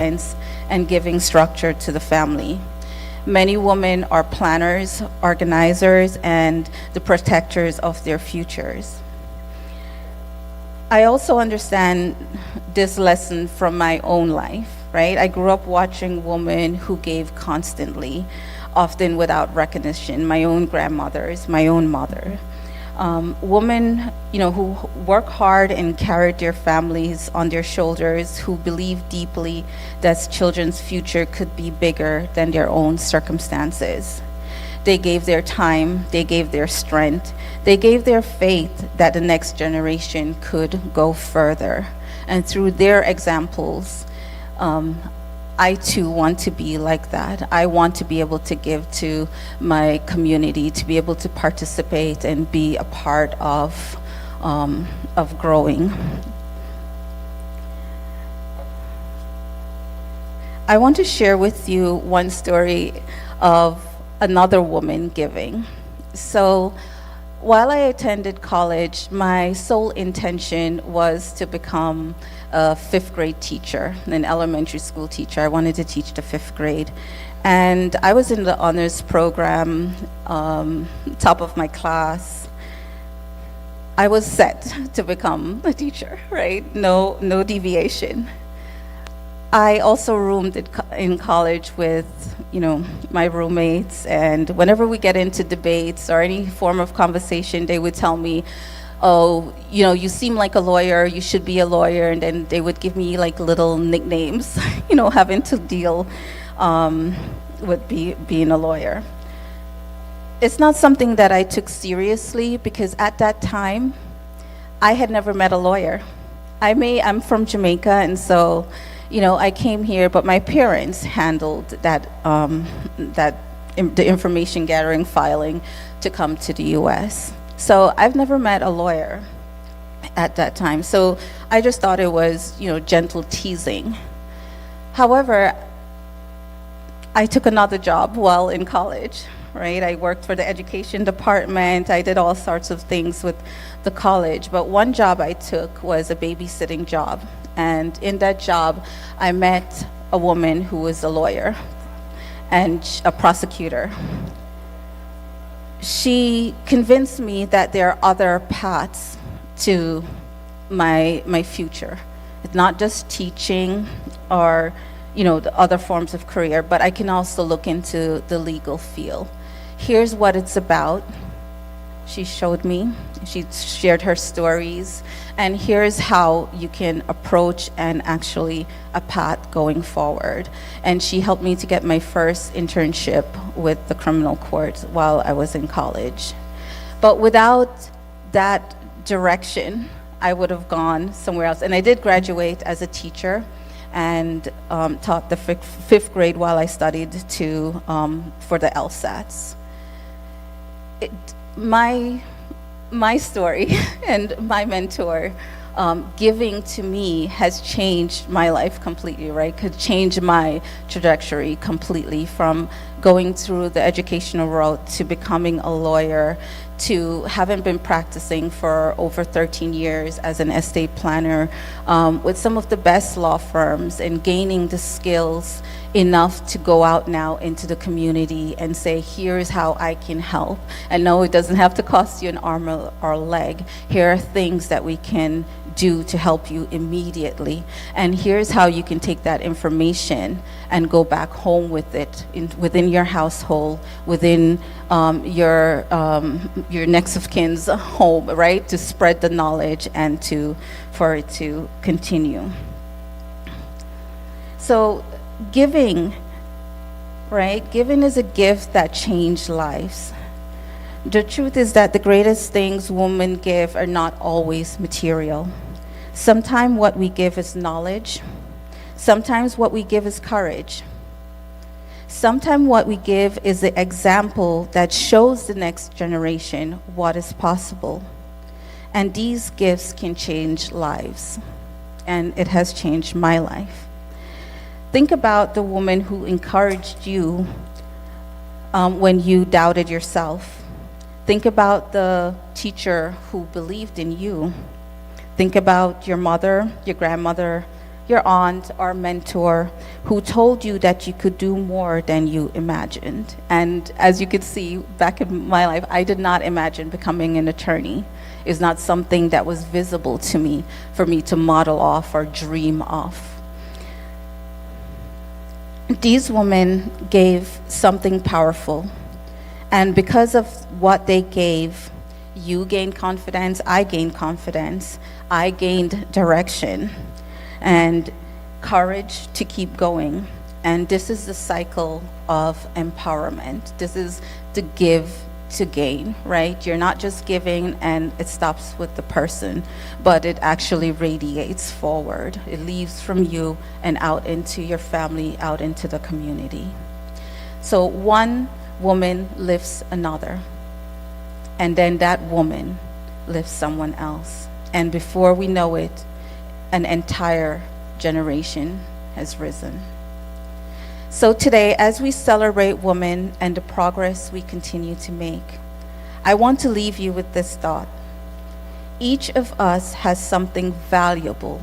confidence and giving structure to the family. Many women are planners, organizers, and the protectors of their futures. I also understand this lesson from my own life, right? I grew up watching women who gave constantly, often without recognition, my own grandmothers, my own mother. Women, who work hard and carried their families on their shoulders, who believe deeply that children's future could be bigger than their own circumstances. They gave their time, they gave their strength, they gave their faith that the next generation could go further. And through their examples, I too want to be like that. I want to be able to give to my community, to be able to participate and be a part of growing. I want to share with you one story of another woman giving. So while I attended college, my sole intention was to become a fifth grade teacher, an elementary school teacher. I wanted to teach the fifth grade. And I was in the honors program, top of my class. I was set to become a teacher, right? No deviation. I also roomed in college with, my roommates, and whenever we get into debates or any form of conversation, they would tell me, oh, you seem like a lawyer, you should be a lawyer, and then they would give me like little nicknames, having to deal with being a lawyer. It's not something that I took seriously because at that time, I had never met a lawyer. I'm from Jamaica, and so I came here, but my parents handled the information gathering, filing to come to the U.S. So I've never met a lawyer at that time. So I just thought it was, gentle teasing. However, I took another job while in college, right? I worked for the education department. I did all sorts of things with the college, but one job I took was a babysitting job. And in that job, I met a woman who was a lawyer and a prosecutor. She convinced me that there are other paths to my future. It's not just teaching or, the other forms of career, but I can also look into the legal field. Here's what it's about. She showed me, she shared her stories, and here's how you can approach and actually a path going forward. And she helped me to get my first internship with the criminal court while I was in college. But without that direction, I would have gone somewhere else. And I did graduate as a teacher and taught the fifth grade while I studied for the LSATs. My story and my mentor giving to me has changed my life completely, right? Could change my trajectory completely from going through the educational route to becoming a lawyer to having been practicing for over 13 years as an estate planner with some of the best law firms and gaining the skills enough to go out now into the community and say, here's how I can help. And no, it doesn't have to cost you an arm or a leg. Here are things that we can do to help you immediately. And here's how you can take that information and go back home with it within your household, within your next of kin's home, right? To spread the knowledge and for it to continue. So giving, right? Giving is a gift that changed lives. The truth is that the greatest things women give are not always material. Sometimes what we give is knowledge. Sometimes what we give is courage. Sometimes what we give is the example that shows the next generation what is possible. And these gifts can change lives. And it has changed my life. Think about the woman who encouraged you when you doubted yourself. Think about the teacher who believed in you. Think about your mother, your grandmother, your aunt, or mentor who told you that you could do more than you imagined. And as you could see, back in my life, I did not imagine becoming an attorney. It's not something that was visible to me for me to model off or dream of. These women gave something powerful, and because of what they gave, you gained confidence, I gained confidence, I gained direction and courage to keep going. And this is the cycle of empowerment. This is the give to gain, right? You're not just giving and it stops with the person, but it actually radiates forward. It leaves from you and out into your family, out into the community. So one woman lifts another, and then that woman lifts someone else. And before we know it, an entire generation has risen. So today, as we celebrate women and the progress we continue to make, I want to leave you with this thought. Each of us has something valuable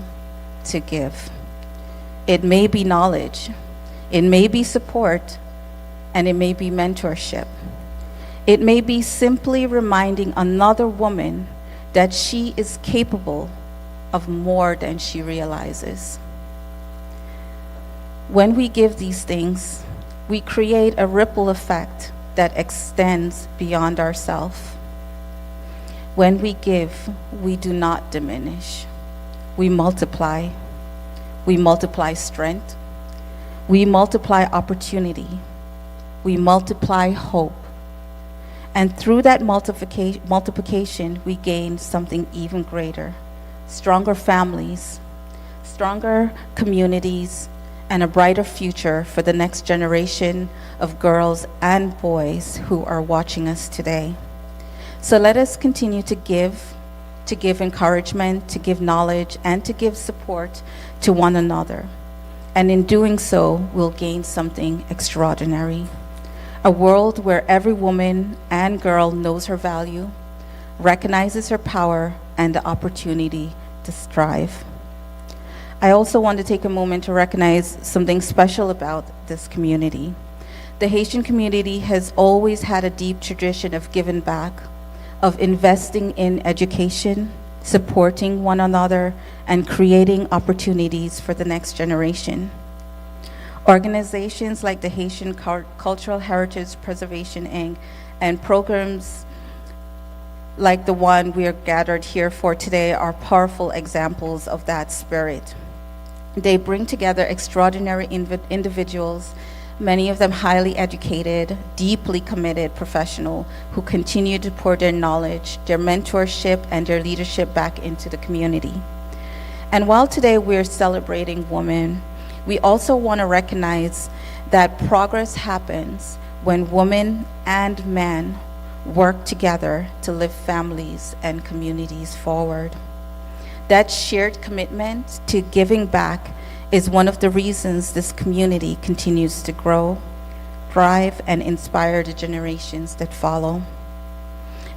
to give. It may be knowledge, it may be support, and it may be mentorship. It may be simply reminding another woman that she is capable of more than she realizes. When we give these things, we create a ripple effect that extends beyond ourselves. When we give, we do not diminish. We multiply. We multiply strength. We multiply opportunity. We multiply hope. And through that multiplication, we gain something even greater. Stronger families, stronger communities, and a brighter future for the next generation of girls and boys who are watching us today. So let us continue to give encouragement, to give knowledge, and to give support to one another. And in doing so, we'll gain something extraordinary. A world where every woman and girl knows her value, recognizes her power, and the opportunity to strive. I also want to take a moment to recognize something special about this community. The Haitian community has always had a deep tradition of giving back, of investing in education, supporting one another, and creating opportunities for the next generation. Organizations like the Haitian Cultural Heritage Preservation Inc. and programs like the one we are gathered here for today are powerful examples of that spirit. They bring together extraordinary individuals, many of them highly educated, deeply committed professionals who continue to pour their knowledge, their mentorship, and their leadership back into the community. And while today we're celebrating women, we also want to recognize that progress happens when women and men work together to lift families and communities forward. That shared commitment to giving back is one of the reasons this community continues to grow, thrive, and inspire the generations that follow.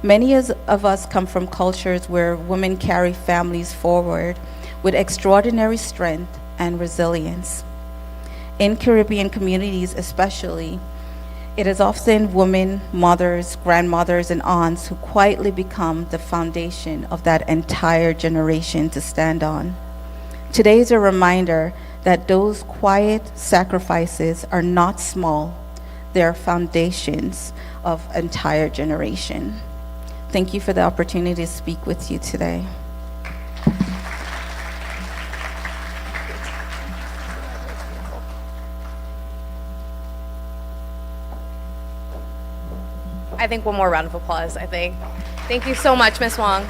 Many of us come from cultures where women carry families forward with extraordinary strength and resilience. In Caribbean communities especially, it is often women, mothers, grandmothers, and aunts who quietly become the foundation of that entire generation to stand on. Today is a reminder that those quiet sacrifices are not small. They are foundations of entire generation. Thank you for the opportunity to speak with you today. I think one more round of applause, I think. Thank you so much, Ms. Wong.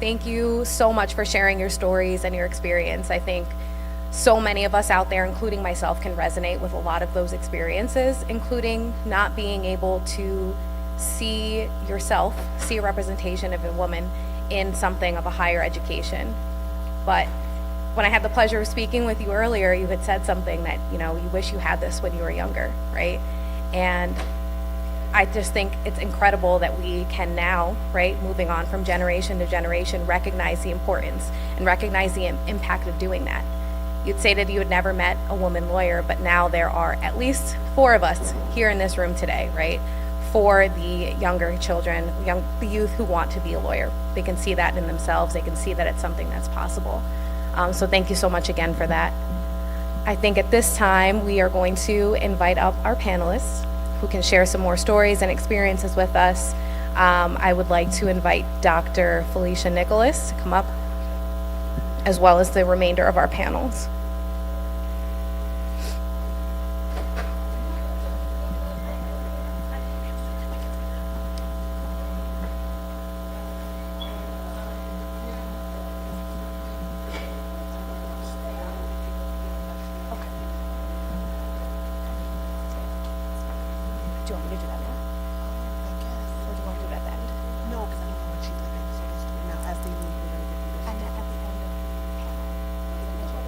Thank you so much for sharing your stories and your experience. I think so many of us out there, including myself, can resonate with a lot of those experiences, including not being able to see yourself, see a representation of a woman in something of a higher education. But when I had the pleasure of speaking with you earlier, you had said something that, you wish you had this when you were younger, right? And I just think it's incredible that we can now, right, moving on from generation to generation, recognize the importance and recognize the impact of doing that. You'd say that you had never met a woman lawyer, but now there are at least 4 of us here in this room today, right? For the younger children, the youth who want to be a lawyer. They can see that in themselves. They can see that it's something that's possible. So thank you so much again for that. I think at this time, we are going to invite up our panelists who can share some more stories and experiences with us. I would like to invite Dr. Felicia Nicholas to come up, as well as the remainder of our panels. Do you want me to do that now? Or do you want me to do that at the end? No, because I don't know what she's looking for. So just do it now as they leave. We're gonna get through this. And at the end of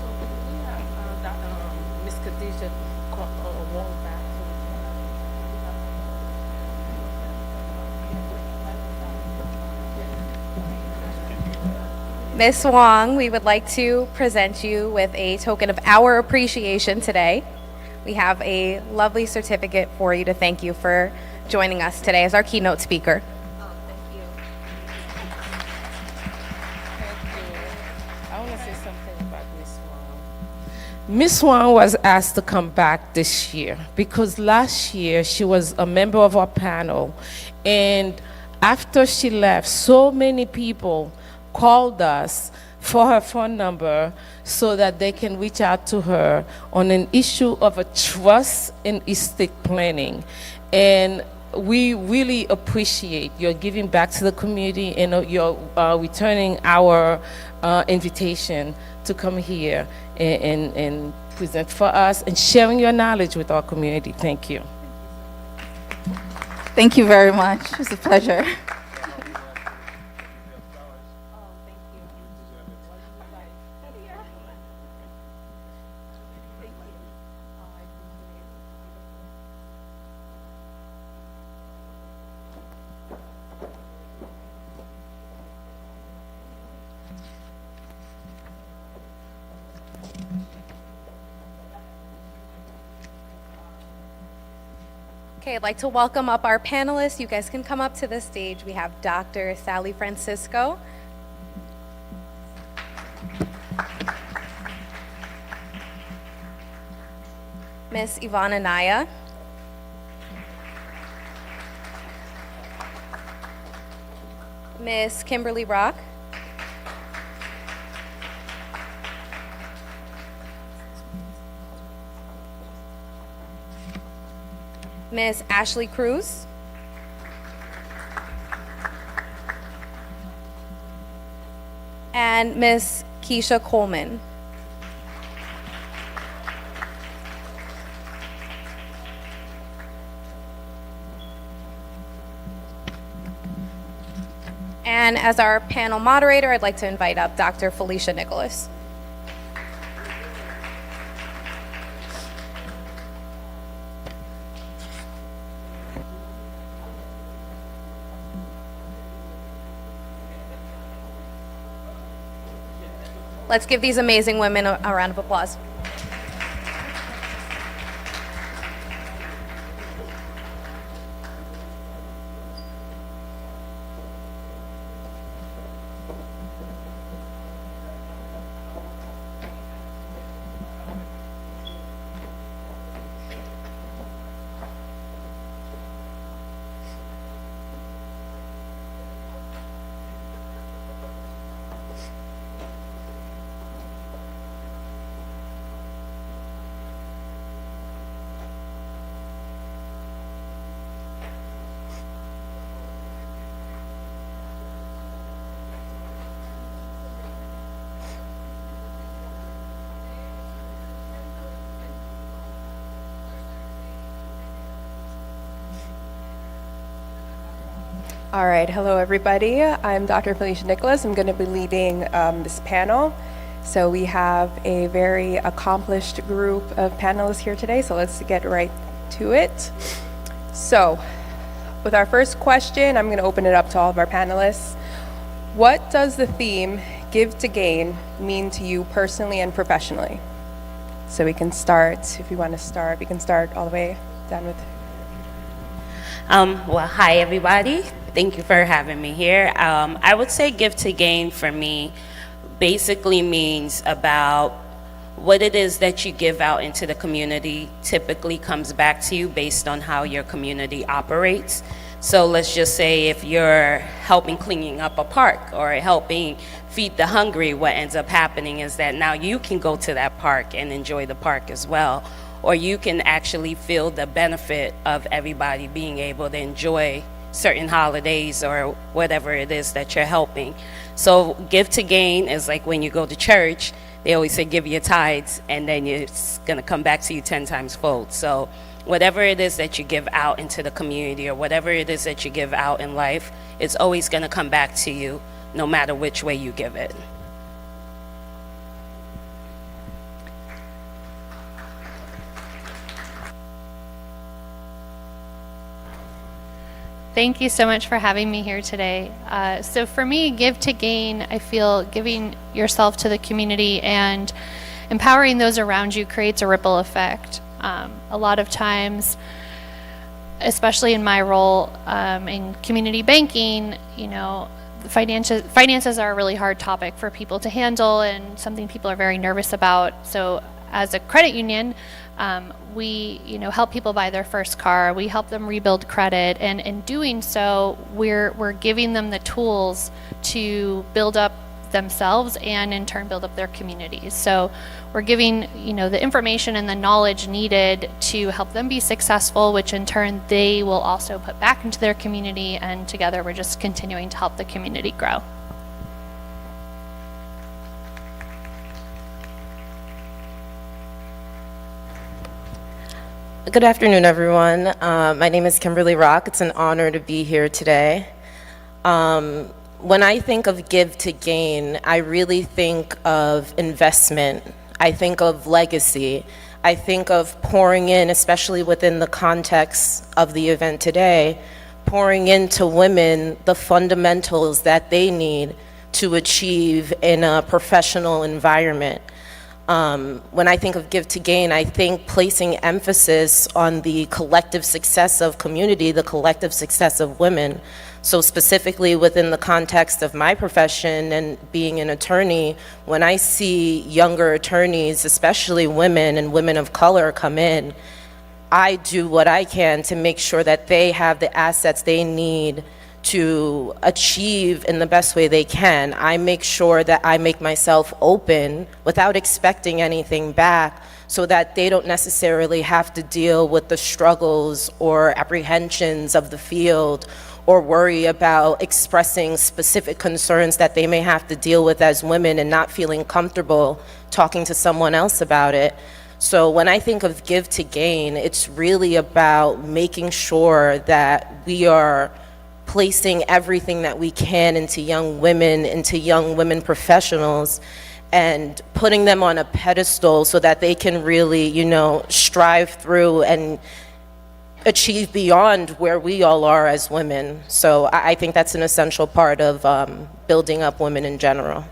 So we have Dr. Miss Khadijah Wong back. Ms. Wong, we would like to present you with a token of our appreciation today. We have a lovely certificate for you to thank you for joining us today as our keynote speaker. I want to say something about Miss Wong. Miss Wong was asked to come back this year because last year she was a member of our panel, and after she left, so many people called us for her phone number so that they can reach out to her on an issue of a trust in estate planning. And we really appreciate your giving back to the community and your returning our invitation to come here and present for us and sharing your knowledge with our community. Thank you. Thank you very much. It's a pleasure. Okay, I'd like to welcome up our panelists. You guys can come up to the stage. We have Dr. Sally Francisco. Miss Ivana Naya. Miss Kimberly Rock. Miss Ashley Cruz. And Miss Keisha Coleman. And as our panel moderator, I'd like to invite up Dr. Felicia Nicholas. Let's give these amazing women a round of applause. All right, hello everybody. I'm Dr. Felicia Nicholas. I'm going to be leading this panel. So we have a very accomplished group of panelists here today, so let's get right to it. So with our first question, I'm going to open it up to all of our panelists. What does the theme, Give to Gain, mean to you personally and professionally? So we can start, if you want to start, we can start all the way down with. Well, hi everybody. Thank you for having me here. I would say Give to Gain for me basically means about what it is that you give out into the community typically comes back to you based on how your community operates. So let's just say if you're helping cleaning up a park or helping feed the hungry, what ends up happening is that now you can go to that park and enjoy the park as well. Or you can actually feel the benefit of everybody being able to enjoy certain holidays or whatever it is that you're helping. So Give to Gain is like when you go to church, they always say give your tithes and then it's gonna come back to you 10 times fold. So whatever it is that you give out into the community or whatever it is that you give out in life, it's always gonna come back to you no matter which way you give it. Thank you so much for having me here today. So for me, Give to Gain, I feel giving yourself to the community and empowering those around you creates a ripple effect. A lot of times, especially in my role in community banking, you know, finances are a really hard topic for people to handle and something people are very nervous about. So as a credit union, we help people buy their first car. We help them rebuild credit, and in doing so, we're giving them the tools to build up themselves and in turn build up their communities. So we're giving the information and the knowledge needed to help them be successful, which in turn they will also put back into their community, and together we're just continuing to help the community grow. Good afternoon, everyone. My name is Kimberly Rock. It's an honor to be here today. When I think of Give to Gain, I really think of investment. I think of legacy. I think of pouring in, especially within the context of the event today, pouring into women the fundamentals that they need to achieve in a professional environment. When I think of Give to Gain, I think placing emphasis on the collective success of community, the collective success of women. So specifically within the context of my profession and being an attorney, when I see younger attorneys, especially women and women of color come in, I do what I can to make sure that they have the assets they need to achieve in the best way they can. I make sure that I make myself open without expecting anything back so that they don't necessarily have to deal with the struggles or apprehensions of the field or worry about expressing specific concerns that they may have to deal with as women and not feeling comfortable talking to someone else about it. So when I think of Give to Gain, it's really about making sure that we are placing everything that we can into young women professionals, and putting them on a pedestal so that they can really, strive through and achieve beyond where we all are as women. So I think that's an essential part of building up women in general.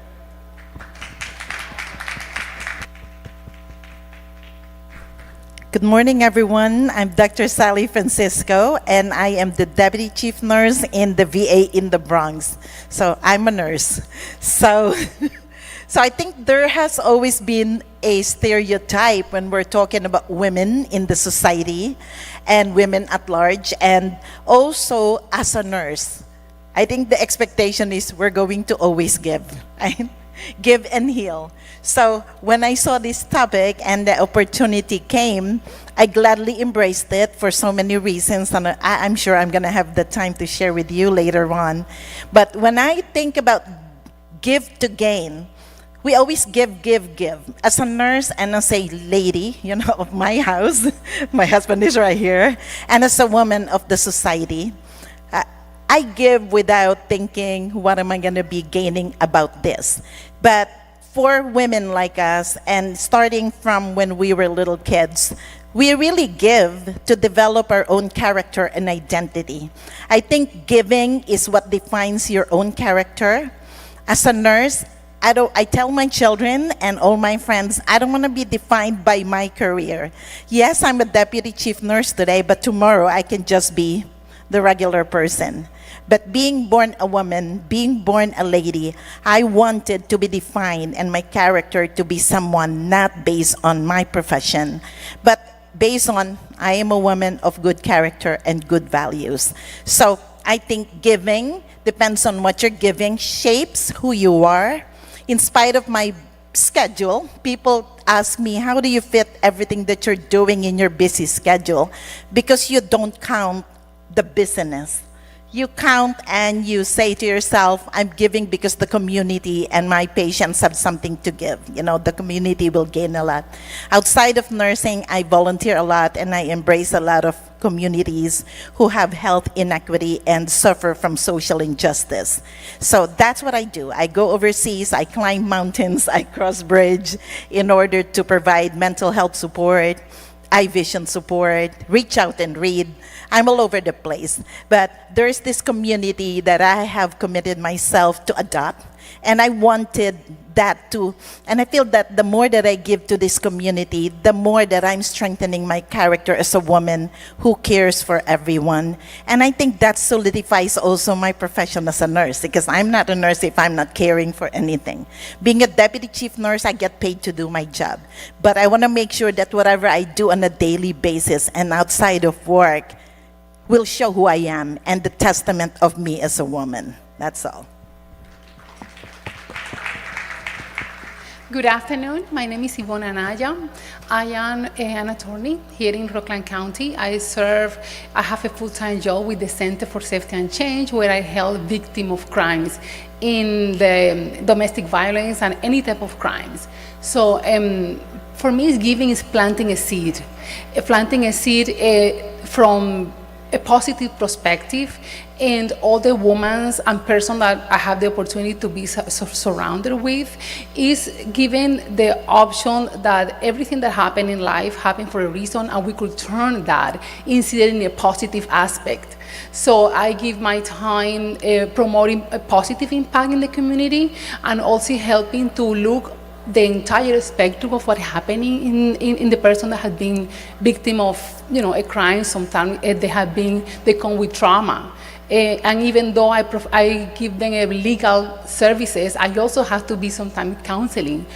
Good morning, everyone. I'm Dr. Sally Francisco, and I am the Deputy Chief Nurse in the VA in the Bronx. So I'm a nurse. So I think there has always been a stereotype when we're talking about women in the society and women at large, and also as a nurse. I think the expectation is we're going to always give, right? Give and heal. So when I saw this topic and the opportunity came, I gladly embraced it for so many reasons, and I'm sure I'm going to have the time to share with you later on. But when I think about Give to Gain, we always give. As a nurse and as a lady, of my house, my husband is right here, and as a woman of the society, I give without thinking, what am I going to be gaining about this? But for women like us, and starting from when we were little kids, we really give to develop our own character and identity. I think giving is what defines your own character. As a nurse, I tell my children and all my friends, I don't want to be defined by my career. Yes, I'm a deputy chief nurse today, but tomorrow I can just be the regular person. But being born a woman, being born a lady, I wanted to be defined and my character to be someone not based on my profession, but based on I am a woman of good character and good values. So I think giving depends on what you're giving, shapes who you are. In spite of my schedule, people ask me, how do you fit everything that you're doing in your busy schedule? Because you don't count the business. You count and you say to yourself, I'm giving because the community and my patients have something to give. You know, the community will gain a lot. Outside of nursing, I volunteer a lot and I embrace a lot of communities who have health inequity and suffer from social injustice. So that's what I do. I go overseas, I climb mountains, I cross bridge in order to provide mental health support, eye vision support, reach out and read. I'm all over the place. But there's this community that I have committed myself to adopt, and I wanted that too. And I feel that the more that I give to this community, the more that I'm strengthening my character as a woman who cares for everyone. And I think that solidifies also my profession as a nurse, because I'm not a nurse if I'm not caring for anything. Being a deputy chief nurse, I get paid to do my job. But I want to make sure that whatever I do on a daily basis and outside of work will show who I am and the testament of me as a woman. That's all. Good afternoon. My name is Yvonne Anaya. I am an attorney here in Rockland County. I have a full-time job with the Center for Safety and Change, where I help victims of crimes in the domestic violence and any type of crimes. So for me, giving is planting a seed. Planting a seed from a positive perspective, and all the women and persons that I have the opportunity to be surrounded with is given the option that everything that happened in life happened for a reason, and we could turn that incident in a positive aspect. So I give my time promoting a positive impact in the community, and also helping to look the entire spectrum of what happening in the person that has been victim of, a crime. Sometimes they come with trauma. And even though I give them legal services, I also have to be sometimes counseling,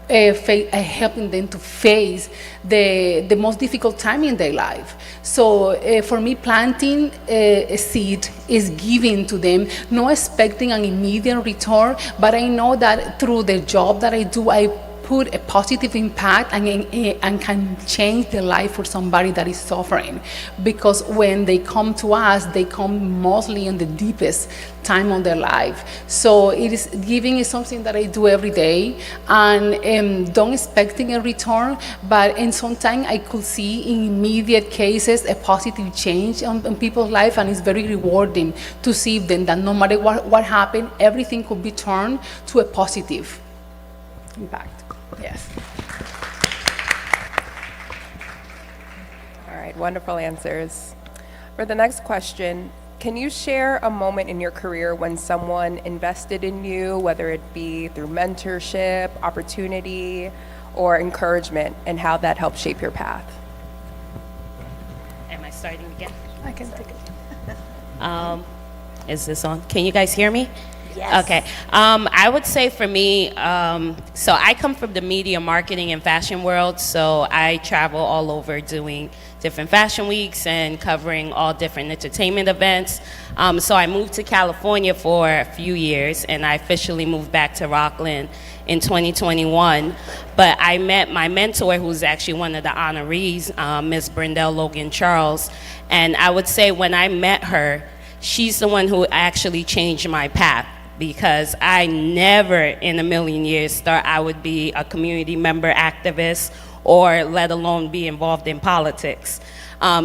helping them to face the most difficult time in their life. So for me, planting a seed is giving to them, not expecting an immediate return, but I know that through the job that I do, I put a positive impact and can change the life for somebody that is suffering. Because when they come to us, they come mostly in the deepest time of their life. So giving is something that I do every day, and don't expecting a return, but in sometimes I could see in immediate cases a positive change on people's life, and it's very rewarding to see them that no matter what happened, everything could be turned to a positive impact. Yes. All right, wonderful answers. For the next question, can you share a moment in your career when someone invested in you, whether it be through mentorship, opportunity, or encouragement, and how that helped shape your path? Am I starting again? I can take it. Is this on? Can you guys hear me? Yes. Okay. I would say for me, so I come from the media, marketing, and fashion world, so I travel all over doing different fashion weeks and covering all different entertainment events. So I moved to California for a few years, and I officially moved back to Rockland in 2021. But I met my mentor, who's actually one of the honorees, Ms. Brendel Logan Charles, and I would say when I met her, she's the one who actually changed my path, because I never in a million years thought I would be a community member activist, or let alone be involved in politics.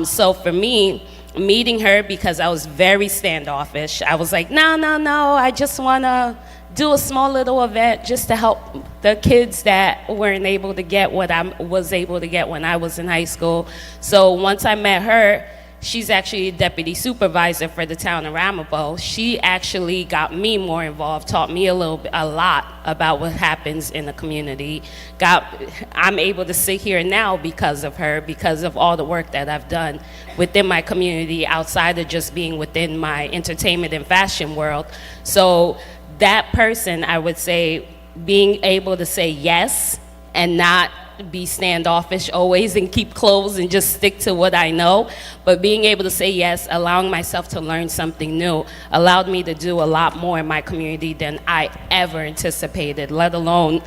So for me, meeting her because I was very standoffish. I was like, no, I just want to do a small little event just to help the kids that weren't able to get what I was able to get when I was in high school. So once I met her, she's actually a deputy supervisor for the town of Ramapo. She actually got me more involved, taught me a lot about what happens in the community. I'm able to sit here now because of her, because of all the work that I've done within my community outside of just being within my entertainment and fashion world. So that person, I would say, being able to say yes and not be standoffish always and keep close and just stick to what I know, but being able to say yes, allowing myself to learn something new, allowed me to do a lot more in my community than I ever anticipated, let alone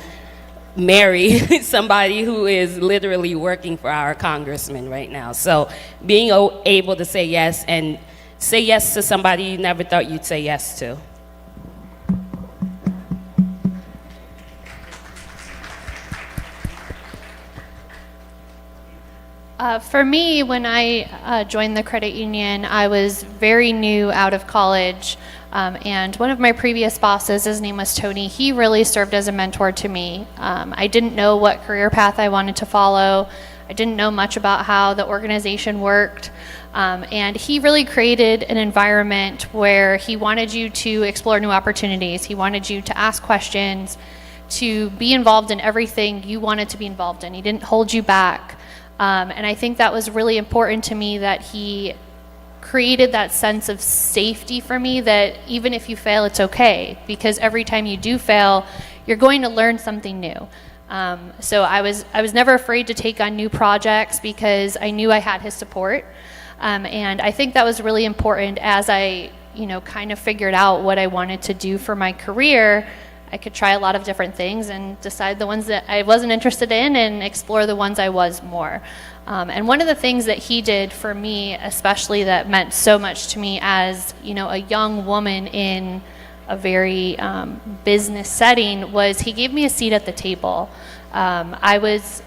marry somebody who is literally working for our congressman right now. So being able to say yes, and say yes to somebody you never thought you'd say yes to. For me, when I joined the credit union, I was very new out of college, and one of my previous bosses, his name was Tony, he really served as a mentor to me. I didn't know what career path I wanted to follow. I didn't know much about how the organization worked, and he really created an environment where he wanted you to explore new opportunities. He wanted you to ask questions, to be involved in everything you wanted to be involved in. He didn't hold you back. And I think that was really important to me, that he created that sense of safety for me, that even if you fail, it's okay, because every time you do fail, you're going to learn something new. So I was never afraid to take on new projects because I knew I had his support. And I think that was really important as I, kind of figured out what I wanted to do for my career. I could try a lot of different things and decide the ones that I wasn't interested in and explore the ones I was more. And one of the things that he did for me, especially that meant so much to me as, a young woman in a very business setting, was he gave me a seat at the table. I was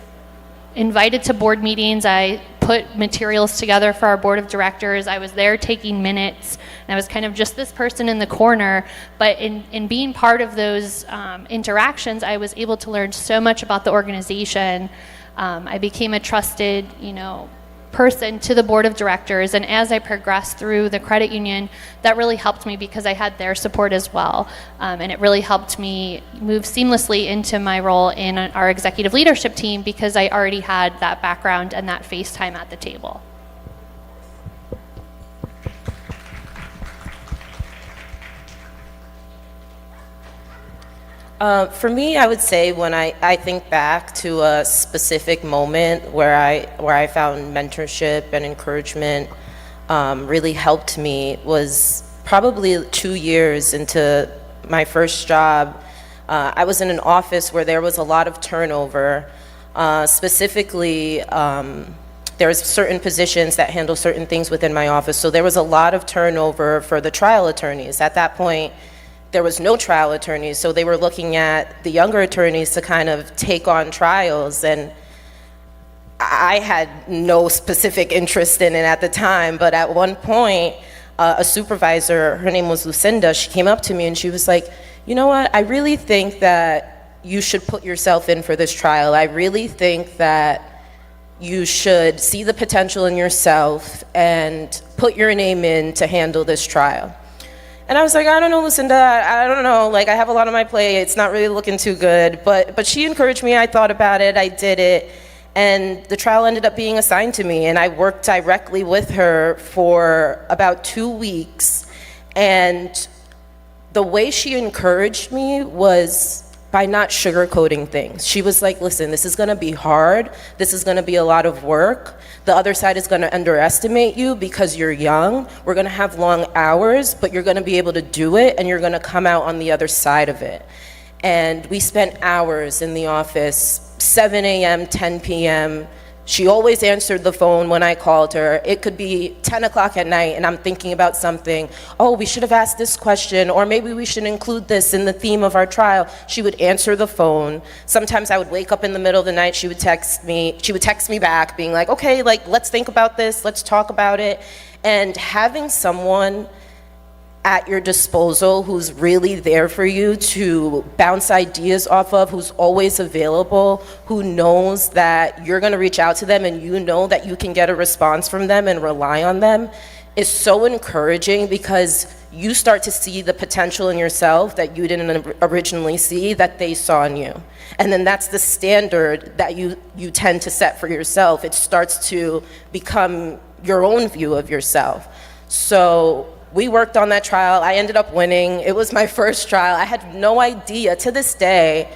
invited to board meetings. I put materials together for our board of directors. I was there taking minutes, and I was kind of just this person in the corner. But in being part of those interactions, I was able to learn so much about the organization. I became a trusted, person to the board of directors, and as I progressed through the credit union, that really helped me because I had their support as well, and it really helped me move seamlessly into my role in our executive leadership team because I already had that background and that face time at the table. For me, I would say when I think back to a specific moment where I found mentorship and encouragement really helped me was probably 2 years into my first job. I was in an office where there was a lot of turnover. Specifically, there's certain positions that handle certain things within my office, so there was a lot of turnover for the trial attorneys. At that point, there was no trial attorneys, so they were looking at the younger attorneys to kind of take on trials, and I had no specific interest in it at the time, but at one point, a supervisor, her name was Lucinda, she came up to me and she was like, you know what, I really think that you should put yourself in for this trial. I really think that you should see the potential in yourself and put your name in to handle this trial. And I was like, I don't know, Lucinda, I don't know, like I have a lot on my plate, it's not really looking too good, but she encouraged me, I thought about it, I did it, and the trial ended up being assigned to me, and I worked directly with her for about 2 weeks, and the way she encouraged me was by not sugarcoating things. She was like, listen, this is gonna be hard, this is gonna be a lot of work, the other side is gonna underestimate you because you're young, we're gonna have long hours, but you're gonna be able to do it and you're gonna come out on the other side of it. And we spent hours in the office, 7 a.m., 10 p.m., she always answered the phone when I called her. It could be 10 o'clock at night and I'm thinking about something. Oh, we should have asked this question, or maybe we should include this in the theme of our trial. She would answer the phone. Sometimes I would wake up in the middle of the night, she would text me back being like, okay, like let's think about this, let's talk about it. And having someone at your disposal who's really there for you to bounce ideas off of, who's always available, who knows that you're going to reach out to them and you know that you can get a response from them and rely on them, is so encouraging, because you start to see the potential in yourself that you didn't originally see that they saw in you. And then that's the standard that you tend to set for yourself. It starts to become your own view of yourself. So we worked on that trial. I ended up winning. It was my first trial. I had no idea. To this day,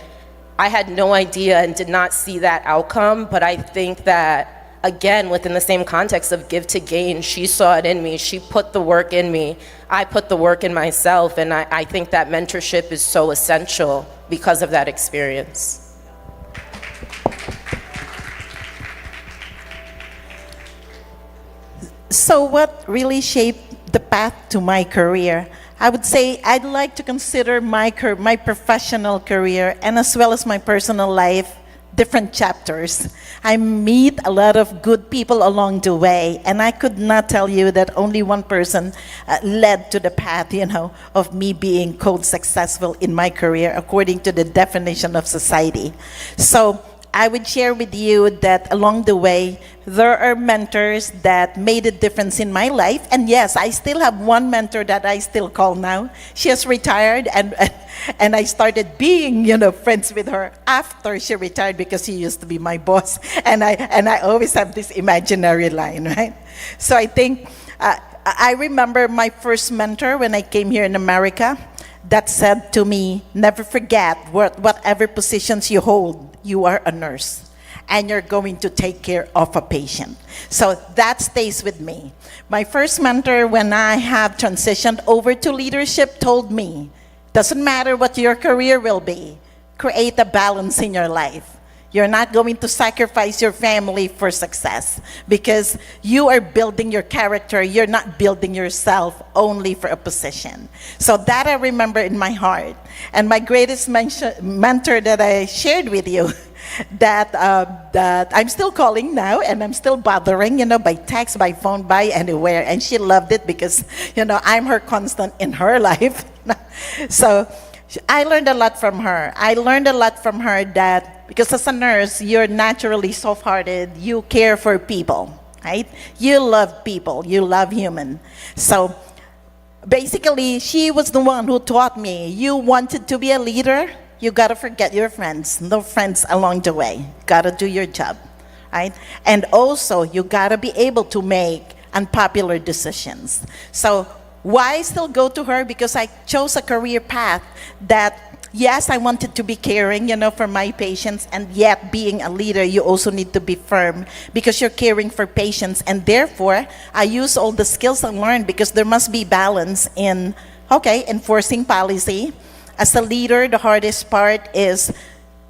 I had no idea and did not see that outcome. But I think that, again, within the same context of give to gain, she saw it in me. She put the work in me. I put the work in myself. And I think that mentorship is so essential because of that experience. So what really shaped the path to my career? I would say I'd like to consider my professional career, and as well as my personal life, different chapters. I meet a lot of good people along the way, and I could not tell you that only one person led to the path, of me being quote successful in my career according to the definition of society. So I would share with you that along the way, there are mentors that made a difference in my life. And yes, I still have one mentor that I still call now. She has retired, and I started being, friends with her after she retired, because she used to be my boss. And I always have this imaginary line, right? So I think, I remember my first mentor when I came here in America that said to me, never forget, whatever positions you hold, you are a nurse, and you're going to take care of a patient. So that stays with me. My first mentor, when I have transitioned over to leadership, told me, doesn't matter what your career will be, create a balance in your life. You're not going to sacrifice your family for success, because you are building your character. You're not building yourself only for a position. So that I remember in my heart. And my greatest mentor that I shared with you, that I'm still calling now, and I'm still bothering, by text, by phone, by anywhere. And she loved it because, I'm her constant in her life. So I learned a lot from her. I learned a lot from her that, because as a nurse, you're naturally soft-hearted. You care for people, right? You love people. You love human. So basically, she was the one who taught me, you wanted to be a leader, you got to forget your friends. No friends along the way. Got to do your job, right? And also, you got to be able to make unpopular decisions. So why I still go to her? Because I chose a career path that, yes, I wanted to be caring, for my patients, and yet being a leader, you also need to be firm because you're caring for patients. And therefore, I use all the skills I learned, because there must be balance in, enforcing policy. As a leader, the hardest part is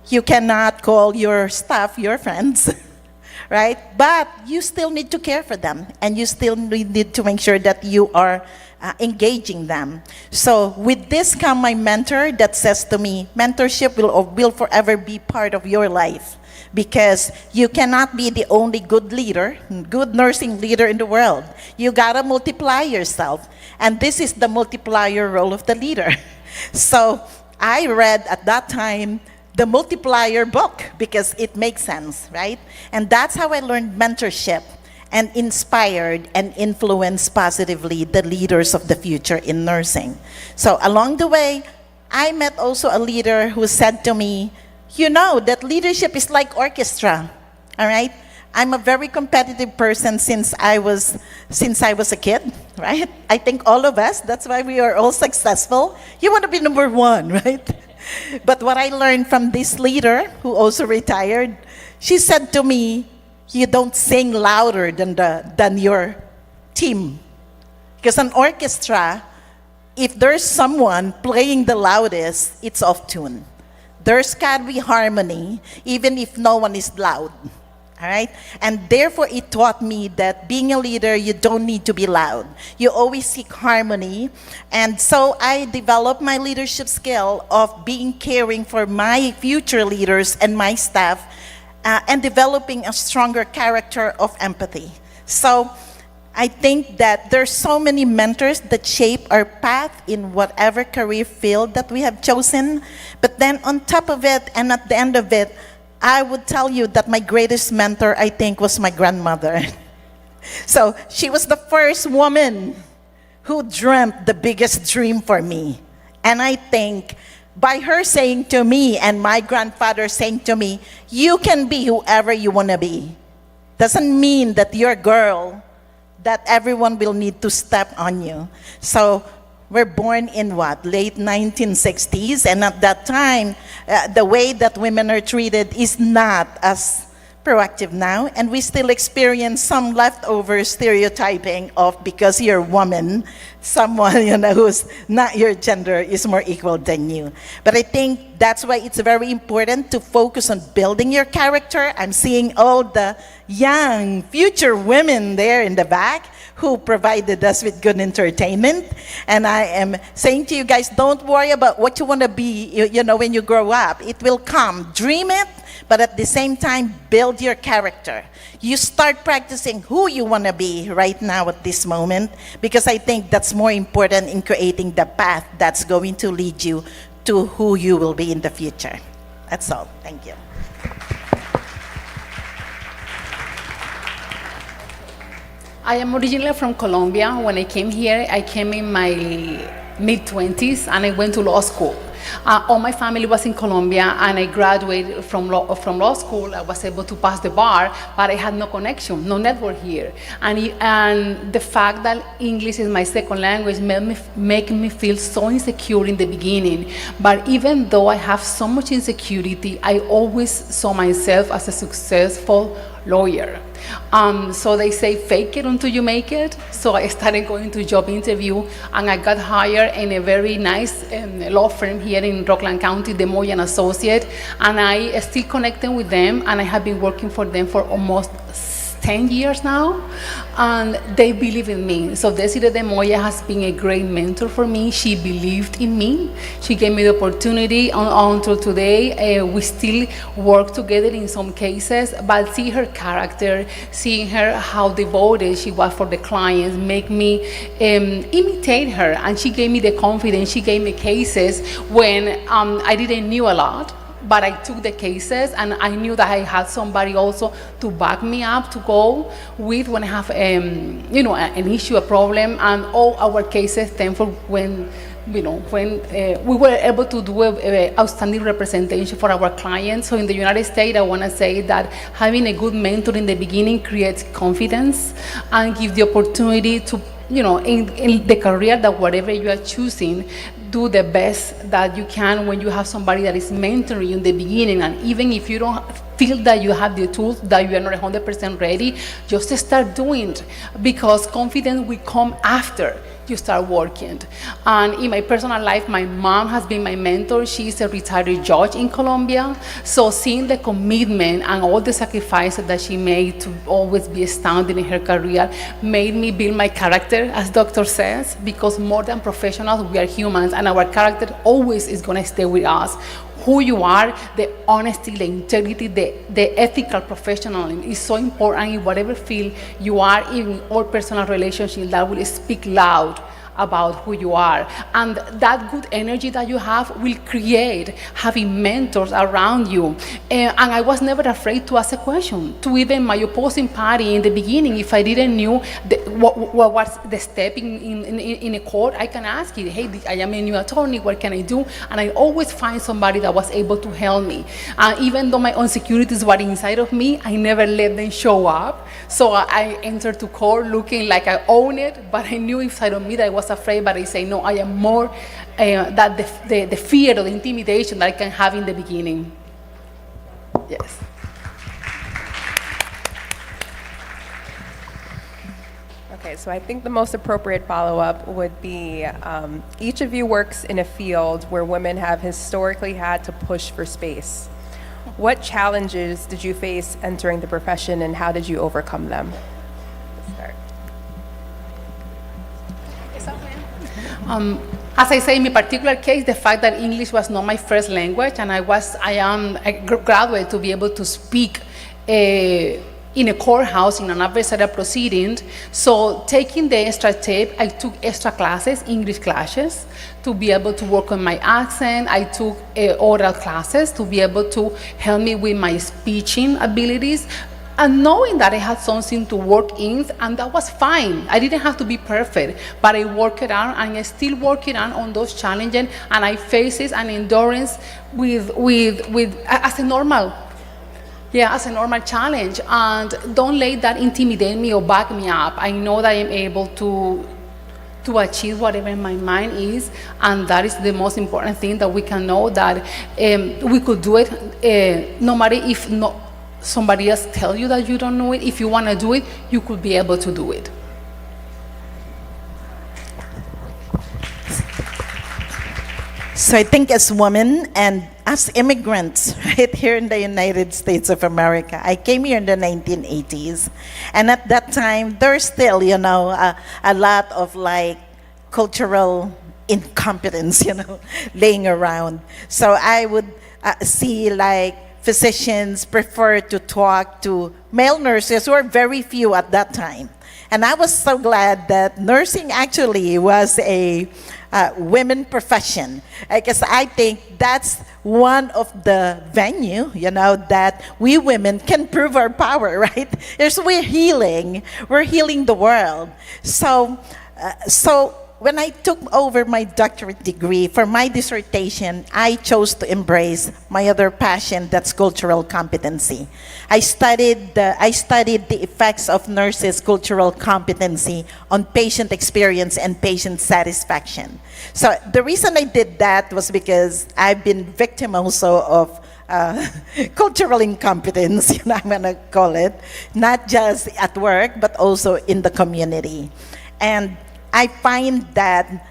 you cannot call your staff your friends. Right? But you still need to care for them, and you still need to make sure that you are engaging them. So with this come my mentor that says to me, mentorship will forever be part of your life, because you cannot be the only good leader, good nursing leader in the world. You gotta multiply yourself, and this is the multiplier role of the leader. So I read at that time the multiplier book, because it makes sense, right? And that's how I learned mentorship and inspired and influenced positively the leaders of the future in nursing. So along the way, I met also a leader who said to me, that leadership is like orchestra, all right? I'm a very competitive person since I was a kid, right? I think all of us, that's why we are all successful. You want to be number one, right? But what I learned from this leader, who also retired, she said to me, you don't sing louder than your team. Because an orchestra, if there's someone playing the loudest, it's off tune. There's got to be harmony, even if no one is loud. All right? And therefore, it taught me that being a leader, you don't need to be loud. You always seek harmony. And so I developed my leadership skill of being caring for my future leaders and my staff, and developing a stronger character of empathy. So I think that there's so many mentors that shape our path in whatever career field that we have chosen. But then on top of it and at the end of it, I would tell you that my greatest mentor, I think, was my grandmother. So she was the first woman who dreamt the biggest dream for me. And I think by her saying to me and my grandfather saying to me, you can be whoever you want to be. Doesn't mean that you're a girl, that everyone will need to step on you. So we're born in what, late 1960s, and at that time, the way that women are treated is not as proactive now, and we still experience some leftover stereotyping of because you're a woman, someone who's not your gender is more equal than you. But I think that's why it's very important to focus on building your character. I'm seeing all the young future women there in the back who provided us with good entertainment. And I am saying to you guys, don't worry about what you want to be, when you grow up. It will come. Dream it, but at the same time, build your character. You start practicing who you want to be right now at this moment, because I think that's more important in creating the path that's going to lead you to who you will be in the future. That's all. Thank you. I am originally from Colombia. When I came here, I came in my mid-20s and I went to law school. All my family was in Colombia, and I graduated from law school. I was able to pass the bar, but I had no connection, no network here. And the fact that English is my second language made me feel so insecure in the beginning. But even though I have so much insecurity, I always saw myself as a successful lawyer. So they say, fake it until you make it. So I started going to job interview, and I got hired in a very nice law firm here in Rockland County, Des Moines & Associates, and I still connected with them, and I have been working for them for almost 10 years now, and they believe in me. So Desiree de Moya has been a great mentor for me. She believed in me. She gave me the opportunity until today. We still work together in some cases, but see her character, seeing her how devoted she was for the clients, make me imitate her. And she gave me the confidence. She gave me cases when I didn't knew a lot. But I took the cases, and I knew that I had somebody also to back me up to go with when I have, an issue, a problem, and all our cases stem from when we were able to do a outstanding representation for our clients. So in the United States, I want to say that having a good mentor in the beginning creates confidence and gives the opportunity to, in the career that whatever you are choosing, do the best that you can when you have somebody that is mentoring you in the beginning. And even if you don't feel that you have the tools, that you are not 100% ready, just start doing it, because confidence will come after you start working. And in my personal life, my mom has been my mentor. She is a retired judge in Colombia. So seeing the commitment and all the sacrifices that she made to always be astounding in her career made me build my character, as Doctor says, because more than professionals, we are humans, and our character always is going to stay with us. Who you are, the honesty, the integrity, the ethical professionalism is so important in whatever field you are, in all personal relationships. That will speak loud about who you are. And that good energy that you have will create having mentors around you. And I was never afraid to ask a question to even my opposing party in the beginning. If I didn't know what was the step in a court, I can ask it, hey, I am a new attorney, what can I do? And I always find somebody that was able to help me. Even though my insecurities were inside of me, I never let them show up. So I entered to court looking like I own it, but I knew inside of me that I was afraid, but I say, no, I am more that the fear or the intimidation that I can have in the beginning. Yes. Okay, so I think the most appropriate follow-up would be each of you works in a field where women have historically had to push for space. What challenges did you face entering the profession, and how did you overcome them? As I say, in my particular case, the fact that English was not my first language, and I am a graduate to be able to speak in a courthouse in an adversarial proceeding. So taking the extra tape, I took extra classes, English classes, to be able to work on my accent. I took oral classes to be able to help me with my speaking abilities. And knowing that I had something to work in, and that was fine. I didn't have to be perfect, but I worked it out, and I still working on those challenges, and I face it and endurance as a normal. Yeah, as a normal challenge, and don't let that intimidate me or back me up. I know that I am able to achieve whatever my mind is, and that is the most important thing, that we can know that we could do it, no matter if somebody else tell you that you don't know it. If you want to do it, you could be able to do it. So I think as women and as immigrants right here in the United States of America, I came here in the 1980s, and at that time there's still, you know, a lot of like cultural incompetence, you know, laying around. So I would see like physicians prefer to talk to male nurses, who are very few at that time. And I was so glad that nursing actually was a women profession, because I think that's one of the venue, you know, that we women can prove our power, right? Because we're healing the world. So when I took over my doctorate degree for my dissertation, I chose to embrace my other passion, that's cultural competency. I studied the effects of nurses' cultural competency on patient experience and patient satisfaction. So the reason I did that was because I've been victim also of cultural incompetence, you know, I'm gonna call it, not just at work, but also in the community. And I find that,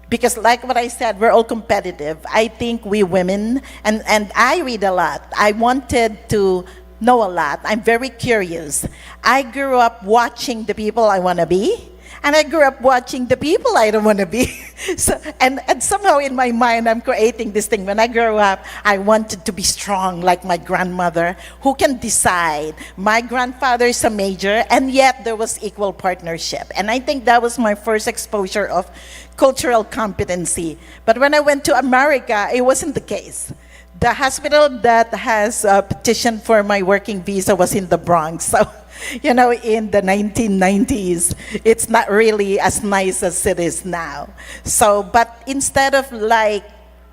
because like what I said, we're all competitive. I think we women, and I read a lot. I wanted to know a lot. I'm very curious. I grew up watching the people I want to be, and I grew up watching the people I don't want to be. So, and somehow in my mind, I'm creating this thing. When I grew up, I wanted to be strong like my grandmother, who can decide. My grandfather is a major, and yet there was equal partnership. And I think that was my first exposure of cultural competency. But when I went to America, it wasn't the case. The hospital that has petitioned for my working visa was in the Bronx. So, you know, in the 1990s, it's not really as nice as it is now. So, but instead of like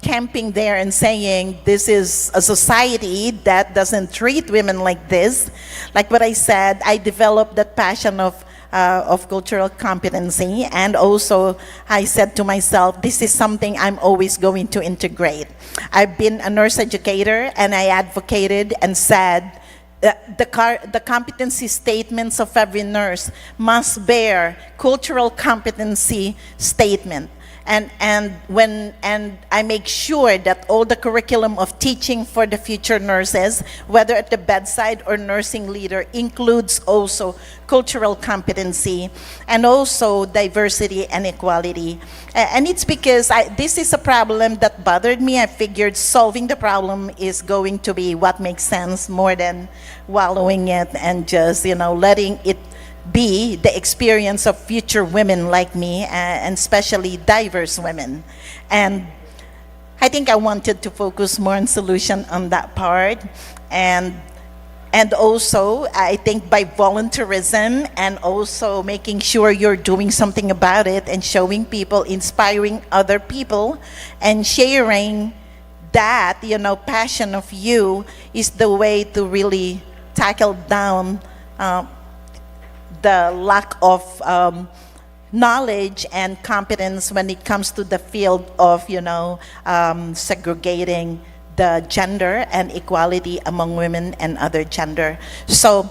camping there and saying this is a society that doesn't treat women like this, like what I said, I developed that passion of cultural competency, and also I said to myself, this is something I'm always going to integrate. I've been a nurse educator, and I advocated and said the competency statements of every nurse must bear cultural competency statement. And I make sure that all the curriculum of teaching for the future nurses, whether at the bedside or nursing leader, includes also cultural competency and also diversity and equality. And it's because this is a problem that bothered me. I figured solving the problem is going to be what makes sense more than wallowing it and just, you know, letting it be the experience of future women like me, and especially diverse women. And I think I wanted to focus more on solution on that part. And also, I think by volunteerism and also making sure you're doing something about it and showing people, inspiring other people, and sharing that, you know, passion of you is the way to really tackle down the lack of knowledge and competence when it comes to the field of, you know, segregating the gender and equality among women and other gender. So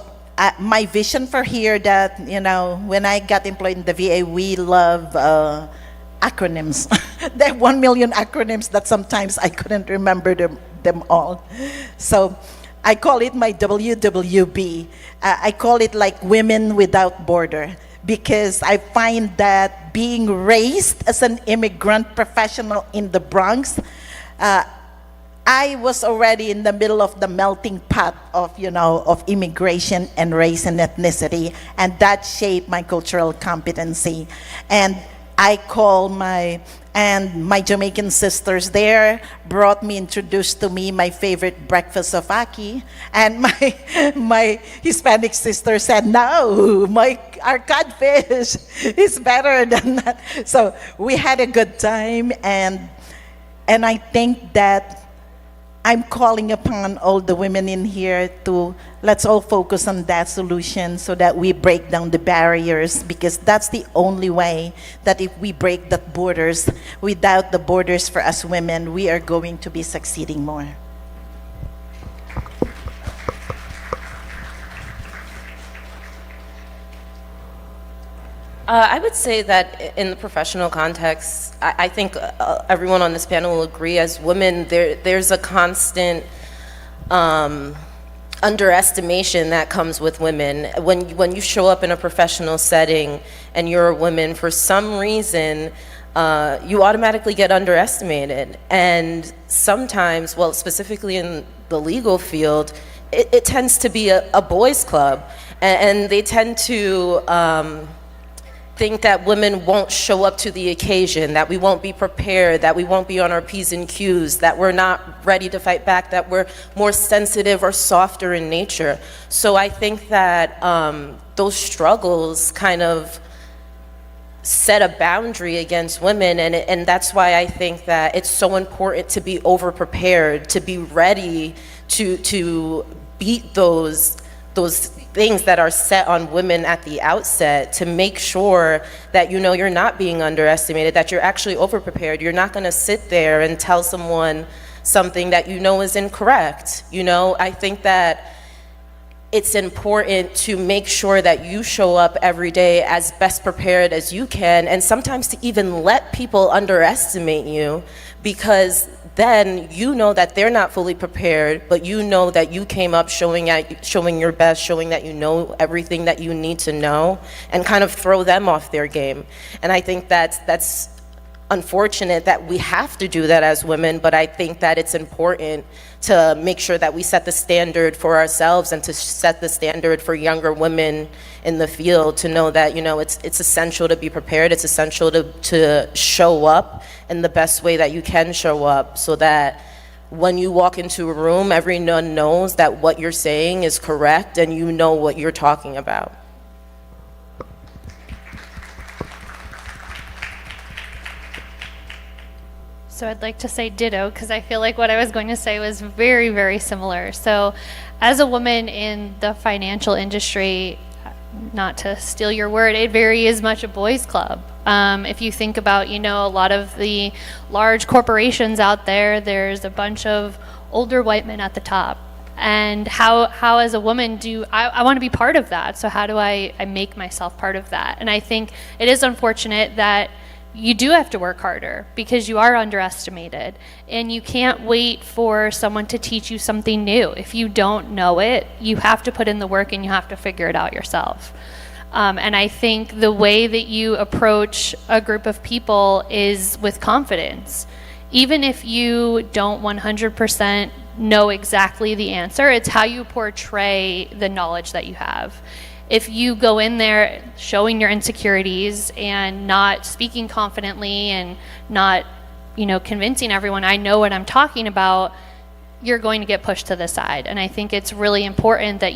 my vision for here that, you know, when I got employed in the VA, we love acronyms. There are 1 million acronyms that sometimes I couldn't remember them all. So I call it my WWB. I call it like Women Without Border, because I find that being raised as an immigrant professional in the Bronx, I was already in the middle of the melting pot of, of immigration and race and ethnicity, and that shaped my cultural competency. And my Jamaican sisters there introduced to me my favorite breakfast of Aki, and my Hispanic sister said, no, our codfish is better than that. So we had a good time, and I think that I'm calling upon all the women in here to let's all focus on that solution so that we break down the barriers, because that's the only way that if we break the borders, without the borders for us women, we are going to be succeeding more. I would say that in the professional context, I think everyone on this panel will agree, as women, there's a constant underestimation that comes with women. When you show up in a professional setting and you're a woman, for some reason, you automatically get underestimated. And sometimes, well, specifically in the legal field, it tends to be a boys' club. And they tend to think that women won't show up to the occasion, that we won't be prepared, that we won't be on our P's and Q's, that we're not ready to fight back, that we're more sensitive or softer in nature. So I think that those struggles kind of set a boundary against women, and that's why I think that it's so important to be over-prepared, to be ready to beat those things that are set on women at the outset, to make sure that you're not being underestimated, that you're actually over-prepared. You're not going to sit there and tell someone something that is incorrect. I think that it's important to make sure that you show up every day as best prepared as you can, and sometimes to even let people underestimate you, because then that they're not fully prepared, but that you came up showing your best, showing that you know everything that you need to know, and kind of throw them off their game. And I think that's unfortunate that we have to do that as women, but I think that it's important to make sure that we set the standard for ourselves and to set the standard for younger women in the field, to know that it's essential to be prepared. It's essential to show up in the best way that you can show up, so that when you walk into a room, everyone knows that what you're saying is correct and you know what you're talking about. So I'd like to say ditto, because I feel like what I was going to say was very, very similar. So as a woman in the financial industry, not to steal your word, it very is much a boys' club. If you think about, a lot of the large corporations out there, there's a bunch of older white men at the top. And how as a woman I want to be part of that. So how do I make myself part of that? And I think it is unfortunate that you do have to work harder, because you are underestimated, and you can't wait for someone to teach you something new. If you don't know it, you have to put in the work and you have to figure it out yourself. And I think the way that you approach a group of people is with confidence. Even if you don't 100% know exactly the answer, it's how you portray the knowledge that you have. If you go in there showing your insecurities and not speaking confidently and not, convincing everyone I know what I'm talking about, you're going to get pushed to the side. And I think it's really important that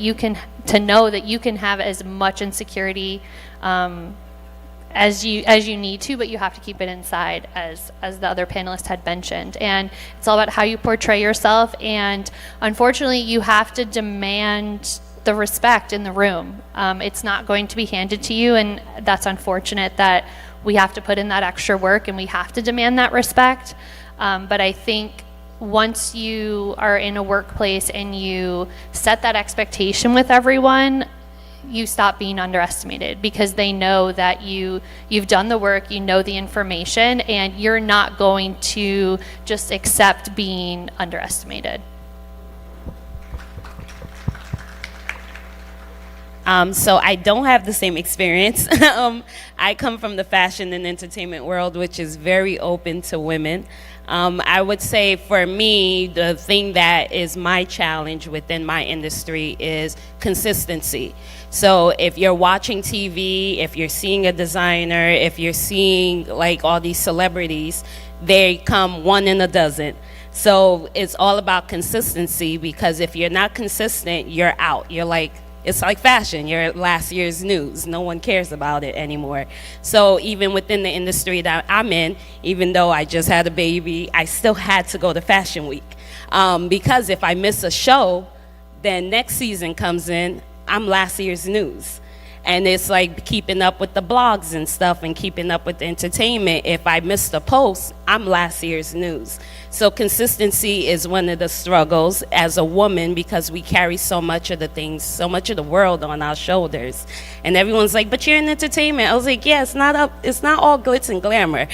to know that you can have as much insecurity as you need to, but you have to keep it inside, as the other panelists had mentioned. And it's all about how you portray yourself. And unfortunately, you have to demand the respect in the room. It's not going to be handed to you, and that's unfortunate that we have to put in that extra work and we have to demand that respect. But I think once you are in a workplace and you set that expectation with everyone, you stop being underestimated, because they know that you've done the work, you know the information, and you're not going to just accept being underestimated. So I don't have the same experience. I come from the fashion and entertainment world, which is very open to women. I would say for me, the thing that is my challenge within my industry is consistency. So if you're watching TV, if you're seeing a designer, if you're seeing like all these celebrities, they come one in a dozen. So it's all about consistency, because if you're not consistent, you're out. You're like, it's like fashion. You're last year's news. No one cares about it anymore. So even within the industry that I'm in, even though I just had a baby, I still had to go to Fashion Week. Because if I miss a show, then next season comes in, I'm last year's news. And it's like keeping up with the blogs and stuff and keeping up with the entertainment. If I missed a post, I'm last year's news. So consistency is one of the struggles as a woman, because we carry so much of the things, so much of the world on our shoulders. And everyone's like, but you're in entertainment. I was like, yeah, it's not all glitz and glamour.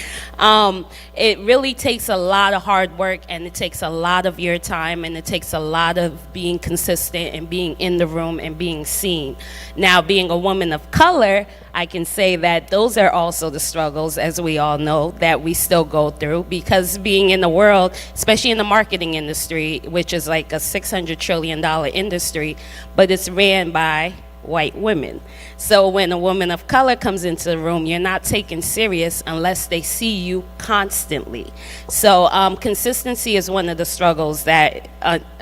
It really takes a lot of hard work, and it takes a lot of your time, and it takes a lot of being consistent and being in the room and being seen. Now, being a woman of color, I can say that those are also the struggles, as we all know, that we still go through, because being in the world, especially in the marketing industry, which is like a $600 trillion industry, but it's ran by white women. So when a woman of color comes into the room, you're not taken serious unless they see you constantly. So consistency is one of the struggles that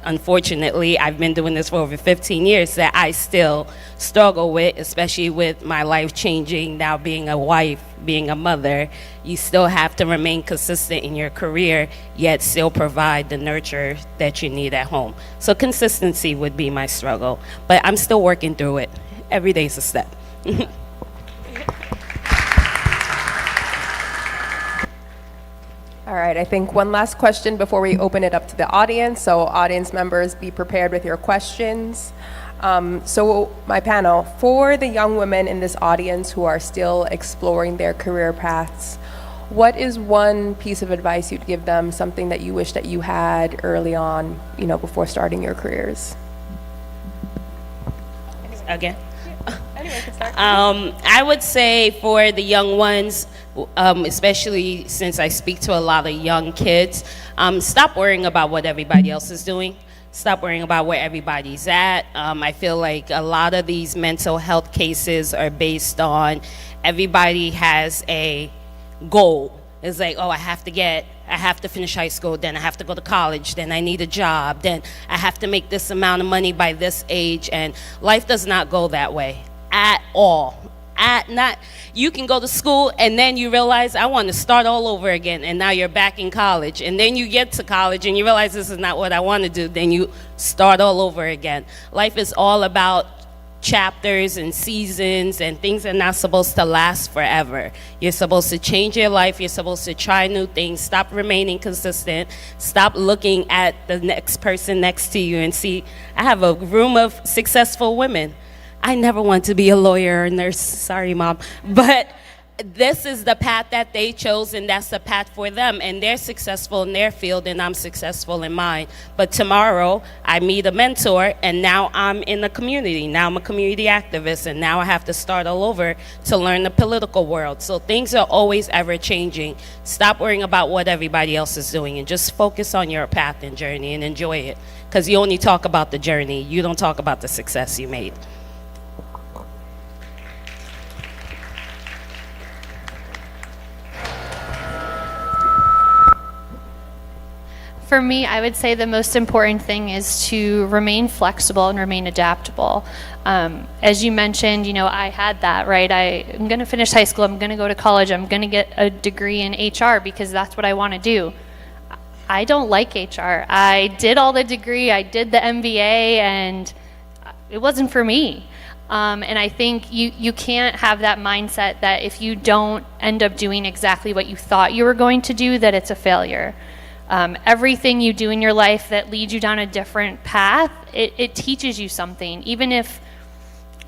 unfortunately, I've been doing this for over 15 years, that I still struggle with, especially with my life changing, now being a wife, being a mother. You still have to remain consistent in your career, yet still provide the nurture that you need at home. So consistency would be my struggle, but I'm still working through it. Every day's a step. All right, I think one last question before we open it up to the audience. So audience members, be prepared with your questions. So my panel, for the young women in this audience who are still exploring their career paths, what is one piece of advice you'd give them, something that you wish that you had early on, before starting your careers? Again? I would say for the young ones, especially since I speak to a lot of young kids, stop worrying about what everybody else is doing. Stop worrying about where everybody's at. I feel like a lot of these mental health cases are based on everybody has a goal. It's like, oh, I have to finish high school, then I have to go to college, then I need a job, then I have to make this amount of money by this age, and life does not go that way at all. You can go to school and then you realize I want to start all over again, and now you're back in college, and then you get to college and you realize this is not what I want to do, then you start all over again. Life is all about chapters and seasons, and things are not supposed to last forever. You're supposed to change your life. You're supposed to try new things. Stop remaining consistent. Stop looking at the next person next to you and see, I have a room of successful women. I never want to be a lawyer or a nurse. Sorry, Mom. But this is the path that they chose, and that's the path for them. And they're successful in their field, and I'm successful in mine. But tomorrow, I meet a mentor, and now I'm in the community. Now I'm a community activist, and now I have to start all over to learn the political world. So things are always ever changing. Stop worrying about what everybody else is doing, and just focus on your path and journey and enjoy it. Because you only talk about the journey. You don't talk about the success you made. For me, I would say the most important thing is to remain flexible and remain adaptable. As you mentioned, I had that, right? I'm going to finish high school, I'm going to go to college, I'm going to get a degree in HR because that's what I want to do. I don't like HR. I did all the degree, I did the MBA, and it wasn't for me. And I think you can't have that mindset that if you don't end up doing exactly what you thought you were going to do, that it's a failure. Everything you do in your life that leads you down a different path, it teaches you something. Even if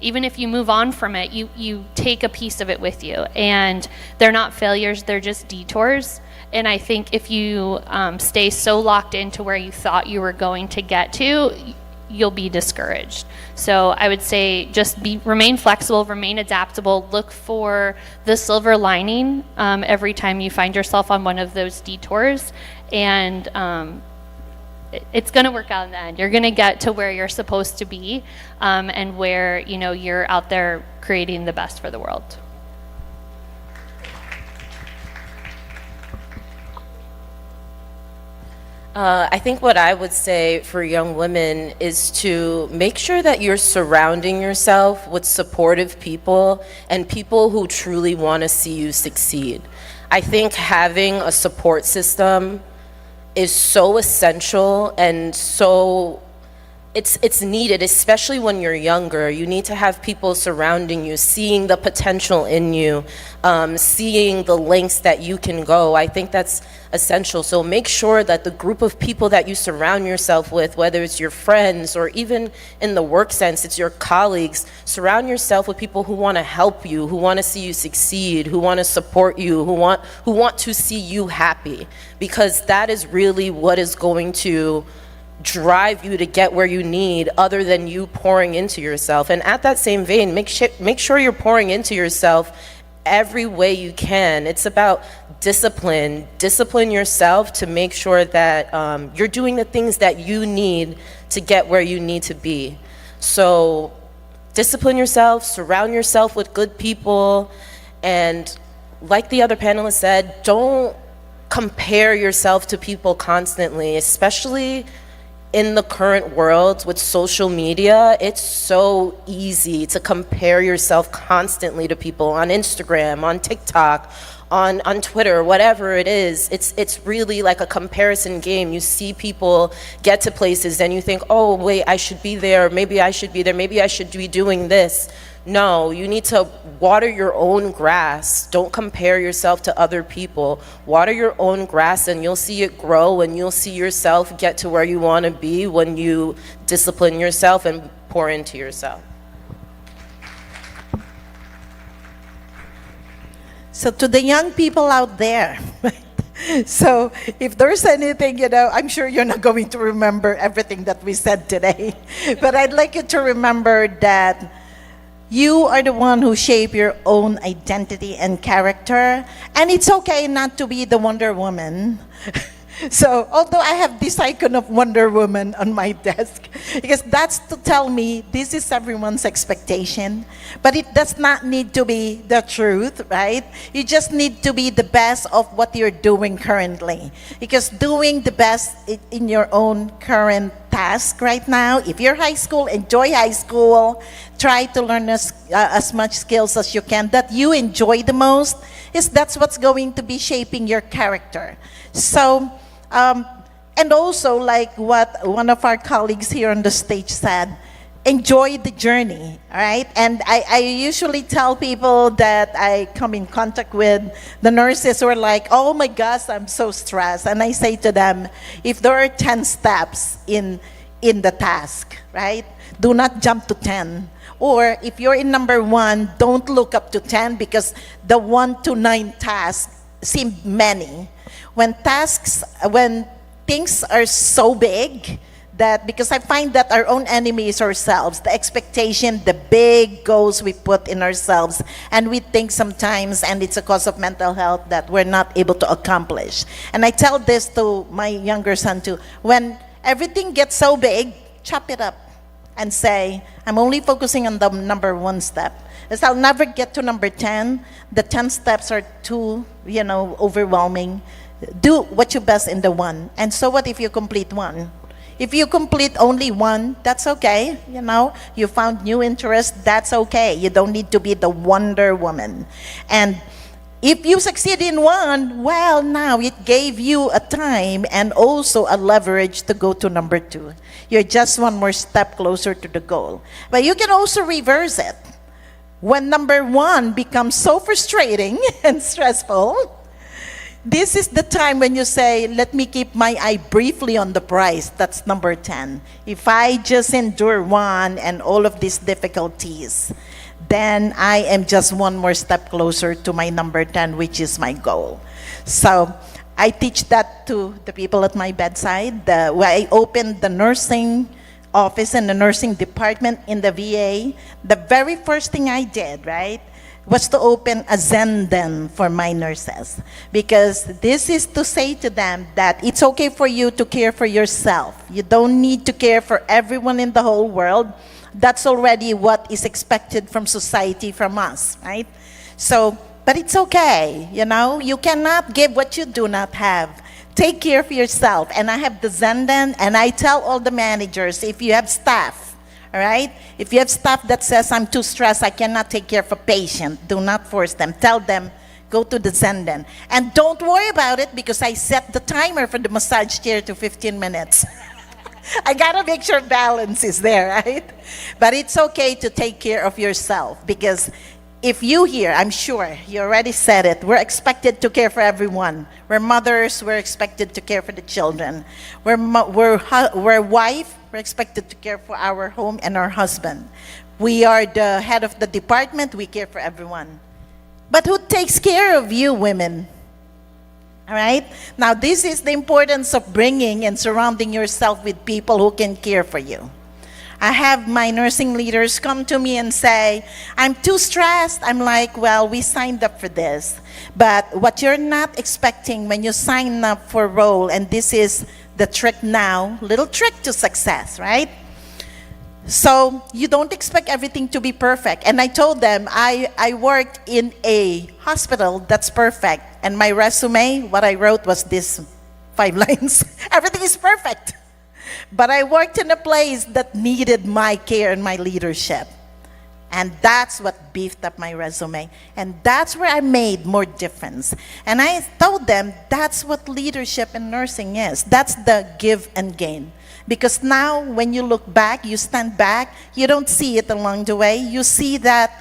you move on from it, you take a piece of it with you. And they're not failures, they're just detours. And I think if you stay so locked into where you thought you were going to get to, you'll be discouraged. So I would say just remain flexible, remain adaptable, look for the silver lining every time you find yourself on one of those detours, and it's going to work out in the end. You're going to get to where you're supposed to be, and where you're out there creating the best for the world. I think what I would say for young women is to make sure that you're surrounding yourself with supportive people and people who truly want to see you succeed. I think having a support system is so essential and so it's needed, especially when you're younger. You need to have people surrounding you, seeing the potential in you, seeing the lengths that you can go. I think that's essential. So make sure that the group of people that you surround yourself with, whether it's your friends or even in the work sense, it's your colleagues, surround yourself with people who want to help you, who want to see you succeed, who want to support you, who want to see you happy, because that is really what is going to drive you to get where you need, other than you pouring into yourself. And at that same vein, make sure you're pouring into yourself every way you can. It's about discipline yourself to make sure that you're doing the things that you need to get where you need to be. So discipline yourself, surround yourself with good people, and like the other panelists said, don't compare yourself to people constantly, especially in the current world with social media. It's so easy to compare yourself constantly to people on Instagram, on TikTok, on Twitter, whatever it is. It's really like a comparison game. You see people get to places and you think, oh wait, I should be there, maybe I should be there, maybe I should be doing this. No, you need to water your own grass. Don't compare yourself to other people. Water your own grass and you'll see it grow, and you'll see yourself get to where you want to be when you discipline yourself and pour into yourself. So to the young people out there, so if there's anything, I'm sure you're not going to remember everything that we said today, but I'd like you to remember that you are the one who shape your own identity and character, and it's okay not to be the Wonder Woman. So, although I have this icon of Wonder Woman on my desk, because that's to tell me this is everyone's expectation, but it does not need to be the truth, right? You just need to be the best of what you're doing currently. Because doing the best in your own current task right now, if you're high school, enjoy high school, try to learn as much skills as you can that you enjoy the most, that's what's going to be shaping your character. So, and also, like what one of our colleagues here on the stage said, enjoy the journey, all right? And I usually tell people that I come in contact with, the nurses who are like, oh my gosh, I'm so stressed. And I say to them, if there are 10 steps in the task, right? Do not jump to 10. Or if you're in number 1, don't look up to 10, because the 1 to 9 tasks seem many. When things are so big, that because I find that our own enemy is ourselves, the expectation, the big goals we put in ourselves, and we think sometimes, and it's a cause of mental health, that we're not able to accomplish. And I tell this to my younger son too, when everything gets so big, chop it up and say, I'm only focusing on the number 1 step. As I'll never get to number 10, the 10 steps are too, overwhelming. Do what you best in the 1. And so what if you complete 1? If you complete only 1, that's okay. You found new interest, that's okay. You don't need to be the Wonder Woman. And if you succeed in 1, well, now it gave you a time and also a leverage to go to number 2. You're just one more step closer to the goal. But you can also reverse it. When number 1 becomes so frustrating and stressful, this is the time when you say, let me keep my eye briefly on the prize. That's number 10. If I just endure 1 and all of these difficulties, then I am just one more step closer to my number 10, which is my goal. So I teach that to the people at my bedside. When I opened the nursing office in the nursing department in the VA, the very first thing I did, right, was to open a Zen for my nurses. Because this is to say to them that it's okay for you to care for yourself. You don't need to care for everyone in the whole world. That's already what is expected from society, from us, right? So, but it's okay, you know? You cannot give what you do not have. Take care of yourself. And I have the Zendan, and I tell all the managers, if you have staff, all right? If you have staff that says, I'm too stressed, I cannot take care of a patient, do not force them. Tell them, go to the Zendan. And don't worry about it because I set the timer for the massage chair to 15 minutes. I gotta make sure balance is there, right? But it's okay to take care of yourself because if you here, I'm sure, you already said it, we're expected to care for everyone. We're mothers, we're expected to care for the children. We're wife, we're expected to care for our home and our husband. We are the head of the department, we care for everyone. But who takes care of you, women? All right? Now, this is the importance of bringing and surrounding yourself with people who can care for you. I have my nursing leaders come to me and say, I'm too stressed. I'm like, well, we signed up for this. But what you're not expecting when you sign up for a role, and this is the trick now, little trick to success, right? So you don't expect everything to be perfect. And I told them, I worked in a hospital that's perfect. And my resume, what I wrote was this 5 lines. Everything is perfect. But I worked in a place that needed my care and my leadership. And that's what beefed up my resume. And that's where I made more difference. And I told them that's what leadership in nursing is. That's the give and gain. Because now when you look back, you stand back, you don't see it along the way. You see that,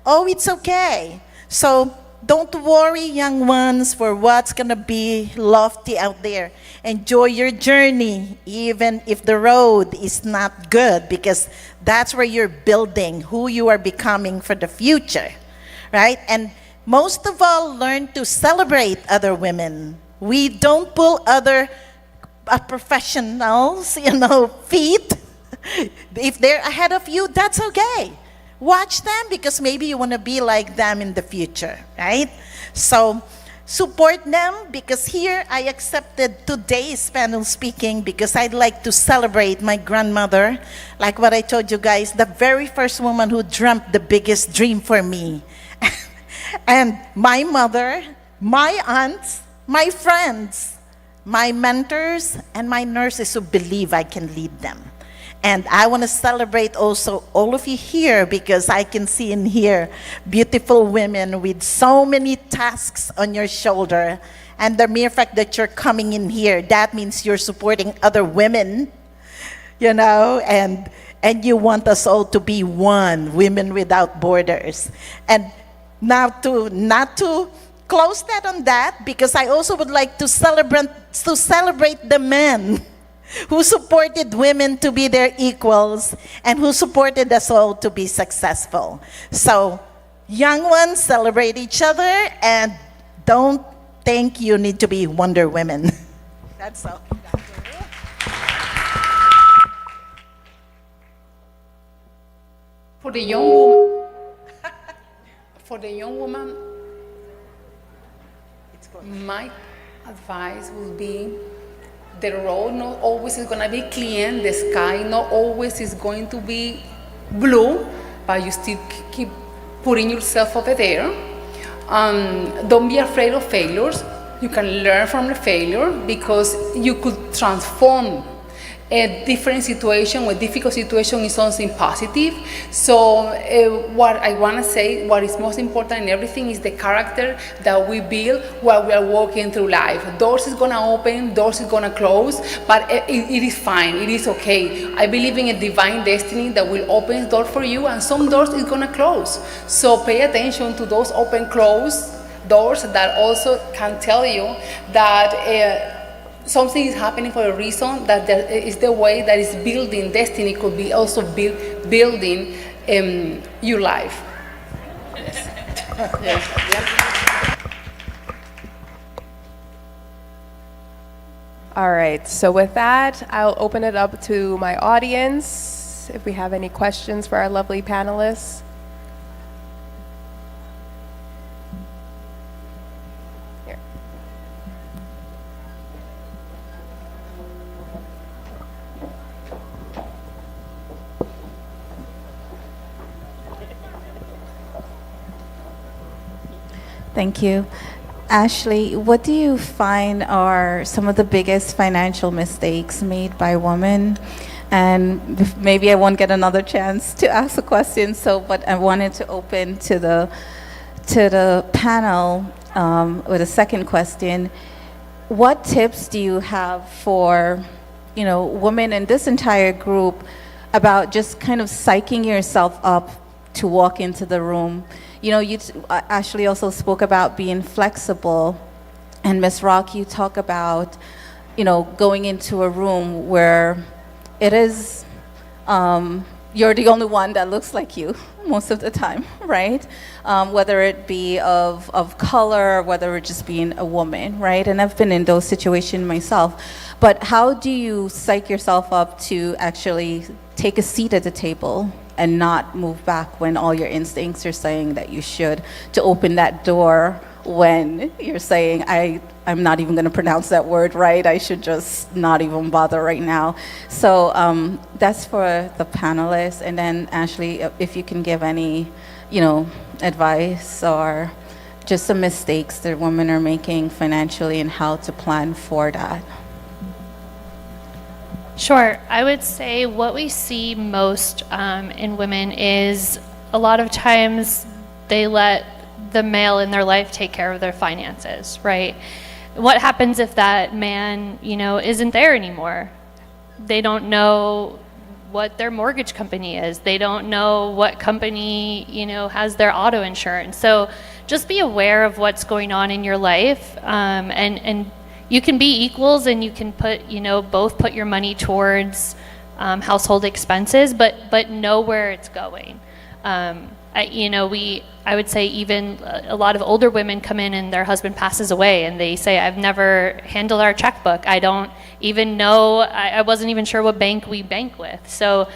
oh, it's okay. So don't worry, young ones, for what's going to be lofty out there. Enjoy your journey, even if the road is not good, because that's where you're building who you are becoming for the future, right? And most of all, learn to celebrate other women. We don't pull other professionals, feet. If they're ahead of you, that's okay. Watch them because maybe you want to be like them in the future, right? So support them because here I accepted today's panel speaking because I'd like to celebrate my grandmother. Like what I told you guys, the very first woman who dreamt the biggest dream for me. And my mother, my aunts, my friends, my mentors, and my nurses who believe I can lead them. And I want to celebrate also all of you here because I can see in here beautiful women with so many tasks on your shoulder. And the mere fact that you're coming in here, that means you're supporting other women, and you want us all to be one, women without borders. And now not to close that on that, because I also would like to celebrate the men who supported women to be their equals and who supported us all to be successful. So, young ones, celebrate each other and don't think you need to be Wonder Women. That's all. For the young woman, my advice would be the road not always is going to be clean, the sky not always is going to be blue, but you still keep putting yourself over there. Don't be afraid of failures. You can learn from the failure because you could transform a different situation, a difficult situation is something positive. So what I want to say, what is most important in everything is the character that we build while we are walking through life. Doors is going to open, doors is going to close, but it is fine, it is okay. I believe in a divine destiny that will open doors for you and some doors is going to close. So pay attention to those open, close doors that also can tell you that something is happening for a reason, that there is the way that is building destiny could be also building your life. All right, so with that, I'll open it up to my audience if we have any questions for our lovely panelists. Here. Thank you. Ashley, what do you find are some of the biggest financial mistakes made by women? And maybe I won't get another chance to ask a question, but I wanted to open to the panel with a second question. What tips do you have for, women in this entire group about just kind of psyching yourself up to walk into the room? Ashley also spoke about being flexible, and Ms. Rock, you talk about, going into a room where it is, you're the only one that looks like you most of the time, right? Whether it be of color, whether it just being a woman, right? And I've been in those situations myself. But how do you psych yourself up to actually take a seat at the table and not move back when all your instincts are saying that you should, to open that door when you're saying, I'm not even going to pronounce that word right, I should just not even bother right now. So that's for the panelists. And then Ashley, if you can give any, advice or just some mistakes that women are making financially and how to plan for that. Sure. I would say what we see most in women is a lot of times they let the male in their life take care of their finances, right? What happens if that man, isn't there anymore? They don't know what their mortgage company is. They don't know what company, has their auto insurance. So just be aware of what's going on in your life, and you can be equals, and you can both put your money towards household expenses, but know where it's going. I would say even a lot of older women come in and their husband passes away, and they say, I've never handled our checkbook. I don't even know, I wasn't even sure what bank we bank with. So,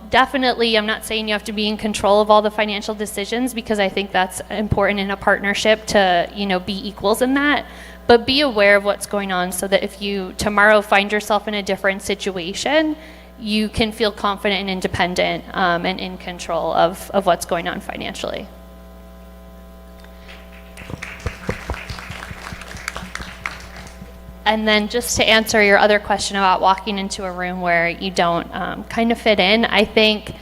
definitely, I'm not saying you have to be in control of all the financial decisions, because I think that's important in a partnership to, be equals in that. But be aware of what's going on so that if you tomorrow find yourself in a different situation, you can feel confident and independent and in control of what's going on financially. And then just to answer your other question about walking into a room where you don't kind of fit in, I think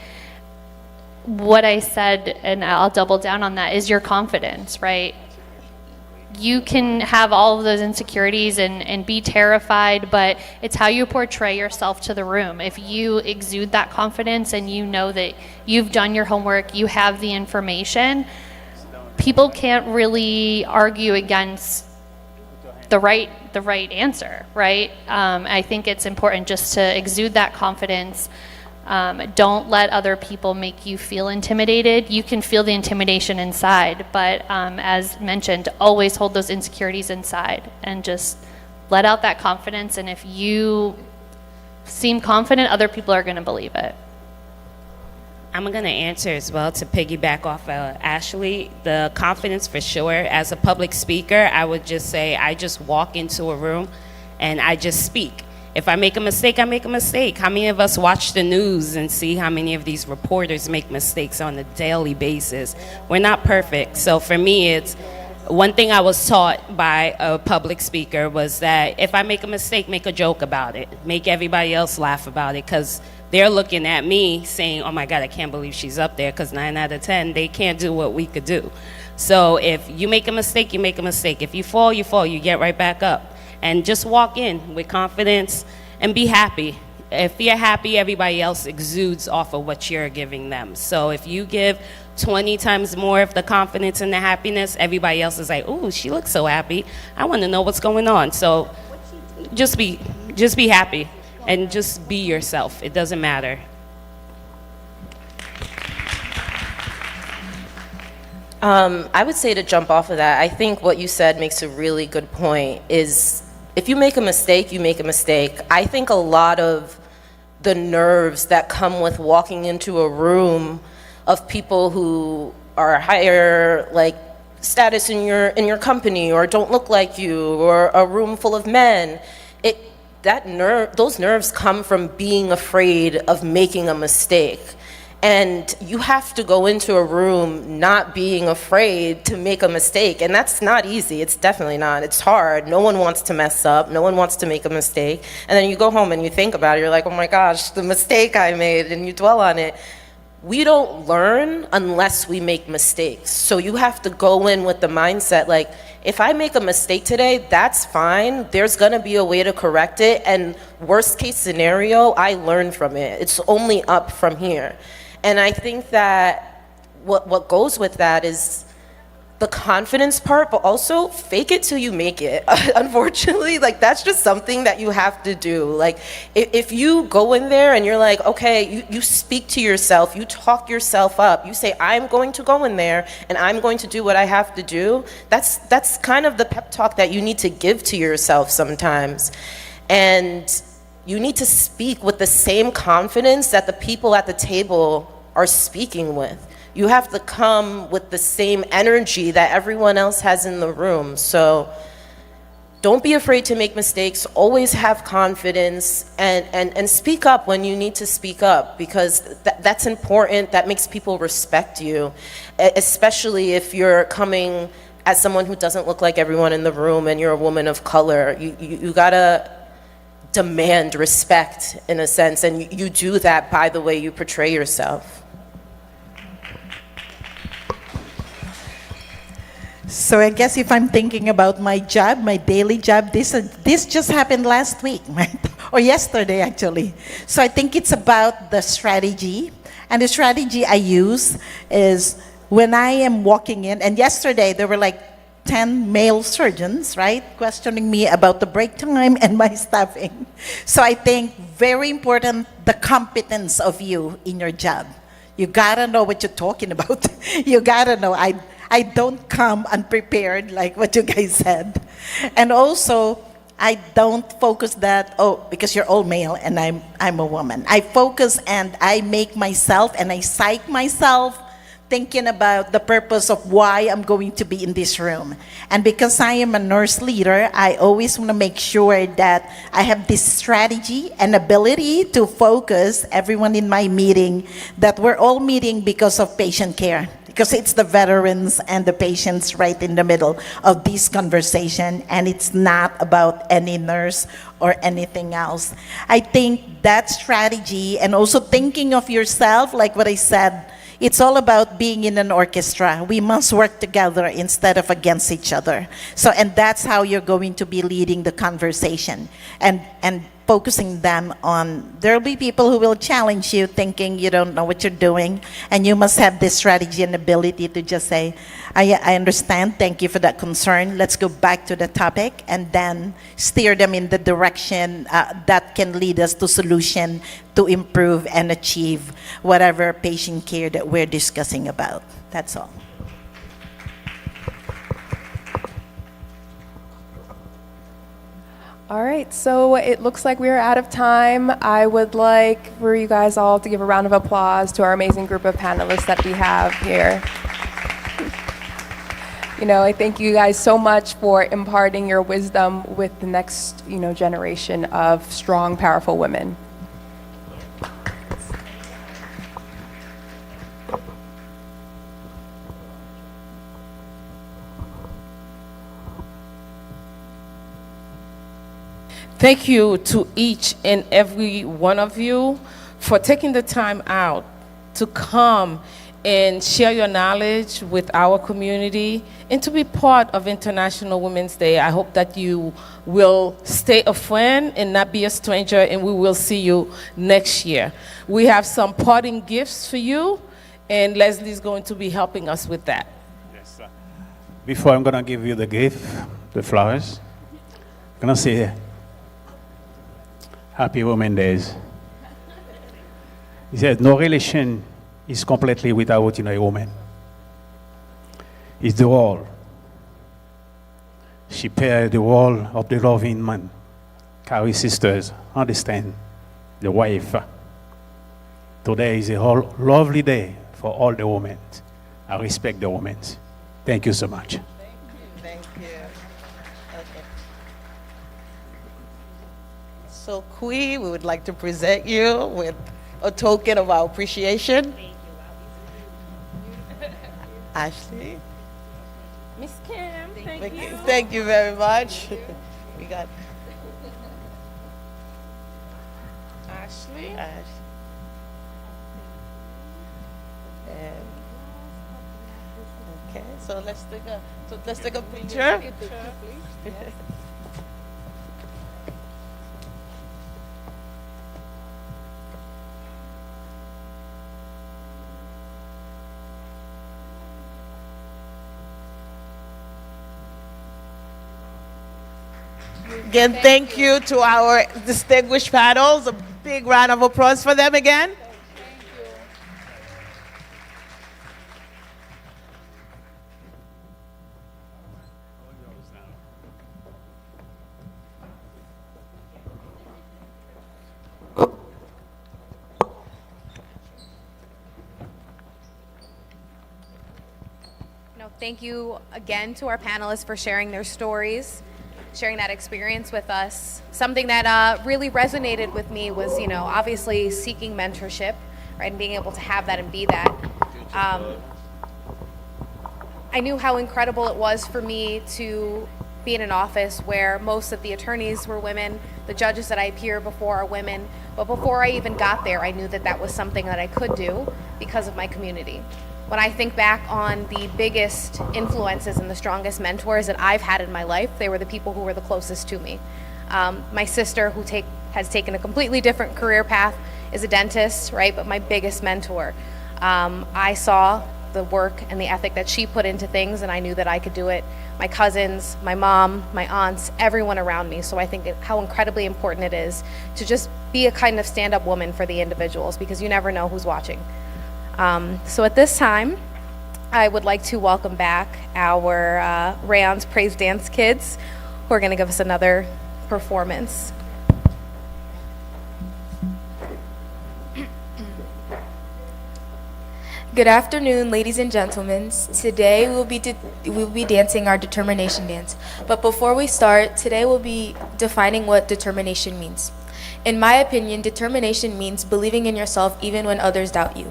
what I said, and I'll double down on that, is your confidence, right? You can have all of those insecurities and be terrified, but it's how you portray yourself to the room. If you exude that confidence and you know that you've done your homework, you have the information, people can't really argue against the right answer, right? I think it's important just to exude that confidence. Don't let other people make you feel intimidated. You can feel the intimidation inside, but as mentioned, always hold those insecurities inside and just let out that confidence. And if you seem confident, other people are going to believe it. I'm going to answer as well to piggyback off Ashley. The confidence for sure. As a public speaker, I would just say I just walk into a room and I just speak. If I make a mistake, I make a mistake. How many of us watch the news and see how many of these reporters make mistakes on a daily basis? We're not perfect. So for me, it's one thing I was taught by a public speaker was that if I make a mistake, make a joke about it. Make everybody else laugh about it, because they're looking at me saying, oh my God, I can't believe she's up there, because 9 out of 10, they can't do what we could do. So if you make a mistake, you make a mistake. If you fall, you get right back up. And just walk in with confidence and be happy. If you're happy, everybody else exudes off of what you're giving them. So if you give 20 times more of the confidence and the happiness, everybody else is like, ooh, she looks so happy. I want to know what's going on. So just be happy and just be yourself. It doesn't matter. I would say, to jump off of that, I think what you said makes a really good point, is if you make a mistake, you make a mistake. I think a lot of the nerves that come with walking into a room of people who are higher, like, status in your company, or don't look like you, or a room full of men, those nerves come from being afraid of making a mistake. And you have to go into a room not being afraid to make a mistake. And that's not easy. It's definitely not. It's hard. No one wants to mess up. No one wants to make a mistake. And then you go home and you think about it. You're like, oh my gosh, the mistake I made, and you dwell on it. We don't learn unless we make mistakes. So you have to go in with the mindset, like, if I make a mistake today, that's fine. There's gonna be a way to correct it. And worst case scenario, I learn from it. It's only up from here. And I think that what goes with that is the confidence part, but also fake it till you make it. Unfortunately, like, that's just something that you have to do. Like, if you go in there and you're like, okay, you speak to yourself, you talk yourself up, you say, I'm going to go in there and I'm going to do what I have to do. That's kind of the pep talk that you need to give to yourself sometimes. And you need to speak with the same confidence that the people at the table are speaking with. You have to come with the same energy that everyone else has in the room. So don't be afraid to make mistakes. Always have confidence, and speak up when you need to speak up, because that's important. That makes people respect you, especially if you're coming as someone who doesn't look like everyone in the room and you're a woman of color. You gotta demand respect in a sense, and you do that by the way you portray yourself. So I guess if I'm thinking about my job, my daily job, this just happened last week, right? Or yesterday, actually. So I think it's about the strategy. And the strategy I use is when I am walking in, and yesterday there were like 10 male surgeons, right, questioning me about the break time and my staffing. So I think very important, the competence of you in your job. You gotta know what you're talking about. You gotta know. I don't come unprepared, like what you guys said. And also, I don't focus that, because you're all male and I'm a woman. I focus and I make myself and I psych myself thinking about the purpose of why I'm going to be in this room. And because I am a nurse leader, I always want to make sure that I have this strategy and ability to focus everyone in my meeting, that we're all meeting because of patient care. Because it's the veterans and the patients right in the middle of this conversation, and it's not about any nurse or anything else. I think that strategy, and also thinking of yourself, like what I said, it's all about being in an orchestra. We must work together instead of against each other. So, and that's how you're going to be leading the conversation and focusing them on, there'll be people who will challenge you thinking you don't know what you're doing, and you must have this strategy and ability to just say, I understand, thank you for that concern, let's go back to the topic, and then steer them in the direction that can lead us to solution to improve and achieve whatever patient care that we're discussing about. That's all. All right, so it looks like we're out of time. I would like for you guys all to give a round of applause to our amazing group of panelists that we have here. I thank you guys so much for imparting your wisdom with the next, generation of strong, powerful women. Thank you to each and every one of you for taking the time out to come and share your knowledge with our community and to be part of International Women's Day. I hope that you will stay a friend and not be a stranger, and we will see you next year. We have some parting gifts for you, and Leslie's going to be helping us with that. Yes, sir. Before I'm going to give you the gift, the flowers, I'm going to say Happy Women's Days. He said, no relation is completely without a woman. It's the whole. She paired the role of the loving man. Carry sisters, understand the wife. Today is a whole lovely day for all the women. I respect the women. Thank you so much. Thank you. Okay. So, Kui, we would like to present you with a token of our appreciation. Ashley. Miss Kim, Thank you very much. We got Ashley. Ash. And okay, so let's take a picture. Again, thank you to our distinguished panels. A big round of applause for them again. No, thank you again to our panelists for sharing their stories, sharing that experience with us. Something that really resonated with me was, obviously seeking mentorship, right, and being able to have that and be that. I knew how incredible it was for me to be in an office where most of the attorneys were women, the judges that I appear before are women, but before I even got there, I knew that that was something that I could do because of my community. When I think back on the biggest influences and the strongest mentors that I've had in my life, they were the people who were the closest to me. My sister, who has taken a completely different career path, is a dentist, right? But my biggest mentor, I saw the work and the ethic that she put into things, and I knew that I could do it. My cousins, my mom, my aunts, everyone around me. So I think how incredibly important it is to just be a kind of stand-up woman for the individuals, because you never know who's watching. So at this time, I would like to welcome back our Rayon's Praise Dance kids, who are going to give us another performance. Good afternoon, ladies and gentlemen. Today we'll be dancing our determination dance. But before we start, today we'll be defining what determination means. In my opinion, determination means believing in yourself even when others doubt you.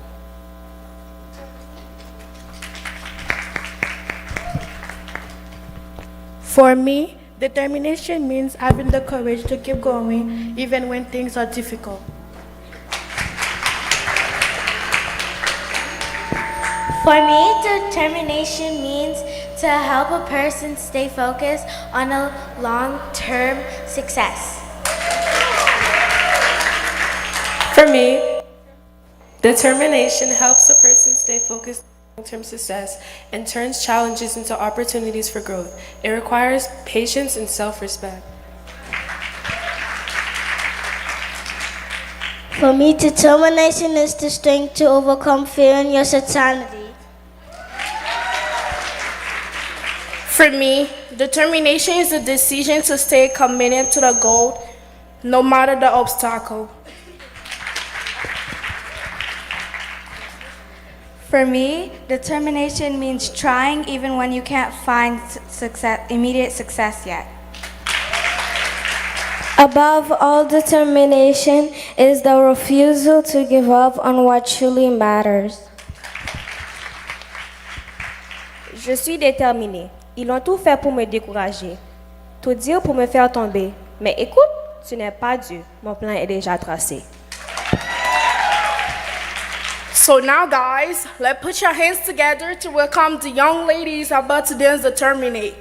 For me, determination means having the courage to keep going even when things are difficult. For me, determination means to help a person stay focused on a long-term success. For me, determination helps a person stay focused on long-term success and turns challenges into opportunities for growth. It requires patience and self-respect. For me, determination is the strength to overcome fear and your insanity. For me, determination is the decision to stay committed to the goal, no matter the obstacle. For me, determination means trying even when you can't find immediate success yet. Above all, determination is the refusal to give up on what truly matters. Je suis déterminée. Ils ont tout fait pour me décourager, tout dire pour me faire tomber. Mais écoute, tu n'es pas Dieu. Mon plan est déjà tracé. So now, guys, let's put your hands together to welcome the young ladies about to dance the Terminate.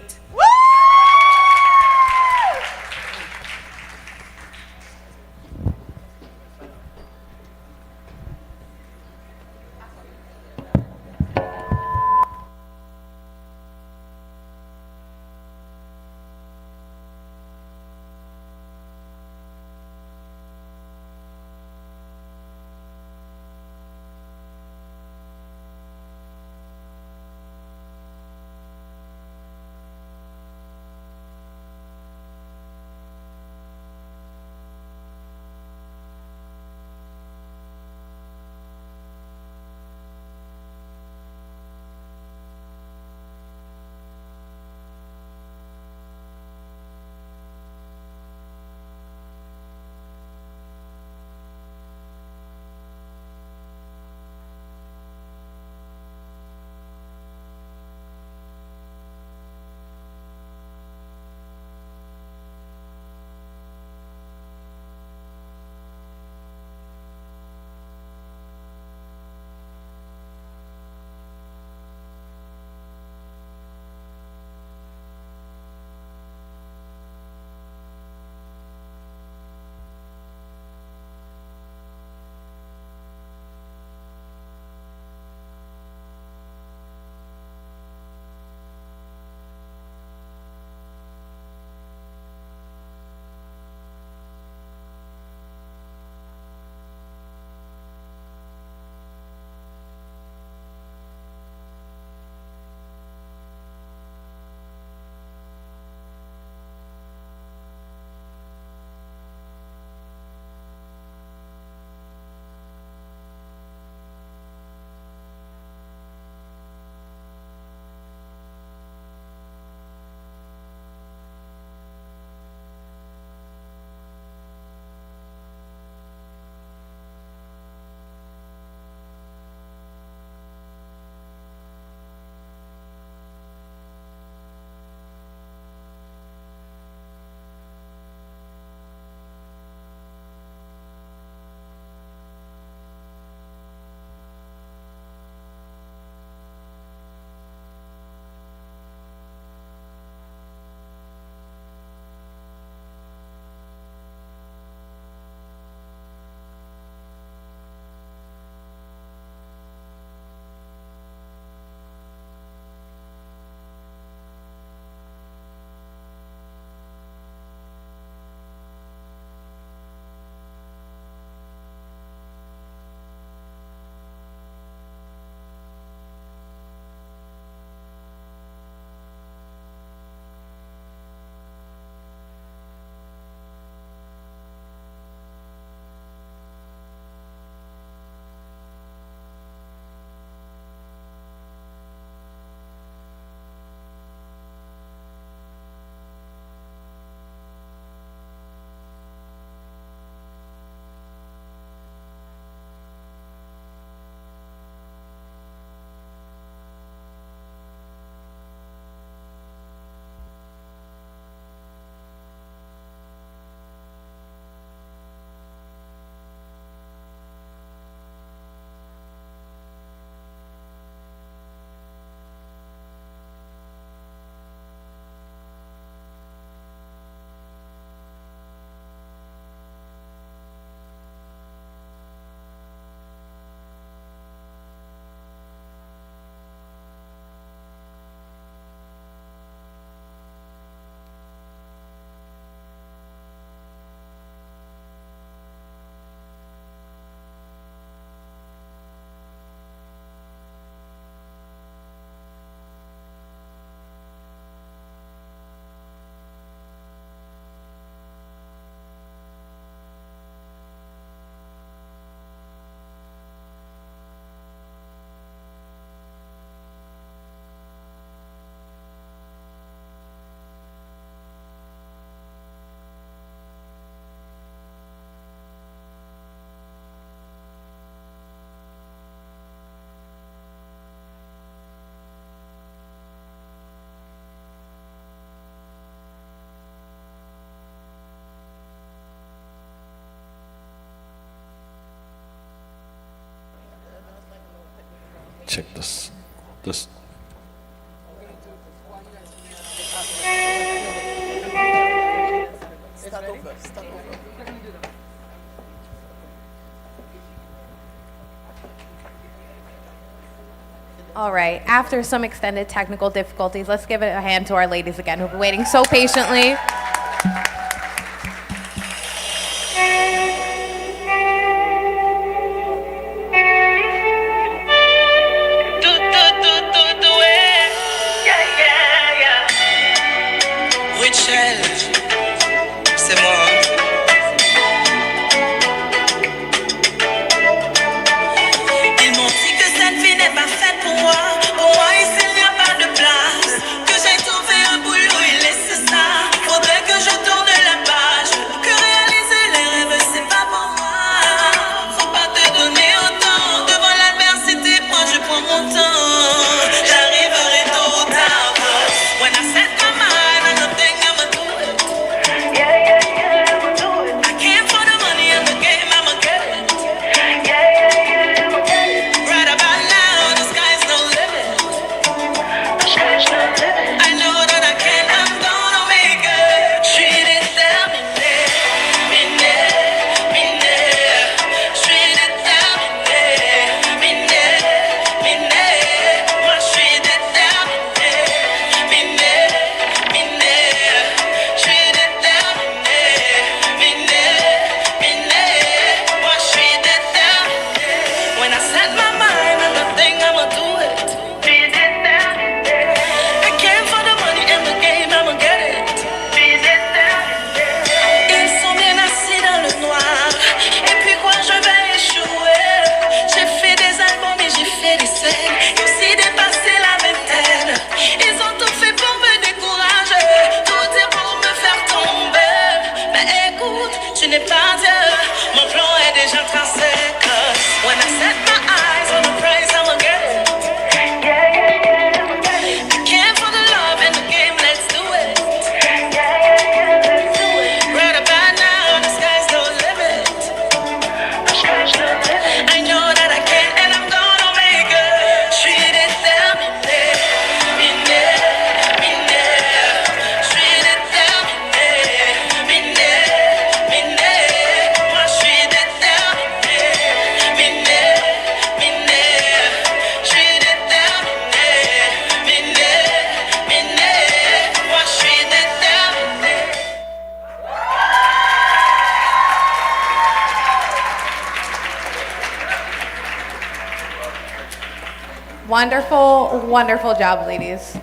check this. This. All right, after some extended technical difficulties, let's give it a hand to our ladies again who've been waiting so patiently. Richel, c'est moi. Ils m'ont dit que cette vie n'est pas faite pour moi. Pour moi, ici, il n'y a pas de place. Que j'ai trouvé un boulot et laissé ça. Faudrait que je tourne la page. Que réaliser les rêves, c'est pas pour moi. Faut pas te donner autant. Devant l'adversité, moi, je prends mon temps. J'arriverai tôt ou tard. When I set my mind on the thing I'ma do it. I came for the money and the game, I'ma get it. Right about now, the sky's no limit. I know that I can, I'm gonna make it. Treat it down, treat it down, moi treat it down, when I set my mind on the thing, I'ma do it. I came for the money and the game, I'ma get it. Ils sont bien assis dans le noir. Et puis quoi, je vais échouer. J'ai fait des albums et j'ai fait des scènes. Et aussi dépassé la vingtaine. Ils ont tout fait pour me décourager. Tout est pour me faire tomber. Mais écoute, tu n'es pas Dieu. Mon plan est déjà tracé. Cause when I set my eyes on the prize, I'ma get it. I came for the love and the game, let's do it. Right about now, the sky's no limit. I know that I can and I'm gonna make it. Treat it down, treat it down, moi treat it down, treat it down, moi treat it down. Wonderful, wonderful job, ladies.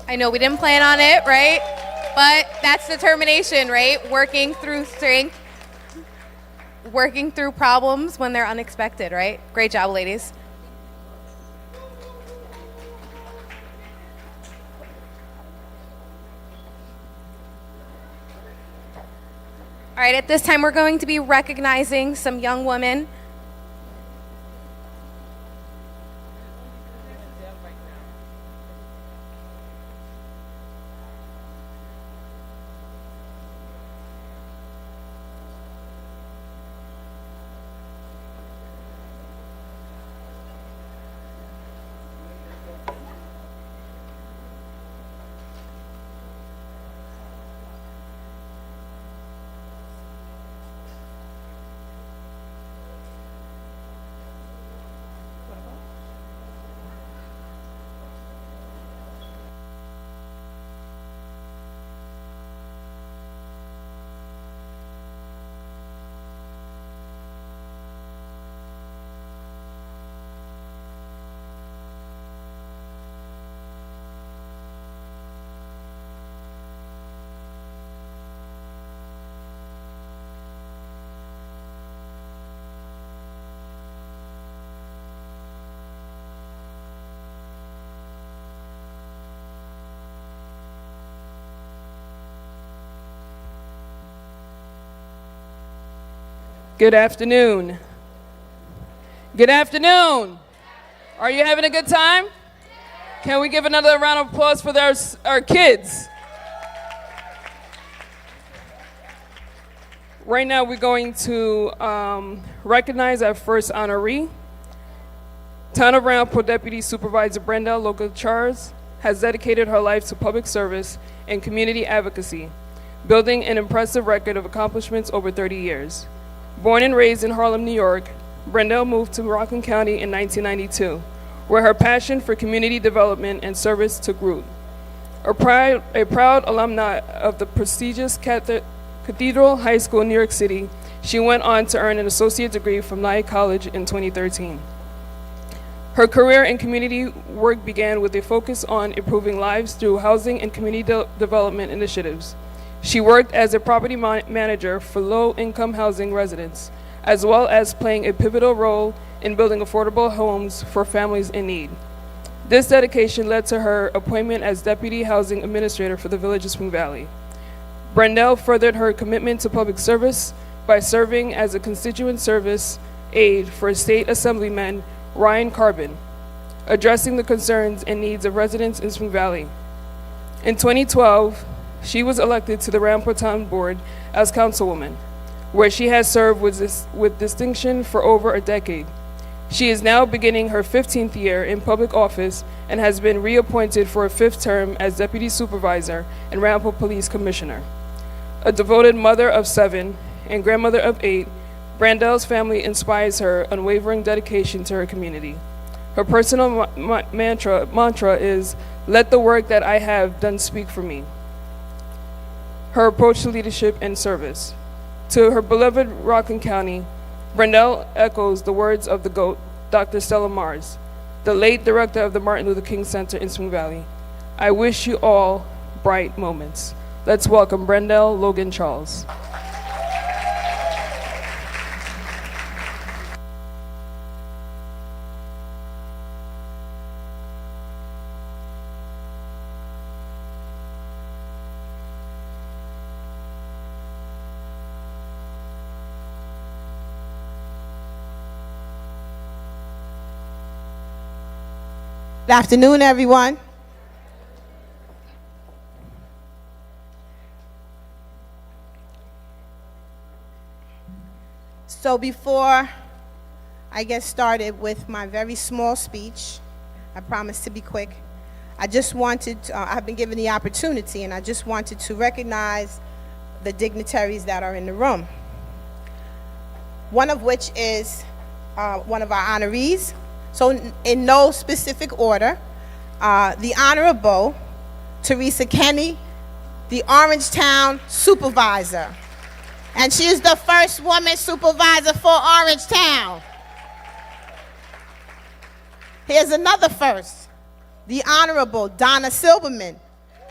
I know we didn't plan on it, right? But that's determination, right? Working through strength, working through problems when they're unexpected, right? Great job, ladies. All right, at this time, we're going to be recognizing some young women. Good afternoon. Good afternoon. Are you having a good time? Can we give another round of applause for our kids? Right now, we're going to recognize our first honoree. Town of Ramapo Deputy Supervisor Brenda Logan-Charles has dedicated her life to public service and community advocacy, building an impressive record of accomplishments over 30 years. Born and raised in Harlem, New York, Brenda moved to Rockland County in 1992, where her passion for community development and service took root. A proud alumni of the prestigious Cathedral High School in New York City, she went on to earn an associate degree from Nye College in 2013. Her career in community work began with a focus on improving lives through housing and community development initiatives. She worked as a property manager for low-income housing residents, as well as playing a pivotal role in building affordable homes for families in need. This dedication led to her appointment as Deputy Housing Administrator for the Village of Spring Valley. Brendel furthered her commitment to public service by serving as a constituent service aide for State Assemblyman Ryan Carbon, addressing the concerns and needs of residents in Spring Valley. In 2012, she was elected to the Ramapo Town Board as councilwoman, where she has served with distinction for over a decade. She is now beginning her 15th year in public office and has been reappointed for a 5th term as Deputy Supervisor and Ramapo Police Commissioner. A devoted mother of 7 and grandmother of 8, Brandel's family inspires her unwavering dedication to her community. Her personal mantra is, "Let the work that I have done speak for me." Her approach to leadership and service. To her beloved Rockland County, Brendel echoes the words of the GOAT, Dr. Stella Mars, the late director of the Martin Luther King Center in Spring Valley. I wish you all bright moments. Let's welcome Brendel Logan-Charles. Good afternoon, everyone. So before I get started with my very small speech, I promise to be quick, I just wanted, I've been given the opportunity, and I just wanted to recognize the dignitaries that are in the room. One of which is one of our honorees. So in no specific order, the Honorable Teresa Kenny, the Orangetown Supervisor. And she is the first woman supervisor for Orangetown. Here's another first, the Honorable Donna Silberman,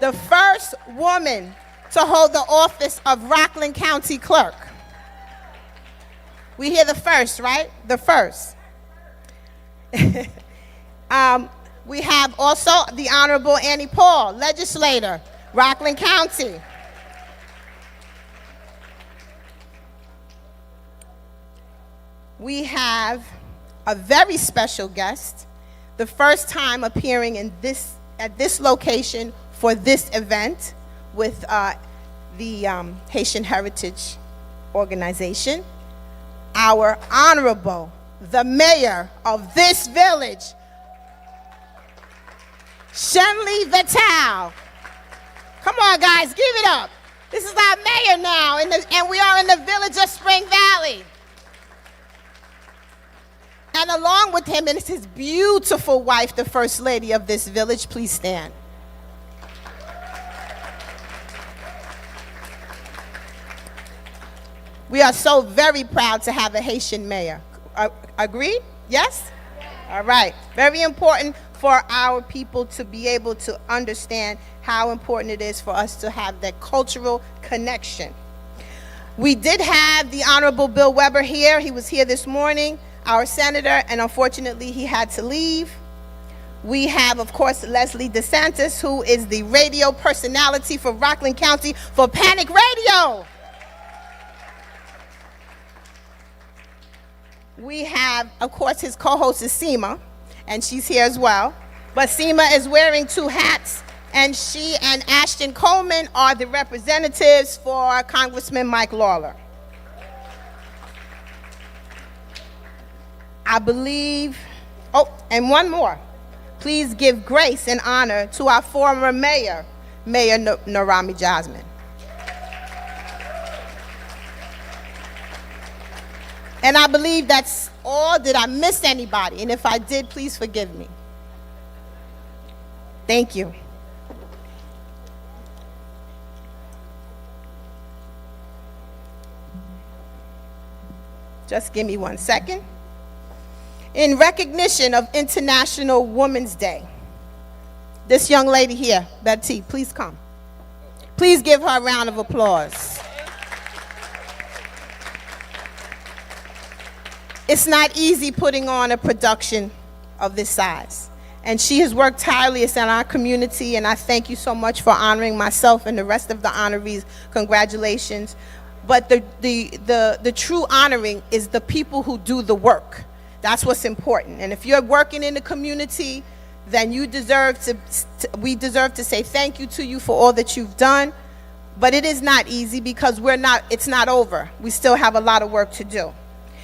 the first woman to hold the office of Rockland County Clerk. We hear the first, right? The first. We have also the Honorable Annie Paul, legislator, Rockland County. We have a very special guest, the first time appearing at this location for this event with the Haitian Heritage Organization, our Honorable, the mayor of this village, Shenley Vital. Come on, guys, give it up. This is our mayor now, and we are in the village of Spring Valley. And along with him is his beautiful wife, the first lady of this village. Please stand. We are so very proud to have a Haitian mayor. Agreed? Yes? All right. Very important for our people to be able to understand how important it is for us to have that cultural connection. We did have the Honorable Bill Weber here. He was here this morning, our senator, and unfortunately he had to leave. We have, of course, Leslie DeSantis, who is the radio personality for Rockland County for Panic Radio. We have, of course, his co-host is Seema, and she's here as well. But Seema is wearing 2 hats, and she and Ashton Coleman are the representatives for Congressman Mike Lawler. I believe, oh, and one more. Please give grace and honor to our former mayor, Mayor Narami Jasmine. And I believe that's all. Did I miss anybody? And if I did, please forgive me. Thank you. Just give me 1 second. In recognition of International Women's Day, this young lady here, Betty, please come. Please give her a round of applause. It's not easy putting on a production of this size. And she has worked tirelessly in our community, and I thank you so much for honoring myself and the rest of the honorees. Congratulations. But the true honoring is the people who do the work. That's what's important. And if you're working in the community, then you deserve we deserve to say thank you to you for all that you've done. But it is not easy because it's not over. We still have a lot of work to do.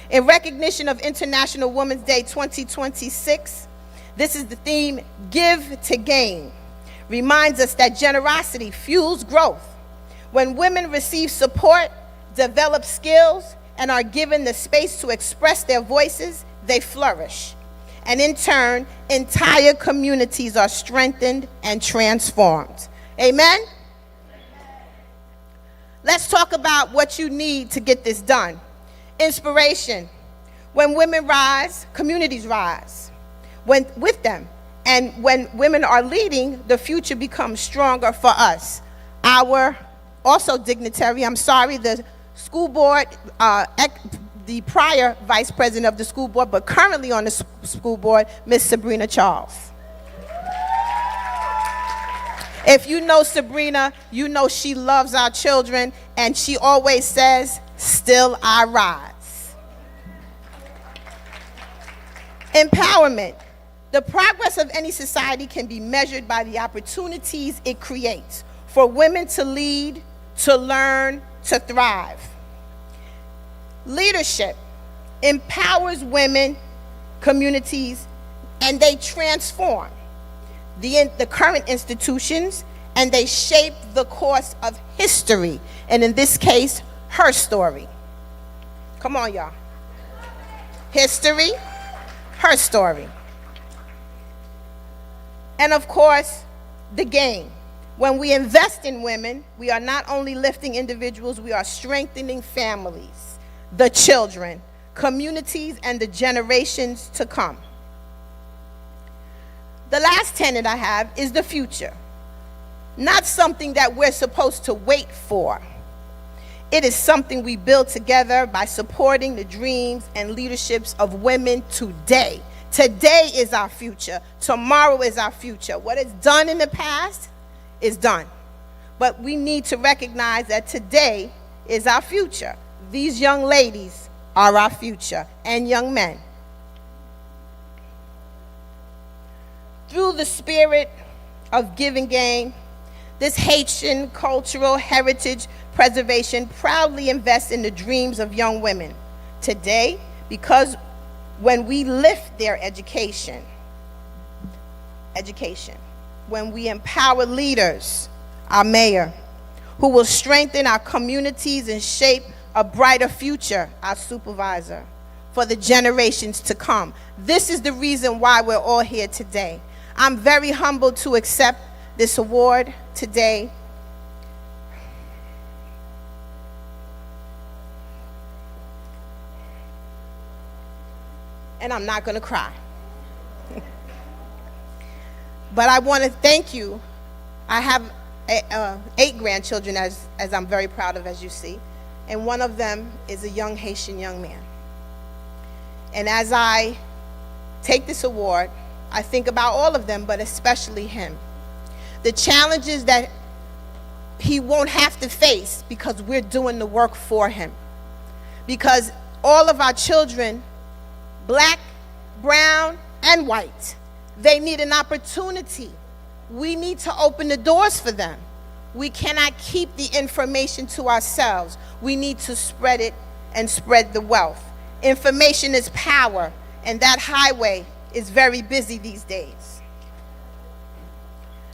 In recognition of International Women's Day 2026, this is the theme, Give to Gain. Reminds us that generosity fuels growth. When women receive support, develop skills, and are given the space to express their voices, they flourish. And in turn, entire communities are strengthened and transformed. Amen? Let's talk about what you need to get this done. Inspiration. When women rise, communities rise with them. And when women are leading, the future becomes stronger for us. Our also dignitary, the school board, the prior vice president of the school board, but currently on the school board, Miss Sabrina Charles. If you know Sabrina, you know she loves our children, and she always says, still I rise. Empowerment. The progress of any society can be measured by the opportunities it creates for women to lead, to learn, to thrive. Leadership empowers women, communities, and they transform the current institutions, and they shape the course of history, and in this case, her story. Come on, y'all. History, her story. And of course, the gain. When we invest in women, we are not only lifting individuals, we are strengthening families, the children, communities, and the generations to come. The last tenet I have is the future. Not something that we're supposed to wait for. It is something we build together by supporting the dreams and leaderships of women today. Today is our future. Tomorrow is our future. What is done in the past is done. But we need to recognize that today is our future. These young ladies are our future, and young men. Through the spirit of give and gain, this Haitian cultural heritage preservation proudly invests in the dreams of young women today, because when we lift their education, when we empower leaders, our mayor, who will strengthen our communities and shape a brighter future, our supervisor, for the generations to come. This is the reason why we're all here today. I'm very humbled to accept this award today. And I'm not going to cry. But I want to thank you. I have 8 grandchildren, as I'm very proud of, as you see. And one of them is a young Haitian young man. And as I take this award, I think about all of them, but especially him. The challenges that he won't have to face because we're doing the work for him. Because all of our children, black, brown, and white, they need an opportunity. We need to open the doors for them. We cannot keep the information to ourselves. We need to spread it and spread the wealth. Information is power, and that highway is very busy these days.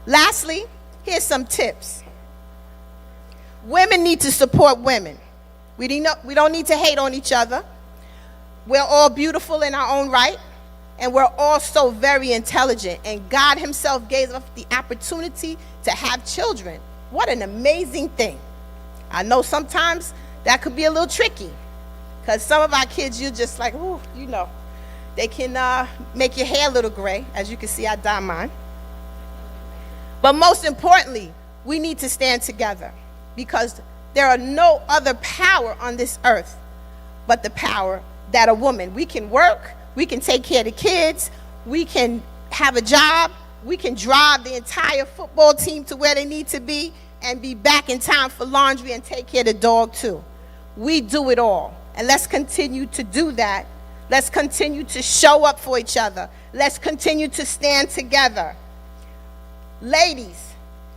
Lastly, here's some tips. Women need to support women. We don't need to hate on each other. We're all beautiful in our own right, and we're all so very intelligent, and God himself gave us the opportunity to have children. What an amazing thing. I know sometimes that could be a little tricky, because some of our kids, you're just like, ooh, you know, they can make your hair a little gray. As you can see, I dye mine. But most importantly, we need to stand together, because there are no other power on this earth but the power that a woman. We can work, we can take care of the kids, we can have a job, we can drive the entire football team to where they need to be and be back in time for laundry and take care of the dog too. We do it all, and let's continue to do that. Let's continue to show up for each other. Let's continue to stand together. Ladies,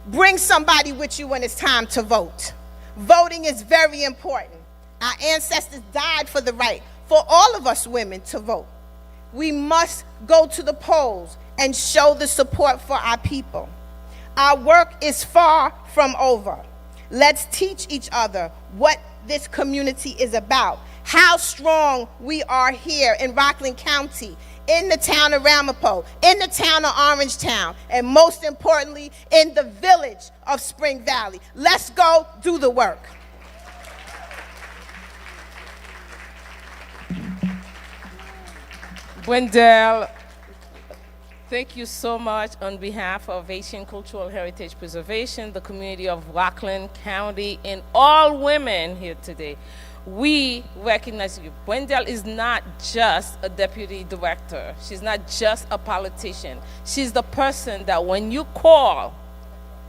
bring somebody with you when it's time to vote. Voting is very important. Our ancestors died for the right for all of us women to vote. We must go to the polls and show the support for our people. Our work is far from over. Let's teach each other what this community is about, how strong we are here in Rockland County, in the town of Ramapo, in the town of Orangetown, and most importantly, in the village of Spring Valley. Let's go do the work. Wendell, thank you so much on behalf of Haitian Cultural Heritage Preservation, the community of Rockland County, and all women here today. We recognize you. Wendell is not just a deputy director. She's not just a politician. She's the person that when you call,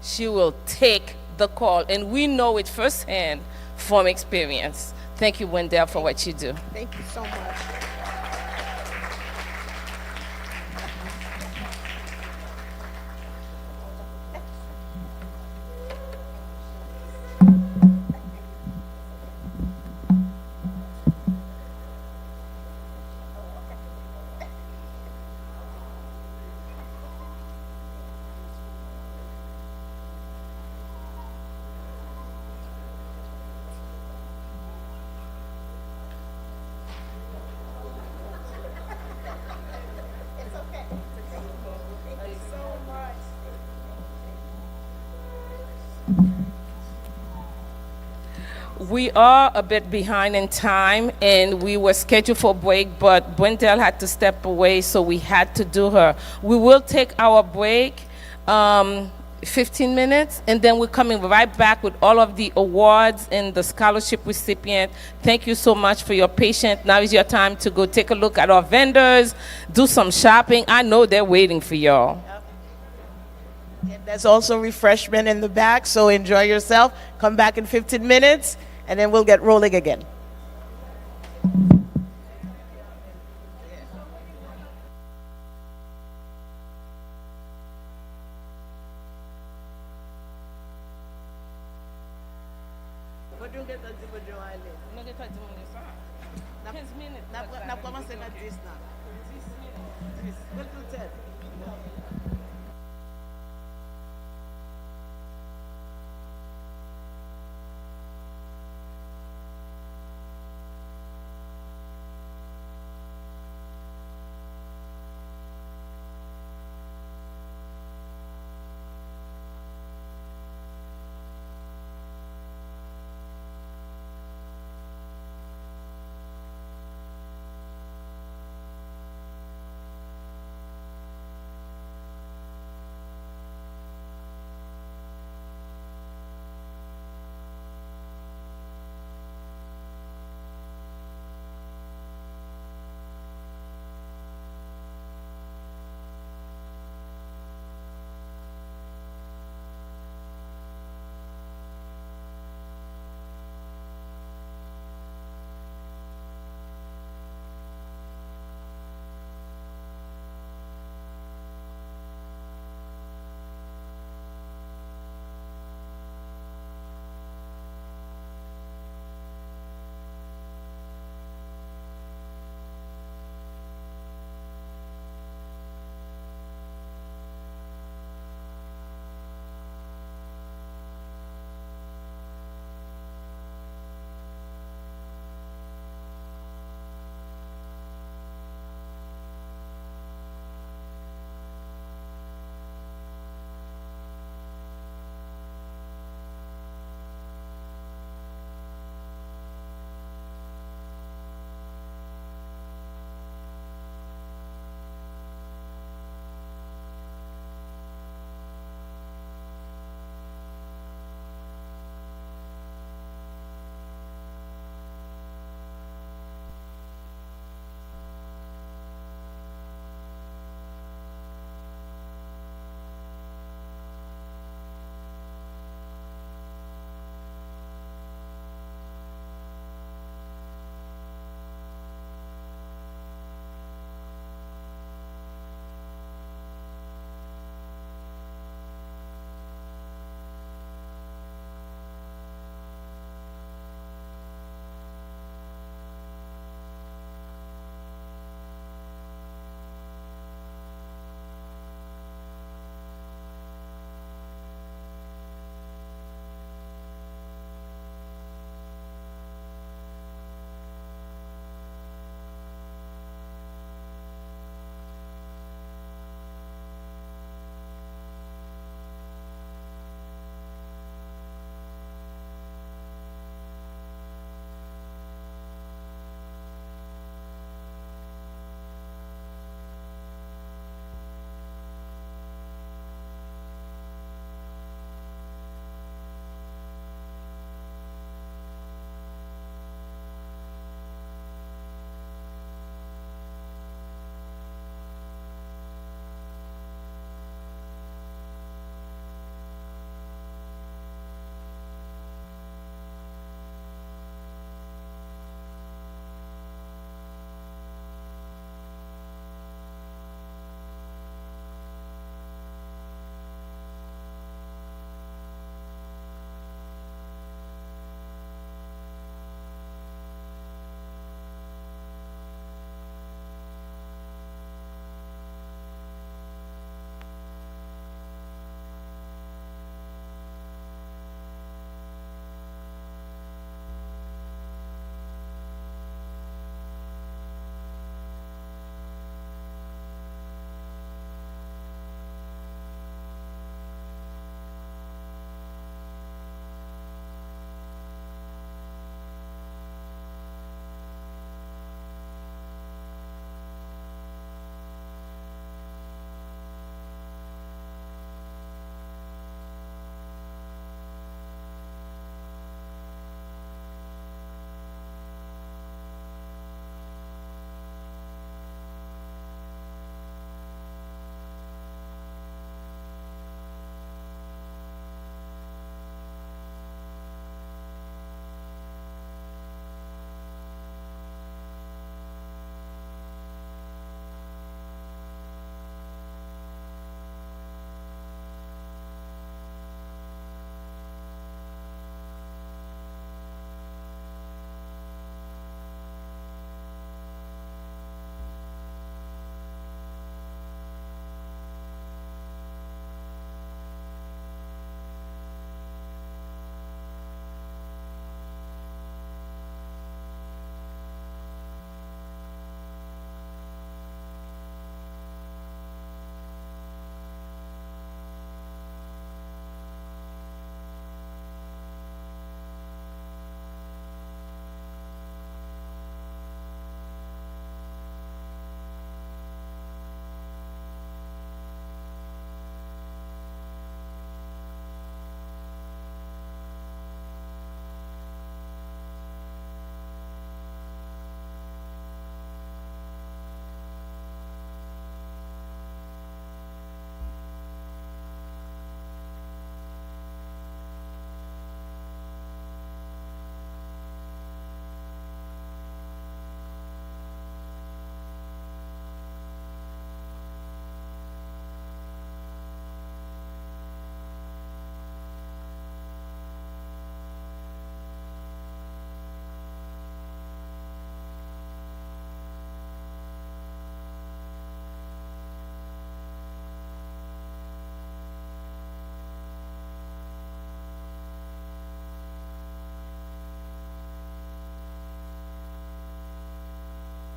she will take the call. And we know it firsthand from experience. Thank you, Wendell, for what you do. Thank you so much. We are a bit behind in time, and we were scheduled for a break, but Wendell had to step away, so we had to do her. We will take our break, 15 minutes, and then we're coming right back with all of the awards and the scholarship recipient. Thank you so much for your patience. Now is your time to go take a look at our vendors, do some shopping. I know they're waiting for y'all. And there's also refreshment in the back, so enjoy yourself. Come back in 15 minutes, and then we'll get rolling again.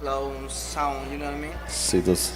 low sound, you know what I mean? Sí, this.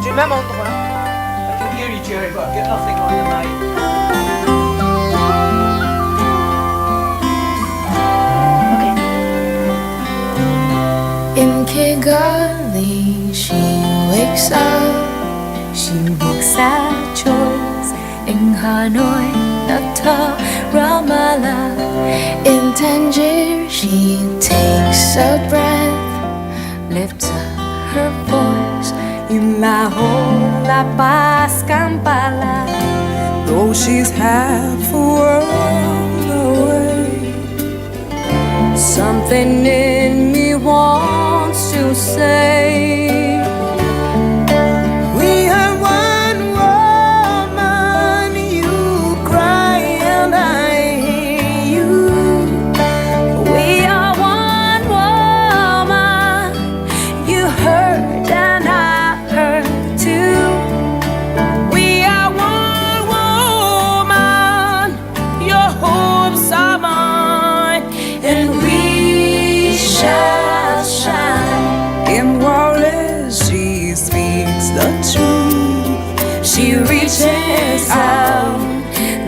Du même endroit. I can hear you, Jerry, but get nothing on the mic. In Kigali, she wakes up, she makes a choice. In Hanoi, Natal, Ramallah, in Tangier, she takes a breath, lifts up her voice. In Lahore, La Paz, Kampala, though she's half a world away, something in me wants to say, we are one woman. You cry and I hear you. We are one woman. You hurt and I hurt too. We are one woman. Your hopes are mine, and we shall shine. In Wallace, she speaks the truth. She reaches out,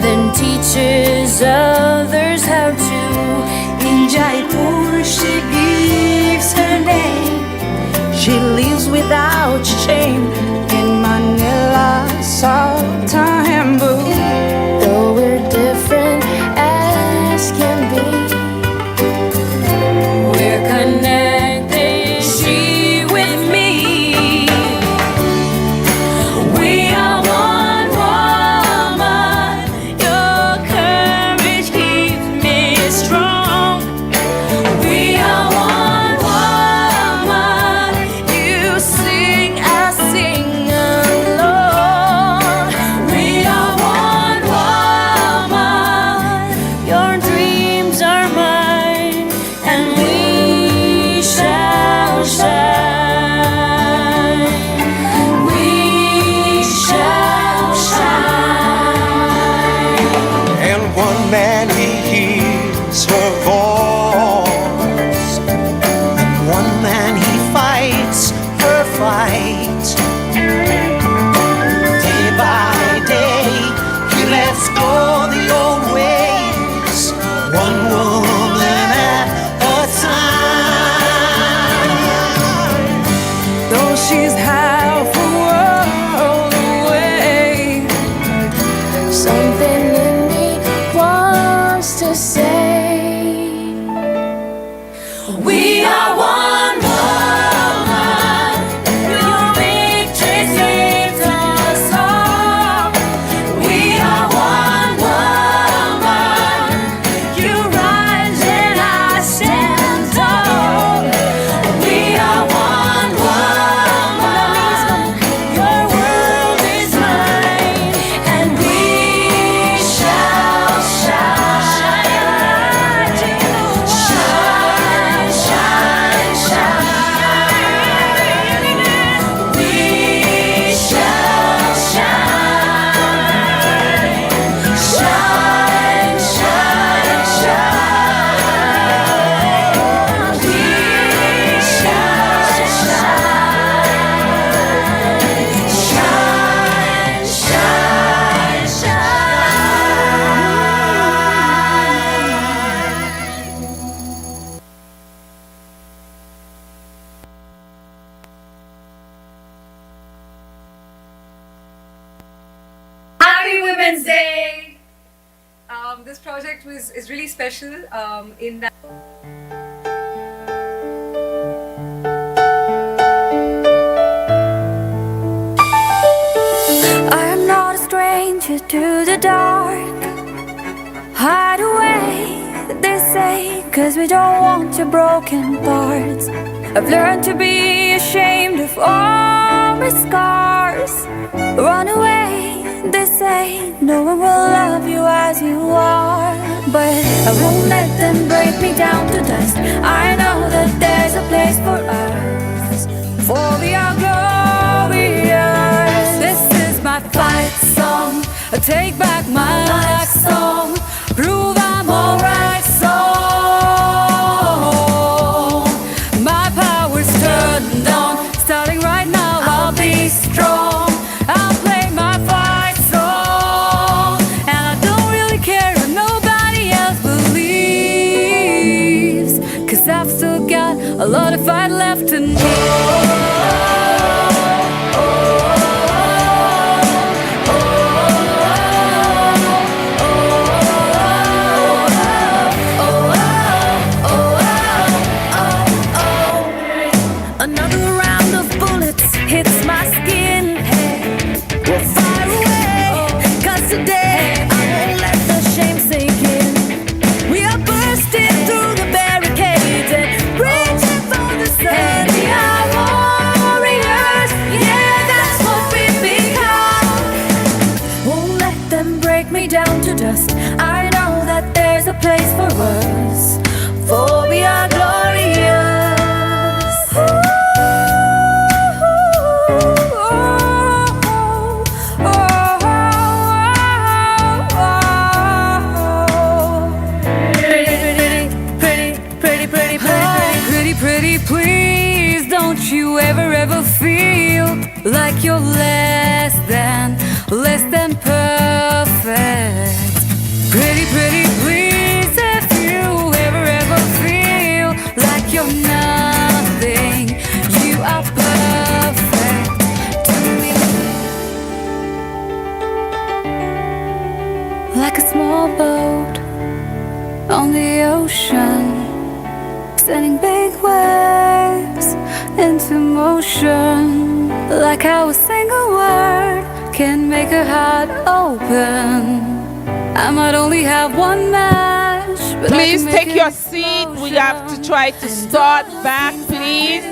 then teaches others how to. In Jaipur, she gives her name. She lives without shame. In Manila, Sultan Hamburg, though we're different as can be, we're connected, she with me. We are one woman. Your courage keeps me strong. We are one woman. You sing, I sing along. We are one woman. Your dreams are mine, and we shall shine. We shall shine. And one man he hears her voice, and one man he fights her fight. Day by day he lets go the old ways, one woman at a time. Though she's half a world away, something in me wants to say, we are one woman. You're Women's Day. This project is really special in that. I am not a stranger to the dark. Hide away, they say, 'cause we don't want your broken parts. I've learned to be ashamed of all my scars. Run away, they say, no one will love you as you are. But I won't let them break me down to dust. I know that there's a place for us, for we are glorious. This is my fight song, I take back my life song, prove I'm alright song. My power's turned on, starting right now, I'll be strong. I'll play my fight song, and I don't really care if nobody else believes, 'cause I've still got a lot of fight left in me. Another round of bullets hits my skin. We'll fire away, 'cause today I won't let the shame sink in. We are bursting through the barricades and reaching for the sun. We are warriors, yeah, that's what we become. Won't let them break me down to dust. I know that there's a place for us, for we are glorious. Pretty, please, don't you ever feel like you're less than perfect. Pretty, please, if you ever feel like you're nothing, you are perfect to me. Like a small boat on the ocean, sending big waves into motion. Like how a single word can make a heart open. I might only have one match, but Please I can take make your it seat. We have to try to start back, please.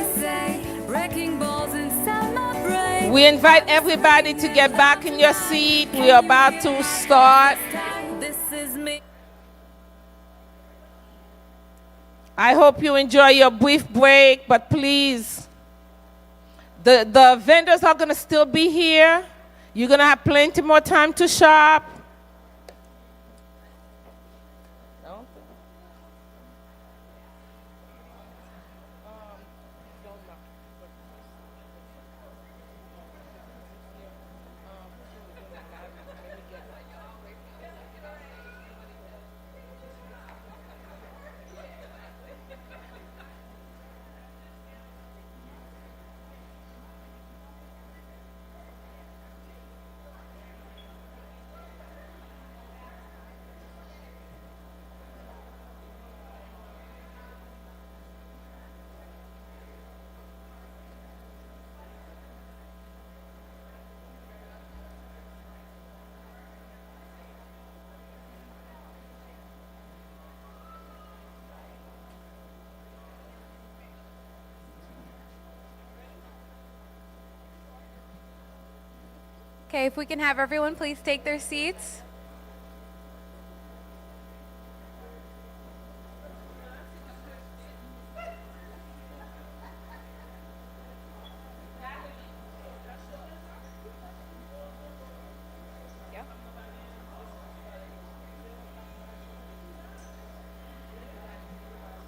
wrecking balls inside my brain. We invite everybody to get back in your seat. We are about to start. This is me. I hope you enjoy your brief break, but please, the vendors are going to still be here. You're going to have plenty more time to shop. Okay, if we can have everyone please take their seats.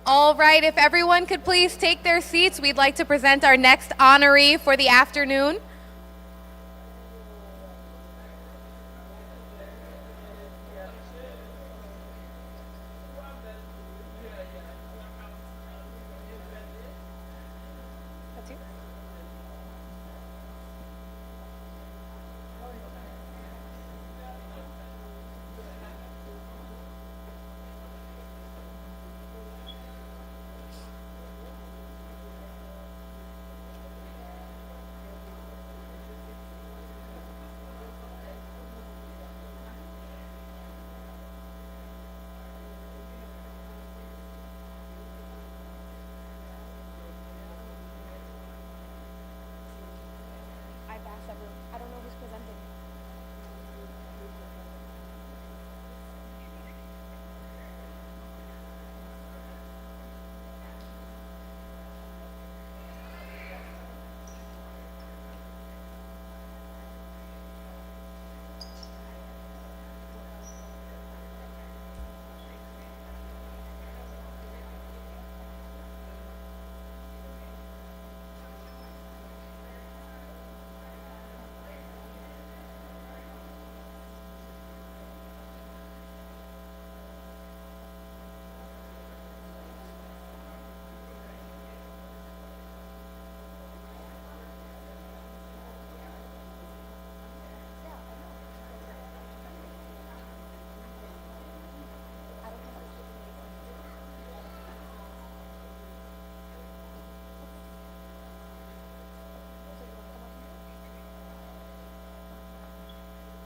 All right, if everyone could please take their seats, we'd like to present our next honoree for the afternoon.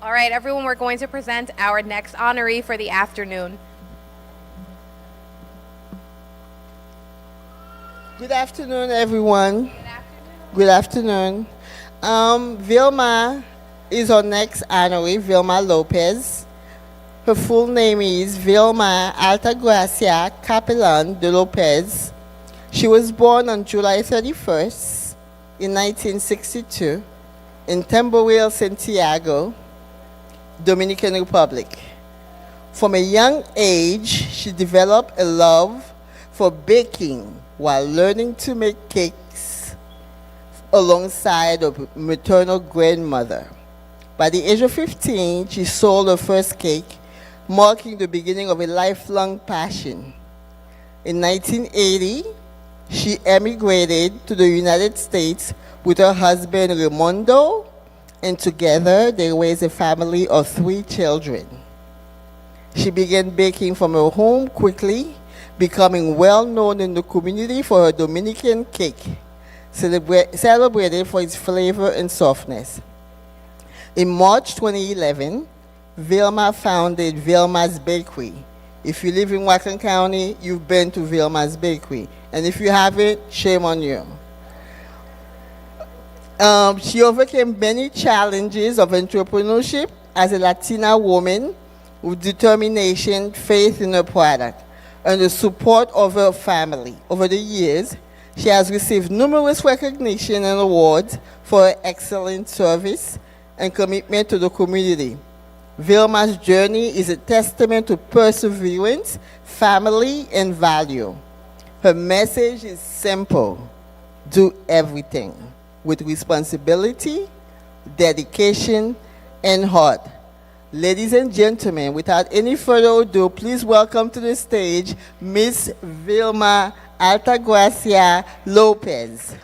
All right, everyone, we're going to present our next honoree for the afternoon. Good afternoon, everyone. Good afternoon. Vilma is our next honoree, Vilma Lopez. Her full name is Vilma Altagracia Capellan de Lopez. She was born on July 31st in 1962 in Tamboril, Santiago, Dominican Republic. From a young age, she developed a love for baking while learning to make cakes alongside a maternal grandmother. By the age of 15, she sold her first cake, marking the beginning of a lifelong passion. In 1980, she emigrated to the United States with her husband Raimondo, and together they raised a family of 3 children. She began baking from her home quickly, becoming well known in the community for her Dominican cake, celebrated for its flavor and softness. In March 2011, Vilma founded Vilma's Bakery. If you live in Whatcom County, you've been to Vilma's Bakery. And if you haven't, shame on you. She overcame many challenges of entrepreneurship as a Latina woman with determination, faith in her product, and the support of her family. Over the years, she has received numerous recognition and awards for her excellent service and commitment to the community. Vilma's journey is a testament to perseverance, family, and value. Her message is simple: do everything with responsibility, dedication, and heart. Ladies and gentlemen, without any further ado, please welcome to the stage Miss Vilma Altagracia Lopez.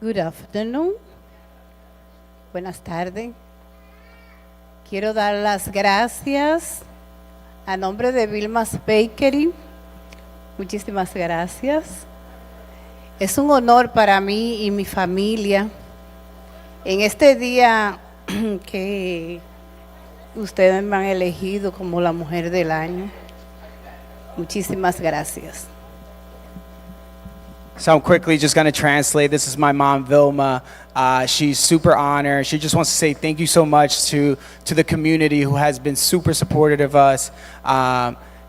Good afternoon. Buenas tardes. Quiero dar las gracias a nombre de Vilma's Bakery. Muchísimas gracias. Es un honor para mí y mi familia en este día que ustedes me han elegido como la mujer del año. Muchísimas gracias. So I'm quickly just going to translate. This is my mom, Vilma. She's super honored. She just wants to say thank you so much to the community who has been super supportive of us.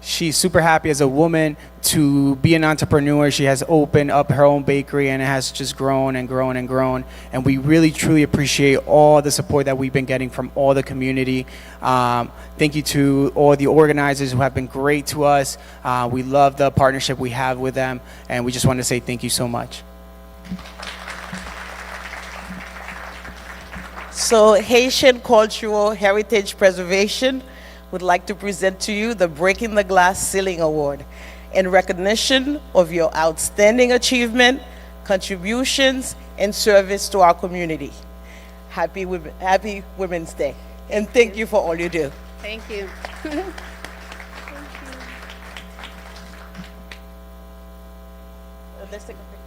She's super happy as a woman to be an entrepreneur. She has opened up her own bakery and it has just grown and grown and grown. And we really, truly appreciate all the support that we've been getting from all the community. Thank you to all the organizers who have been great to us. We love the partnership we have with them. And we just want to say thank you so much. So Haitian Cultural Heritage Preservation would like to present to you the Breaking the Glass Ceiling Award in recognition of your outstanding achievement, contributions, and service to our community. Happy Women's Day, and thank you for all you do. Thank you. Let's take a picture.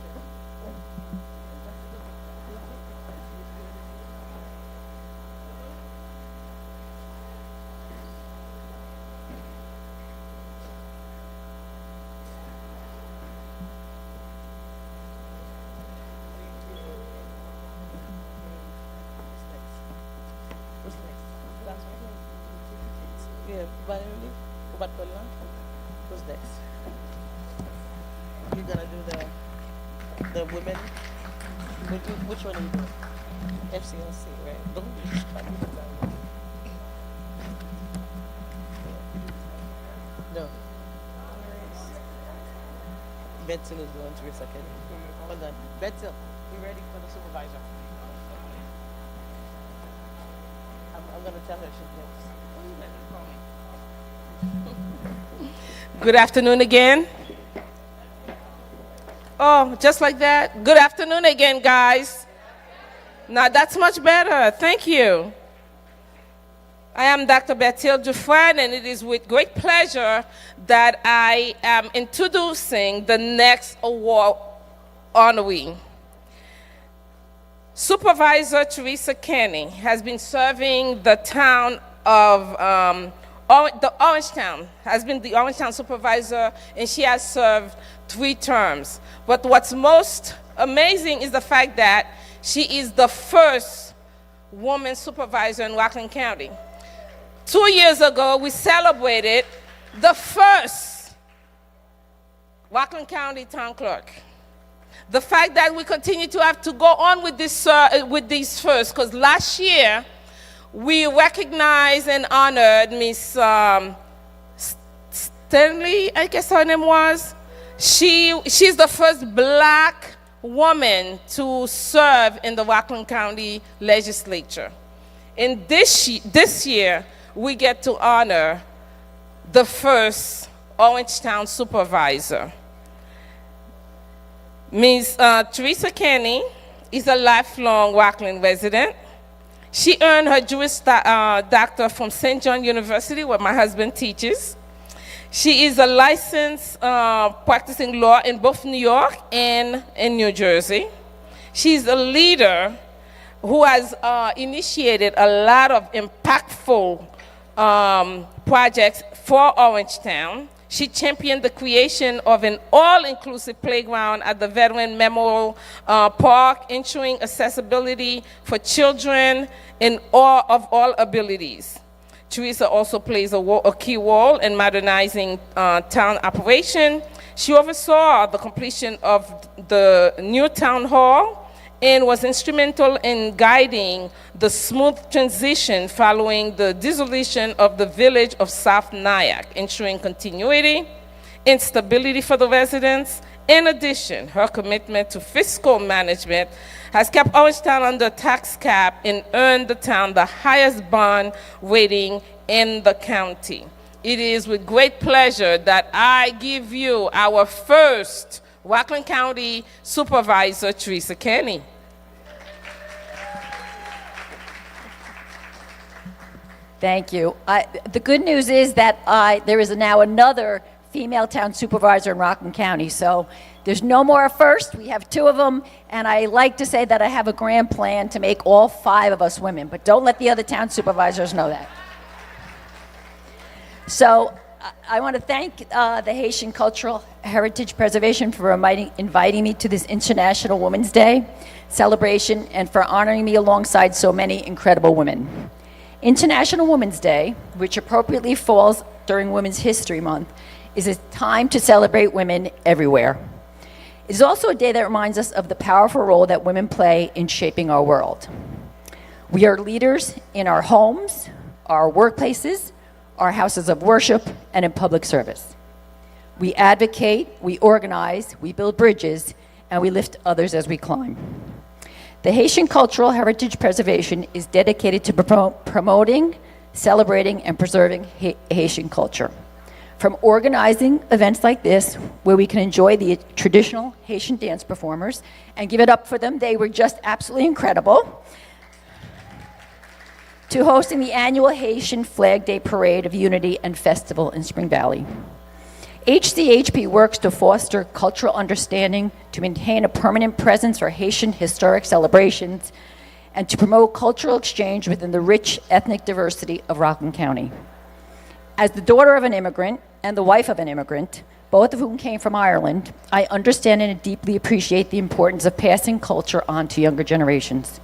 Who's next? You're gonna do the women. Which one are you doing? FCLC, right? Don't you try to do that one. No. Benson is going to be second. Hold on. Benson, you ready for the supervisor? I'm gonna tell her she's next. Good afternoon again. Oh, just like that. Good afternoon again, guys. Now that's much better. Thank you. I am Dr. Bertil Dufresne, and it is with great pleasure that I am introducing the next award honoree. Supervisor Teresa Kenny has been serving the town of Orangetown, has been the Orangetown supervisor, and she has served 3 terms. But what's most amazing is the fact that she is the first woman supervisor in Rockland County. 2 years ago, we celebrated the first Rockland County town clerk. The fact that we continue to have to go on with this, with these firsts, because last year we recognized and honored Miss Stanley, I guess her name was. She's the first black woman to serve in the Rockland County legislature. And this year, we get to honor the first Orangetown supervisor. Ms. Teresa Kenny is a lifelong Rockland resident. She earned her Juris Doctor from St. John University, where my husband teaches. She is a licensed practicing law in both New York and in New Jersey. She's a leader who has initiated a lot of impactful projects for Orangetown. She championed the creation of an all-inclusive playground at the Veteran Memorial Park, ensuring accessibility for children in all abilities. Teresa also plays a key role in modernizing town operation. She oversaw the completion of the new town hall and was instrumental in guiding the smooth transition following the dissolution of the village of South Nyack, ensuring continuity and stability for the residents. In addition, her commitment to fiscal management has kept Orangetown under tax cap and earned the town the highest bond rating in the county. It is with great pleasure that I give you our first Rockland County Supervisor, Teresa Kenny. Thank you. The good news is that there is now another female town supervisor in Rockland County, so there's no more first. We have 2 of them, and I like to say that I have a grand plan to make all 5 of us women, but don't let the other town supervisors know that. So I want to thank the Haitian Cultural Heritage Preservation for inviting me to this International Women's Day celebration and for honoring me alongside so many incredible women. International Women's Day, which appropriately falls during Women's History Month, is a time to celebrate women everywhere. It is also a day that reminds us of the powerful role that women play in shaping our world. We are leaders in our homes, our workplaces, our houses of worship, and in public service. We advocate, we organize, we build bridges, and we lift others as we climb. The Haitian Cultural Heritage Preservation is dedicated to promoting, celebrating, and preserving Haitian culture. From organizing events like this, where we can enjoy the traditional Haitian dance performers, and give it up for them, they were just absolutely incredible, to hosting the annual Haitian Flag Day Parade of Unity and Festival in Spring Valley. HCHP works to foster cultural understanding, to maintain a permanent presence for Haitian historic celebrations, and to promote cultural exchange within the rich ethnic diversity of Rockland County. As the daughter of an immigrant and the wife of an immigrant, both of whom came from Ireland, I understand and deeply appreciate the importance of passing culture on to younger generations.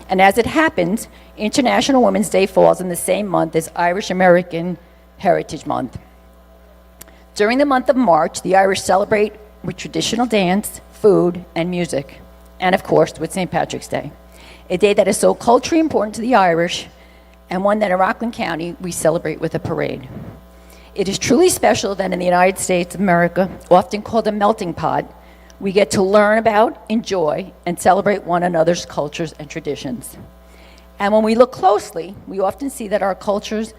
And as it happens, International Women's Day falls in the same month as Irish American Heritage Month. During the month of March, the Irish celebrate with traditional dance, food, and music, and of course, with St. Patrick's Day, a day that is so culturally important to the Irish, and one that in Rockland County we celebrate with a parade. It is truly special that in the United States of America, often called a melting pot, we get to learn about, enjoy, and celebrate one another's cultures and traditions. And when we look closely, we often see that our cultures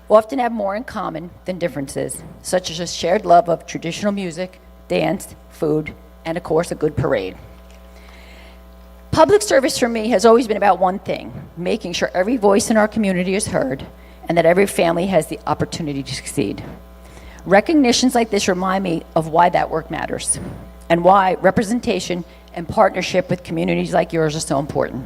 often have more in common than differences, such as a shared love of traditional music, dance, food, and of course, a good parade. Public service for me has always been about one thing: making sure every voice in our community is heard and that every family has the opportunity to succeed. Recognitions like this remind me of why that work matters and why representation and partnership with communities like yours are so important.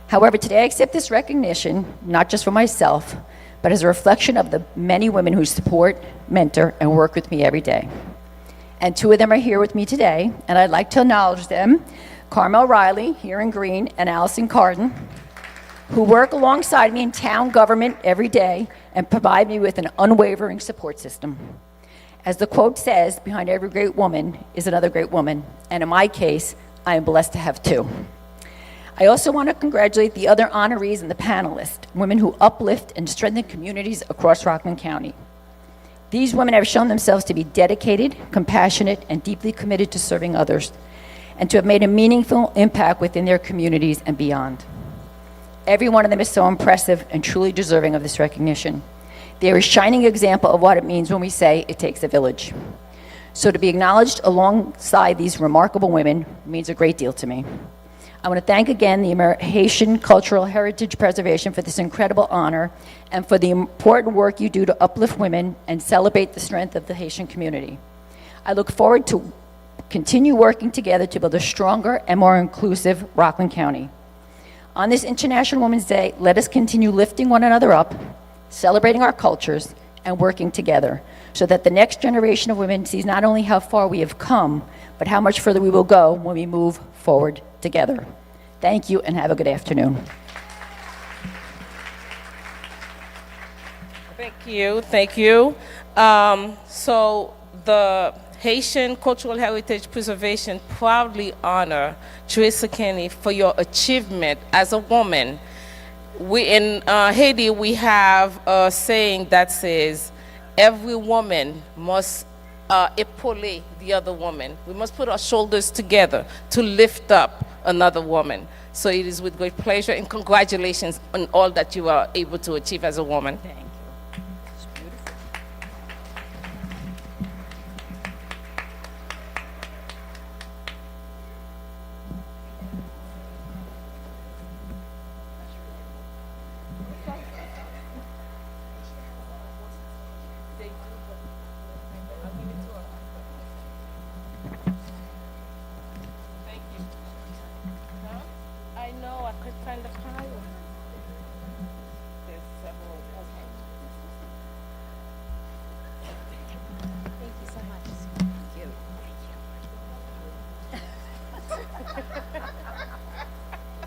However, today I accept this recognition, not just for myself, but as a reflection of the many women who support, mentor, and work with me every day. And two of them are here with me today, and I'd like to acknowledge them, Carmel Riley, here in green, and Allison Carden, who work alongside me in town government every day and provide me with an unwavering support system. As the quote says, behind every great woman is another great woman, and in my case, I am blessed to have two. I also want to congratulate the other honorees and the panelists, women who uplift and strengthen communities across Rockland County. These women have shown themselves to be dedicated, compassionate, and deeply committed to serving others, and to have made a meaningful impact within their communities and beyond. Every one of them is so impressive and truly deserving of this recognition. They are a shining example of what it means when we say it takes a village. So to be acknowledged alongside these remarkable women means a great deal to me. I want to thank again the Haitian Cultural Heritage Preservation for this incredible honor and for the important work you do to uplift women and celebrate the strength of the Haitian community. I look forward to continue working together to build a stronger and more inclusive Rockland County. On this International Women's Day, let us continue lifting one another up, celebrating our cultures, and working together so that the next generation of women sees not only how far we have come, but how much further we will go when we move forward together. Thank you and have a good afternoon. Thank you. So the Haitian Cultural Heritage Preservation proudly honor Teresa Kenny for your achievement as a woman. In Haiti, we have a saying that says, every woman must épauler the other woman. We must put our shoulders together to lift up another woman. So it is with great pleasure and congratulations on all that you are able to achieve as a woman. Thank you. It's beautiful. I know, I could find the pile. There's several. Okay. Thank you so much. Thank you.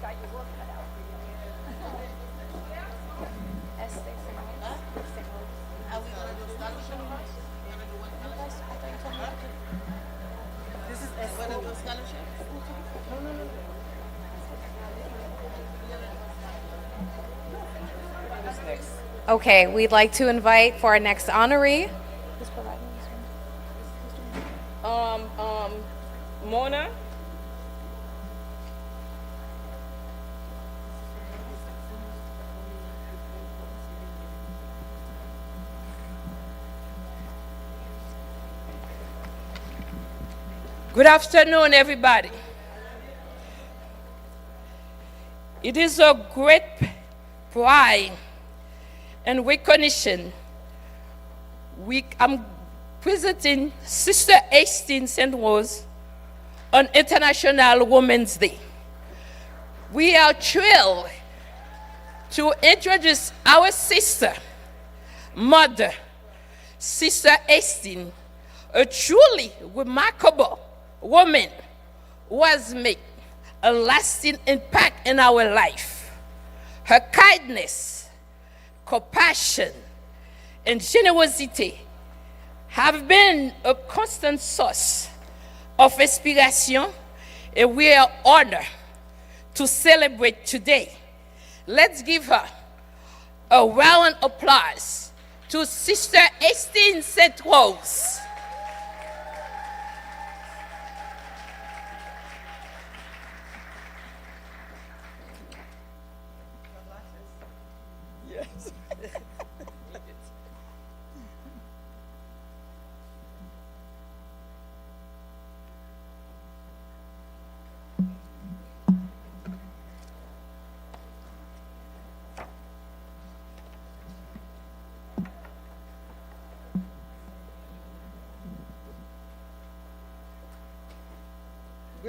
Got your work cut out for you. Are we going to do scholarship first? This is going to do scholarship? No. Okay, we'd like to invite for our next honoree. Mona? Good afternoon, everybody. It is a great pride and recognition. I'm presenting Sister Hastings St. Rose on International Women's Day. We are thrilled to introduce our sister, mother, Sister Hastings, a truly remarkable woman who has made a lasting impact in our life. Her kindness, compassion, and generosity have been a constant source of inspiration, and we are honored to celebrate today. Let's give her a round of applause to Sister Hastings St. Rose. Yes.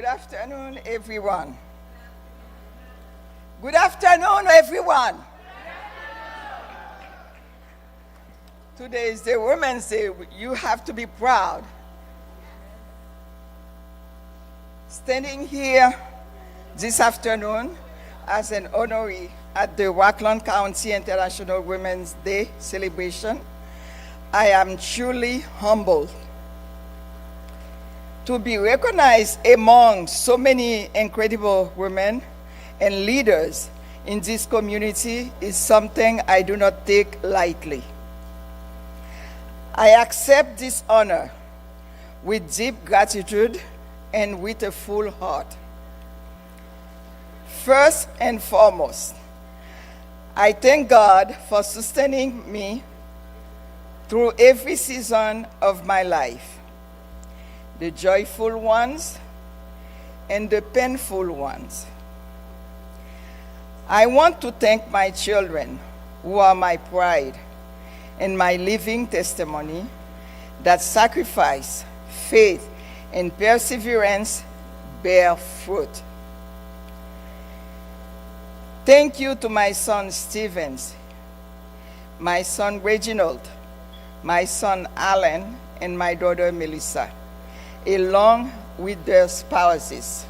Good afternoon, everyone. Good afternoon, everyone. Today is the Women's Day. You have to be proud. Standing here this afternoon as an honoree at the Rockland County International Women's Day celebration, I am truly humbled. To be recognized among so many incredible women and leaders in this community is something I do not take lightly. I accept this honor with deep gratitude and with a full heart. First and foremost, I thank God for sustaining me through every season of my life, the joyful ones and the painful ones. I want to thank my children, who are my pride and my living testimony, that sacrifice, faith, and perseverance bear fruit. Thank you to my son Stevens, my son Reginald, my son Alan, and my daughter Melissa, along with their spouses.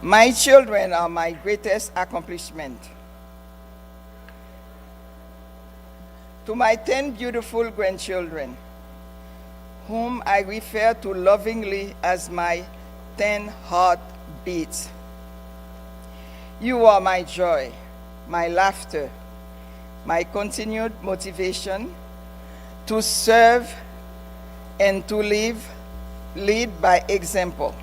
My children are my greatest accomplishment. To my 10 beautiful grandchildren, whom I refer to lovingly as my 10 heartbeats. You are my joy, my laughter, my continued motivation to serve and to lead by example.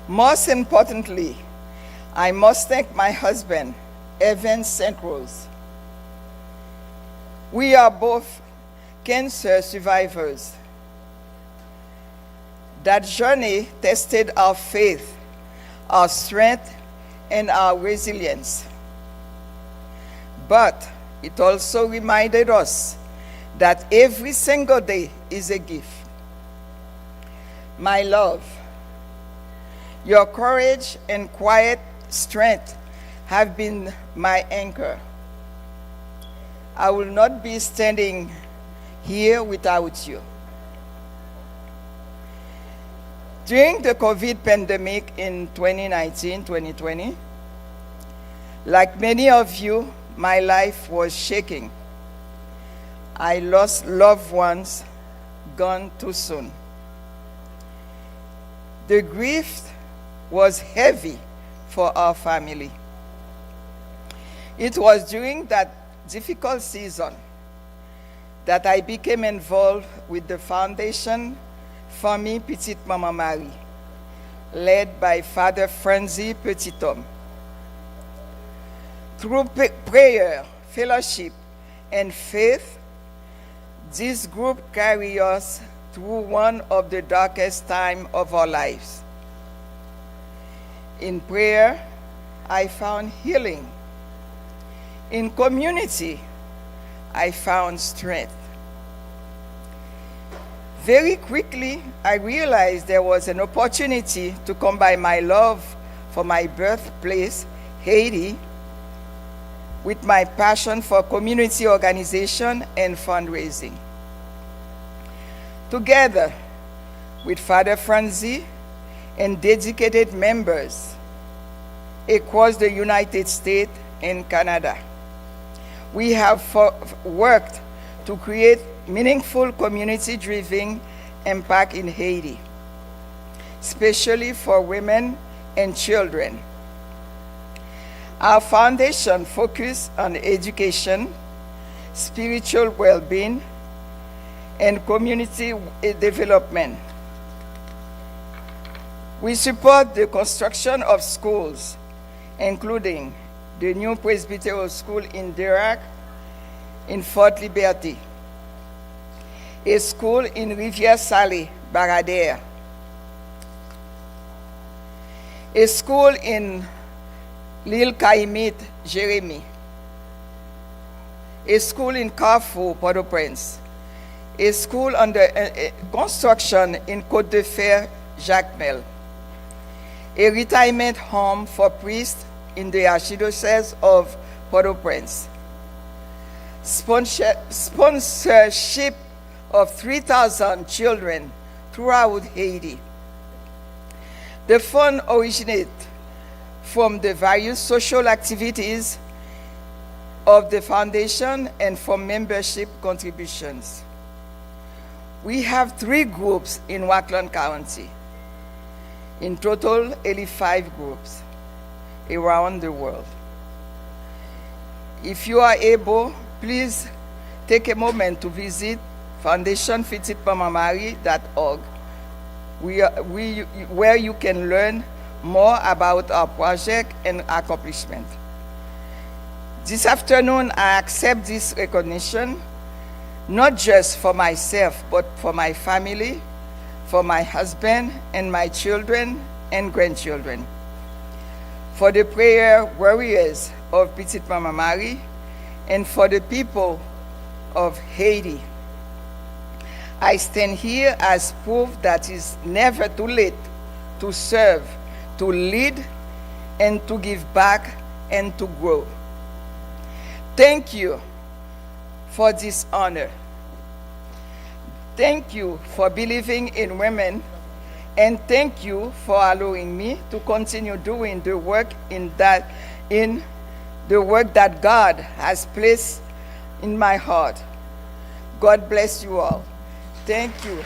Most importantly, I must thank my husband, Evan St. Rose. We are both cancer survivors. That journey tested our faith, our strength, and our resilience. But it also reminded us that every single day is a gift. My love, your courage and quiet strength have been my anchor. I will not be standing here without you. During the COVID pandemic in 2019-2020, like many of you, my life was shaking. I lost loved ones gone too soon. The grief was heavy for our family. It was during that difficult season that I became involved with the foundation Famille Petite Maman Marie, led by Father Franzi Petithomme. Through prayer, fellowship, and faith, this group carried us through one of the darkest times of our lives. In prayer, I found healing. In community, I found strength. Very quickly, I realized there was an opportunity to combine my love for my birthplace, Haiti, with my passion for community organization and fundraising. Together with Father Franzi and dedicated members across the United States and Canada, we have worked to create meaningful community-driven impact in Haiti, especially for women and children. Our foundation focuses on education, spiritual well-being, and community development. We support the construction of schools, including the new Presbyterian School in Dirac, in Fort Liberty, a school in Rivière-Salée, Baradère, a school in L'Île Caïmite, Jérémy. A school in Carrefour, Port-au-Prince. A school under construction in Côte de Fer, Jacmel. A retirement home for priests in the Archdiocese of Port-au-Prince. Sponsorship of 3,000 children throughout Haiti. The fund originates from the various social activities of the foundation and from membership contributions. We have 3 groups in Rockland County. In total, 85 groups around the world. If you are able, please take a moment to visit foundationpetitmamamari.org, where you can learn more about our project and accomplishment. This afternoon, I accept this recognition, not just for myself, but for my family, for my husband and my children and grandchildren, for the prayer warriors of Petite Mama Mary, and for the people of Haiti. I stand here as proof that it's never too late to serve, to lead, and to give back and to grow. Thank you for this honor. Thank you for believing in women, and thank you for allowing me to continue doing the work that God has placed in my heart. God bless you all. Thank you.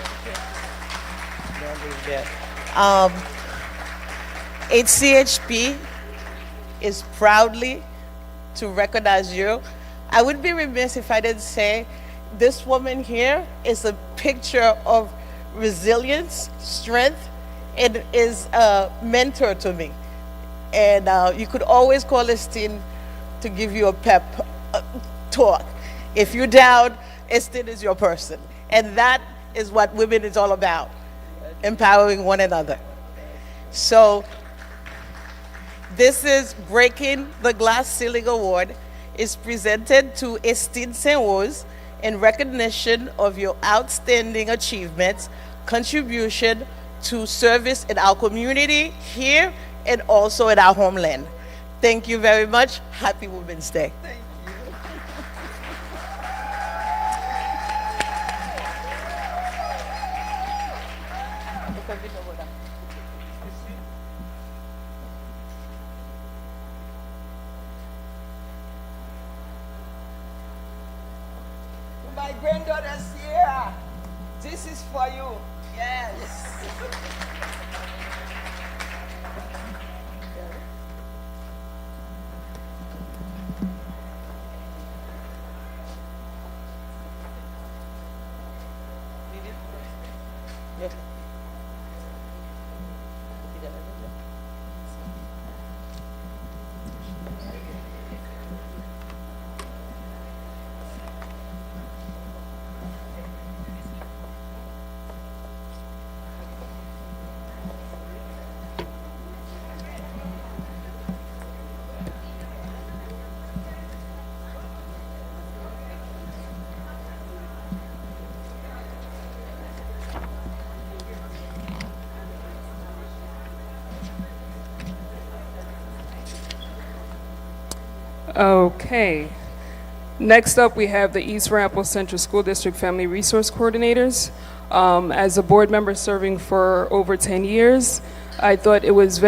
HCHP is proudly to recognize you. I would be remiss if I didn't say this woman here is a picture of resilience, strength, and is a mentor to me. And you could always call Estine to give you a pep talk. If you're down, Estine is your person. And that is what women is all about, empowering one another. So this is Breaking the Glass Ceiling Award is presented to Estine Saint-Rose in recognition of your outstanding achievements, contribution to service in our community here and also in our homeland. Thank you very much. Happy Women's Day. My granddaughters here, this is for you. Yes. Okay. Next up, we have the East Ramapo Central School District Family Resource Coordinators. As a board member serving for over 10 years, I thought it was a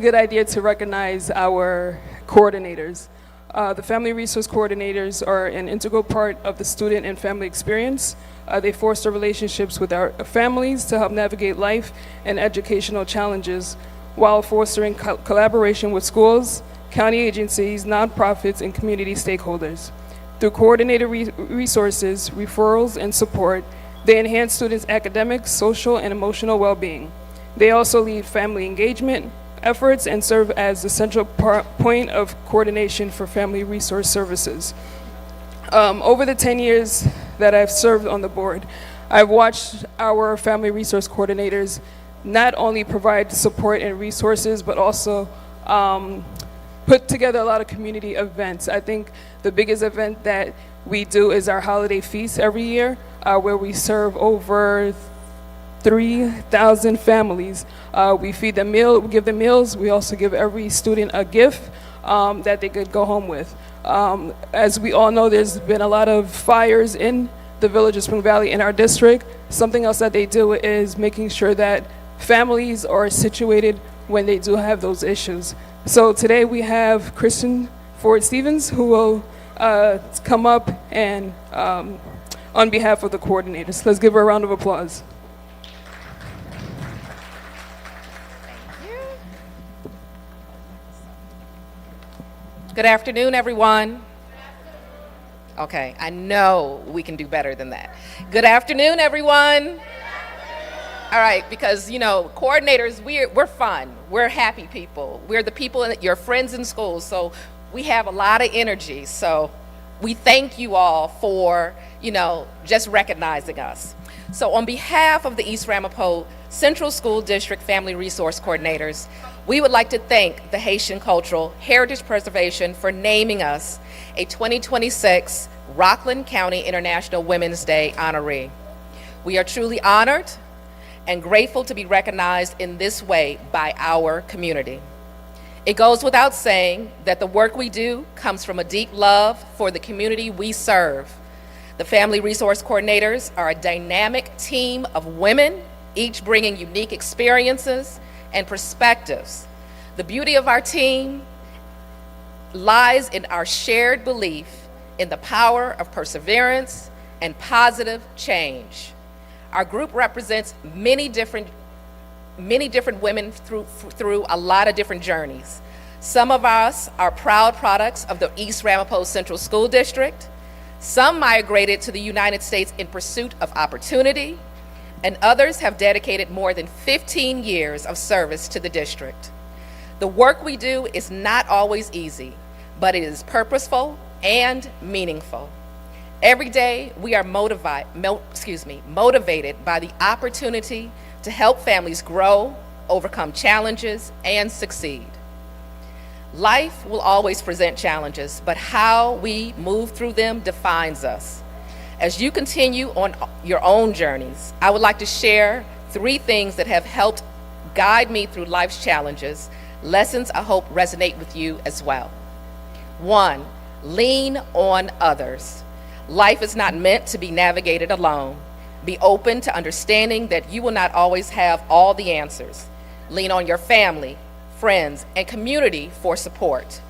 good idea to recognize our coordinators. The Family Resource Coordinators are an integral part of the student and family experience. They foster relationships with our families to help navigate life and educational challenges, while fostering collaboration with schools, county agencies, nonprofits, and community stakeholders. Through coordinated resources, referrals, and support, they enhance students' academic, social, and emotional well-being. They also lead family engagement efforts and serve as the central point of coordination for family resource services. Over the 10 years that I've served on the board, I've watched our family resource coordinators not only provide support and resources, but also put together a lot of community events. I think the biggest event that we do is our holiday feast every year, where we serve over 3,000 families. We feed them meal, we give them meals. We also give every student a gift that they could go home with. As we all know, there's been a lot of fires in the village of Spring Valley in our district. Something else that they do is making sure that families are situated when they do have those issues. So today we have Christian Ford Stevens, who will come up and on behalf of the coordinators. Let's give her a round of applause. Good afternoon, everyone. Okay, I know we can do better than that. Good afternoon, everyone. All right, because, you know, coordinators, we're fun. We're happy people. We're the people, your friends in school, so we have a lot of energy. So we thank you all for, you know, just recognizing us. So on behalf of the East Ramapo Central School District Family Resource Coordinators, we would like to thank the Haitian Cultural Heritage Preservation for naming us a 2026 Rockland County International Women's Day honoree. We are truly honored and grateful to be recognized in this way by our community. It goes without saying that the work we do comes from a deep love for the community we serve. The Family Resource Coordinators are a dynamic team of women, each bringing unique experiences and perspectives. The beauty of our team lies in our shared belief in the power of perseverance and positive change. Our group represents many different women through a lot of different journeys. Some of us are proud products of the East Ramapo Central School District. Some migrated to the United States in pursuit of opportunity, and others have dedicated more than 15 years of service to the district. The work we do is not always easy, but it is purposeful and meaningful. Every day, we are motivated by the opportunity to help families grow, overcome challenges, and succeed. Life will always present challenges, but how we move through them defines us. As you continue on your own journeys, I would like to share 3 things that have helped guide me through life's challenges, lessons I hope resonate with you as well. 1, lean on others. Life is not meant to be navigated alone. Be open to understanding that you will not always have all the answers. Lean on your family, friends, and community for support.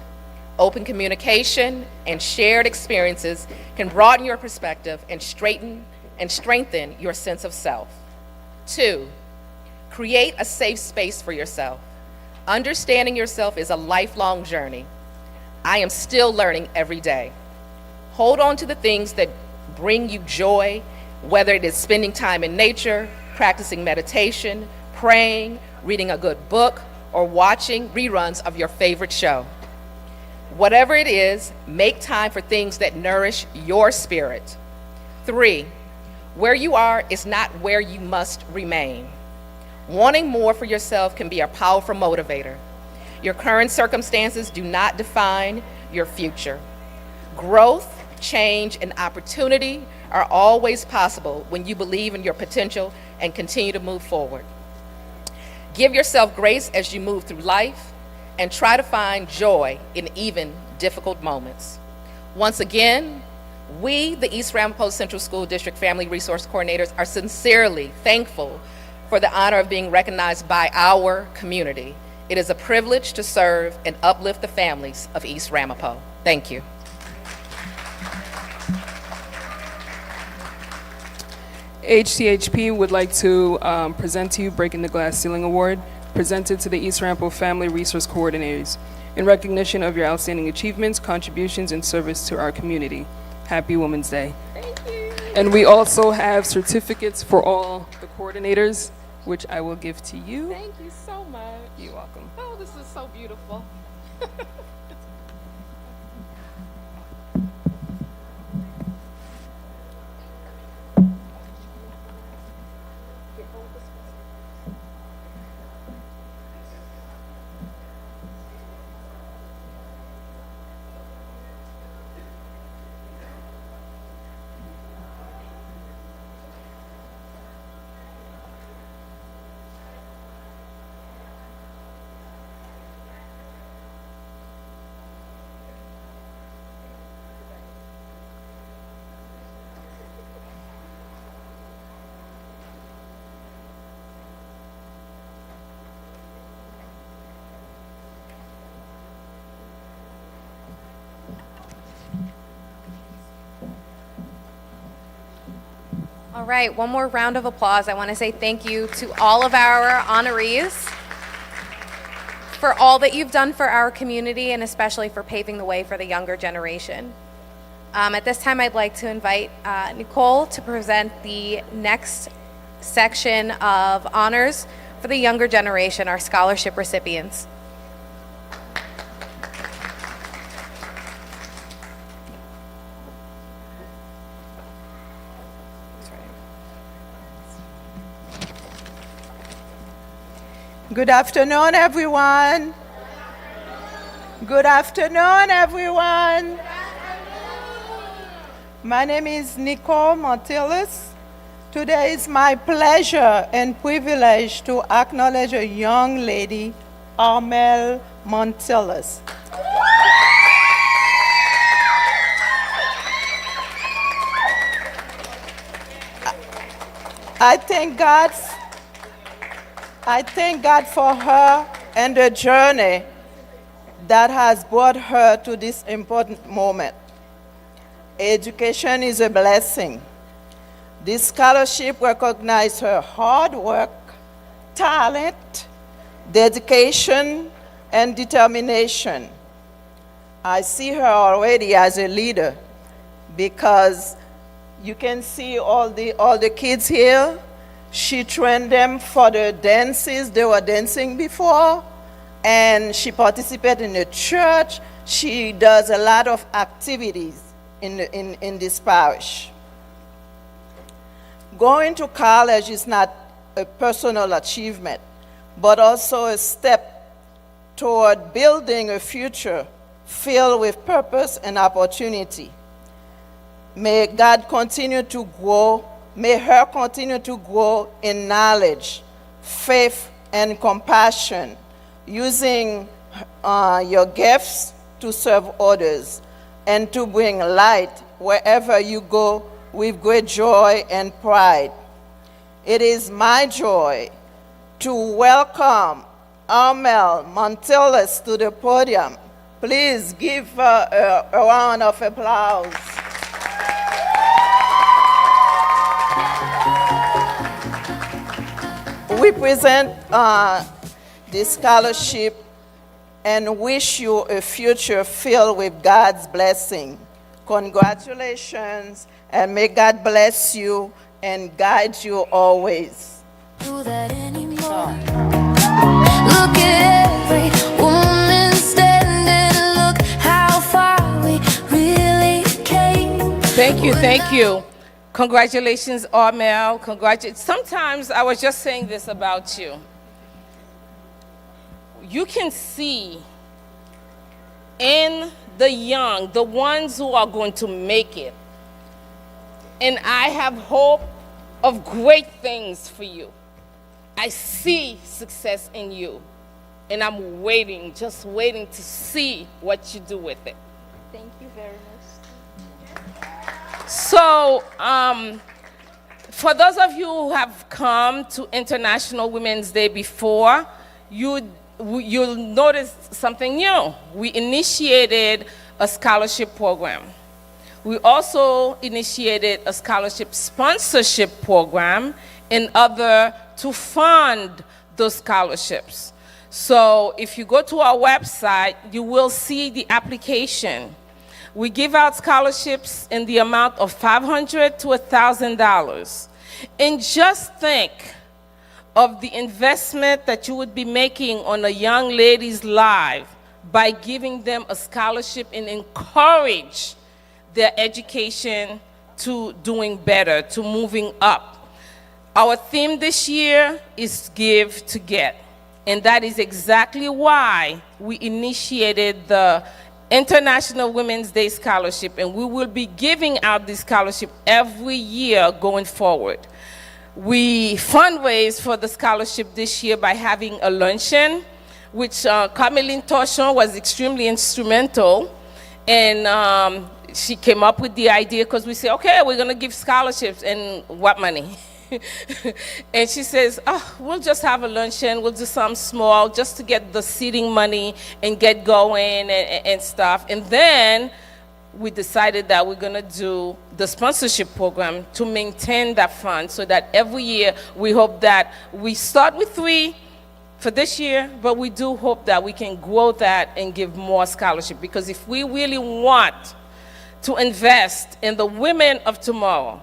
Open communication and shared experiences can broaden your perspective and strengthen your sense of self. 2, create a safe space for yourself. Understanding yourself is a lifelong journey. I am still learning every day. Hold on to the things that bring you joy, whether it is spending time in nature, practicing meditation, praying, reading a good book, or watching reruns of your favorite show. Whatever it is, make time for things that nourish your spirit. 3, where you are is not where you must remain. Wanting more for yourself can be a powerful motivator. Your current circumstances do not define your future. Growth, change, and opportunity are always possible when you believe in your potential and continue to move forward. Give yourself grace as you move through life and try to find joy in even difficult moments. Once again, we, the East Ramapo Central School District Family Resource Coordinators, are sincerely thankful for the honor of being recognized by our community. It is a privilege to serve and uplift the families of East Ramapo. Thank you. HCHP would like to present to you Breaking the Glass Ceiling Award, presented to the East Ramapo Family Resource Coordinators in recognition of your outstanding achievements, contributions, and service to our community. Happy Women's Day. Thank you. And we also have certificates for all the coordinators, which I will give to you. Thank you so much. You're welcome. Oh, this is so beautiful. right, one more round of applause. I want to say thank you to all of our honorees for all that you've done for our community and especially for paving the way for the younger generation. At this time, I'd like to invite Nicole to present the next section of honors for the younger generation, our scholarship recipients. Good afternoon, everyone. Good afternoon, everyone. My name is Nicole Montilus. Today is my pleasure and privilege to acknowledge a young lady, Armel Montilus. I thank God for her and the journey that has brought her to this important moment. Education is a blessing. This scholarship recognizes her hard work, talent, dedication, and determination. I see her already as a leader because you can see all the kids here. She trained them for the dances they were dancing before, and she participated in the church. She does a lot of activities in this parish. Going to college is not a personal achievement, but also a step toward building a future filled with purpose and opportunity. May God continue to grow. May her continue to grow in knowledge, faith, and compassion, using your gifts to serve others and to bring light wherever you go with great joy and pride. It is my joy to welcome Armel Montilus to the podium. Please give her a round of applause. We present this scholarship and wish you a future filled with God's blessing. Congratulations, and may God bless you and guide you always. Do that anymore. Look at every woman standing. Look how far we really came. Thank you, thank you. Congratulations, Armel. Sometimes I was just saying this about you. You can see in the young, the ones who are going to make it. And I have hope of great things for you. I see success in you. And I'm waiting, just waiting to see what you do with it. Thank you very much. So, for those of you who have come to International Women's Day before, you'll notice something new. We initiated a scholarship program. We also initiated a scholarship sponsorship program in order to fund those scholarships. So if you go to our website, you will see the application. We give out scholarships in the amount of $500 to $1,000. And just think of the investment that you would be making on a young lady's life by giving them a scholarship and encourage their education to doing better, to moving up. Our theme this year is Give to Get. And that is exactly why we initiated the International Women's Day Scholarship, and we will be giving out this scholarship every year going forward. We fundraise for the scholarship this year by having a luncheon, which Cameline Torchon was extremely instrumental, and she came up with the idea because we said, okay, we're going to give scholarships, and what money? And she says, oh, we'll just have a luncheon, we'll do something small just to get the seating money and get going and stuff. And then we decided that we're going to do the sponsorship program to maintain that fund, so that every year we hope that we start with 3 for this year, but we do hope that we can grow that and give more scholarship, because if we really want to invest in the women of tomorrow,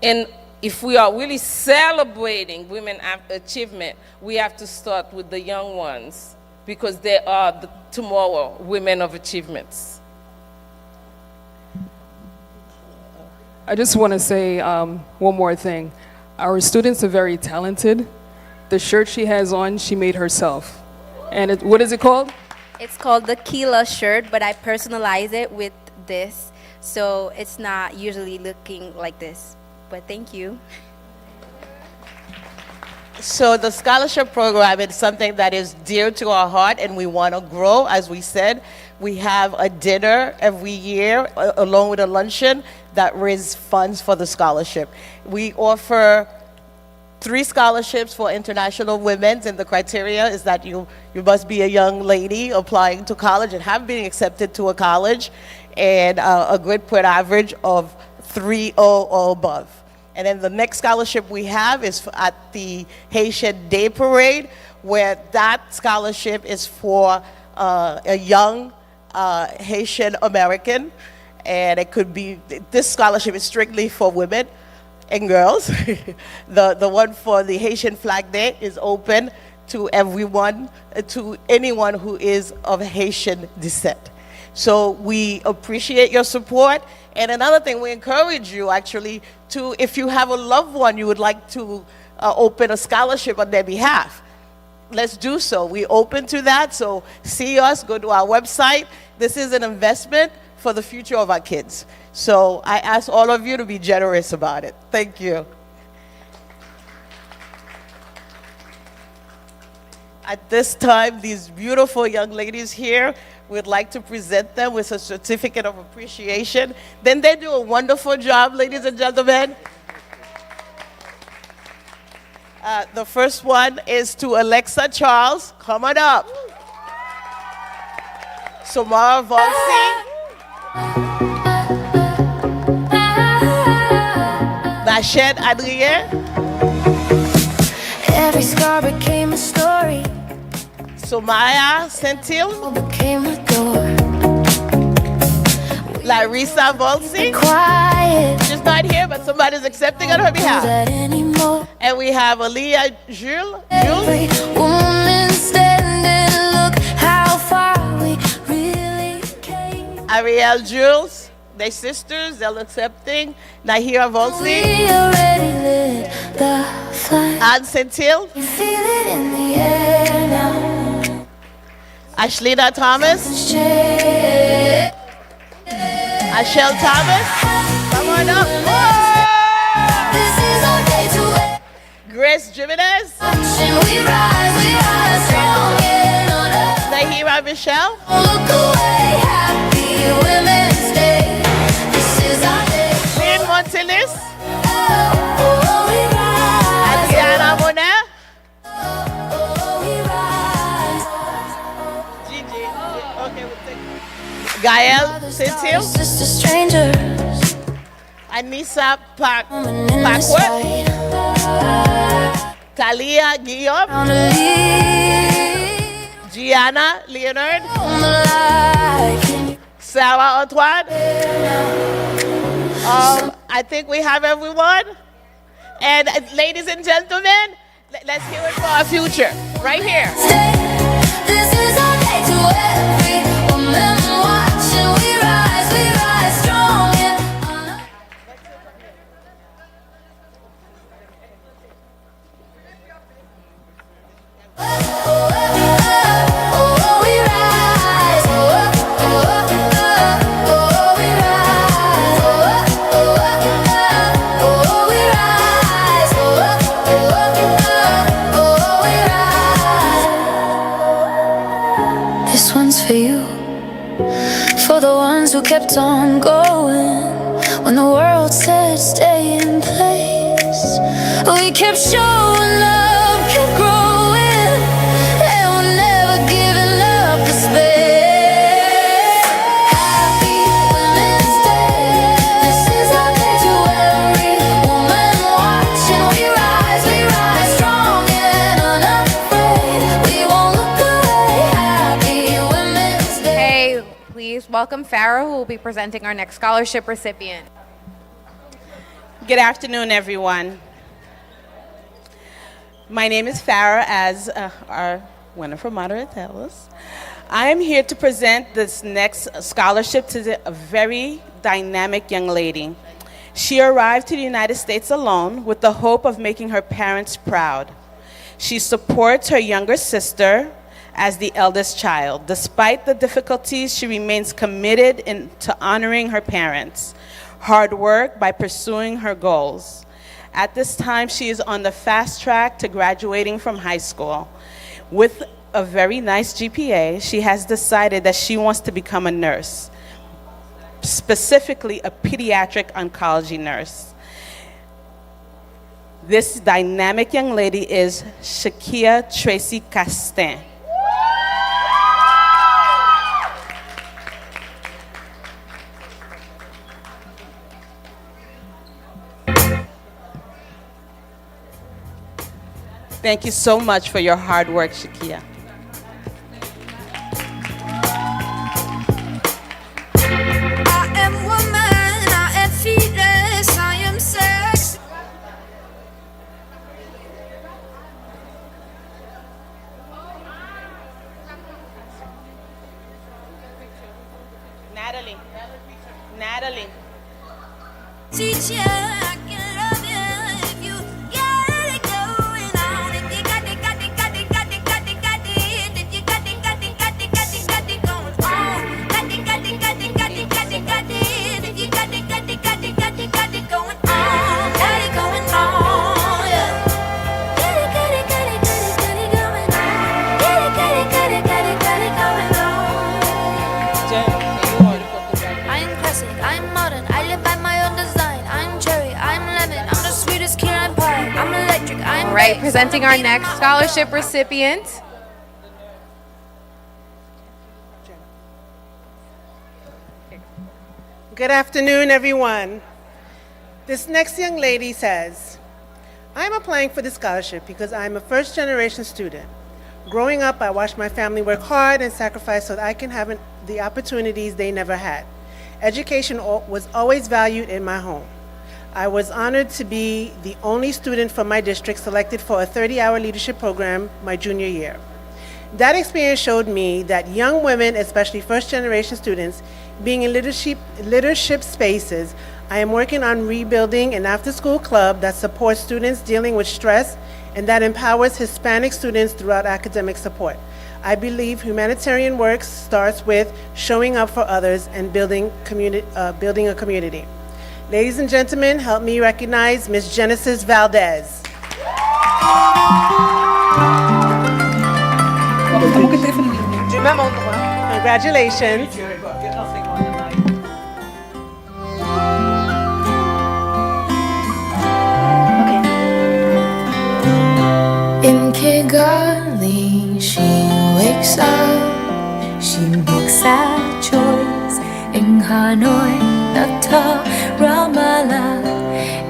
and if we are really celebrating women achievement, we have to start with the young ones, because they are the tomorrow women of achievements. I just want to say one more thing. Our students are very talented. The shirt she has on, she made herself. And what is it called? It's called the Kila shirt, but I personalize it with this, so it's not usually looking like this. But thank you. So the scholarship program is something that is dear to our heart, and we want to grow. As we said, we have a dinner every year along with a luncheon that raises funds for the scholarship. We offer 3 scholarships for international women, and the criteria is that you must be a young lady applying to college and have been accepted to a college, and a grade point average of 3.0 or above. And then the next scholarship we have is at the Haitian Day Parade, where that scholarship is for a young Haitian American, and it could be, this scholarship is strictly for women and girls. The one for the Haitian Flag Day is open to everyone, to anyone who is of Haitian descent. So we appreciate your support. And another thing, we encourage you actually to, if you have a loved one you would like to open a scholarship on their behalf, let's do so. We're open to that. So see us, go to our website. This is an investment for the future of our kids. So I ask all of you to be generous about it. Thank you. At this time, these beautiful young ladies here, we'd like to present them with a certificate of appreciation. Then they do a wonderful job, ladies and gentlemen. The first one is to Alexa Charles. Come on up. Samara Vonsi. Nachette Adrien. Every scar became a story. Somaya Sentil. Became a door. Larissa Volsi. She's not here, but somebody's accepting on her behalf. And we have Aaliyah Jules. Every woman standing, look how far we really came. Ariel Jules. They're sisters, they're accepting. Nahira Volsi. We already lit the fire. Anne Sentil. You feel it in the air now. Ashlina Thomas. Ashel Thomas. Come on up. This is our day to Grace Jimenez. we rise strong in order. Nahira Michelle. Look away, happy Women's Day. This is our day. Lynn Montilis. Oh, we rise. Adriana Monet. We rise. Gigi. Okay, we'll take Gael Sentil. Sister strangers. Anissa Paquet. Talia Guillaume. Gianna Leonard. Sarah Antoine. I think we have everyone. And ladies and gentlemen, let's hear it for our future. Right here. This is our day to every woman watching. We rise strong in honor. This one's for you, for the ones who kept on going when the world said stay in place. We kept showing love, kept growing, and we're never giving up the space. Happy Women's welcome Farah, who will be presenting our next scholarship recipient. Good afternoon, everyone. My name is Farah, as our wonderful moderator tells us. I am here to present this next scholarship to a very dynamic young lady. She arrived to the United States alone with the hope of making her parents proud. She supports her younger sister as the eldest child. Despite the difficulties, she remains committed to honoring her parents. Hard work by pursuing her goals. At this time, she is on the fast track to graduating from high school. With a very nice GPA, she has decided that she wants to become a nurse, specifically a pediatric oncology nurse. This dynamic young lady is Shakia Tracy Castin. Thank you so much for your hard work, Shakia. I am woman, I am fearless, I am sex. Natalie. Teacher, I can love you if you got it going on. If you got it, got it, got it, got it, got it, got it. If you got it, got it, got it, got it, got it going on. Got it, got it, got it, got it, got it, got it. If you got it, got it, got it, got it, got it going on. Got it going on, yeah. Got it, got it, got it, got it, got it going on. Got it, got it, got it, got it, got it going on. I am classic, I am modern, I live by my own design. I'm cherry, I'm lemon, I'm the sweetest key lime pie. I'm electric, I'm All right, presenting our next scholarship recipient. Good afternoon, everyone. This next young lady says, I'm applying for this scholarship because I'm a first-generation student. Growing up, I watched my family work hard and sacrifice so that I can have the opportunities they never had. Education was always valued in my home. I was honored to be the only student from my district selected for a 30-hour leadership program my junior year. That experience showed me that young women, especially first-generation students, being in leadership spaces, I am working on rebuilding an after-school club that supports students dealing with stress and that empowers Hispanic students throughout academic support. I believe humanitarian work starts with showing up for others and building a community. Ladies and gentlemen, help me recognize Ms. Genesis Valdez. Congratulations. In Kigali, she wakes up, she makes a choice. In Hanoi, Natal, Ramallah,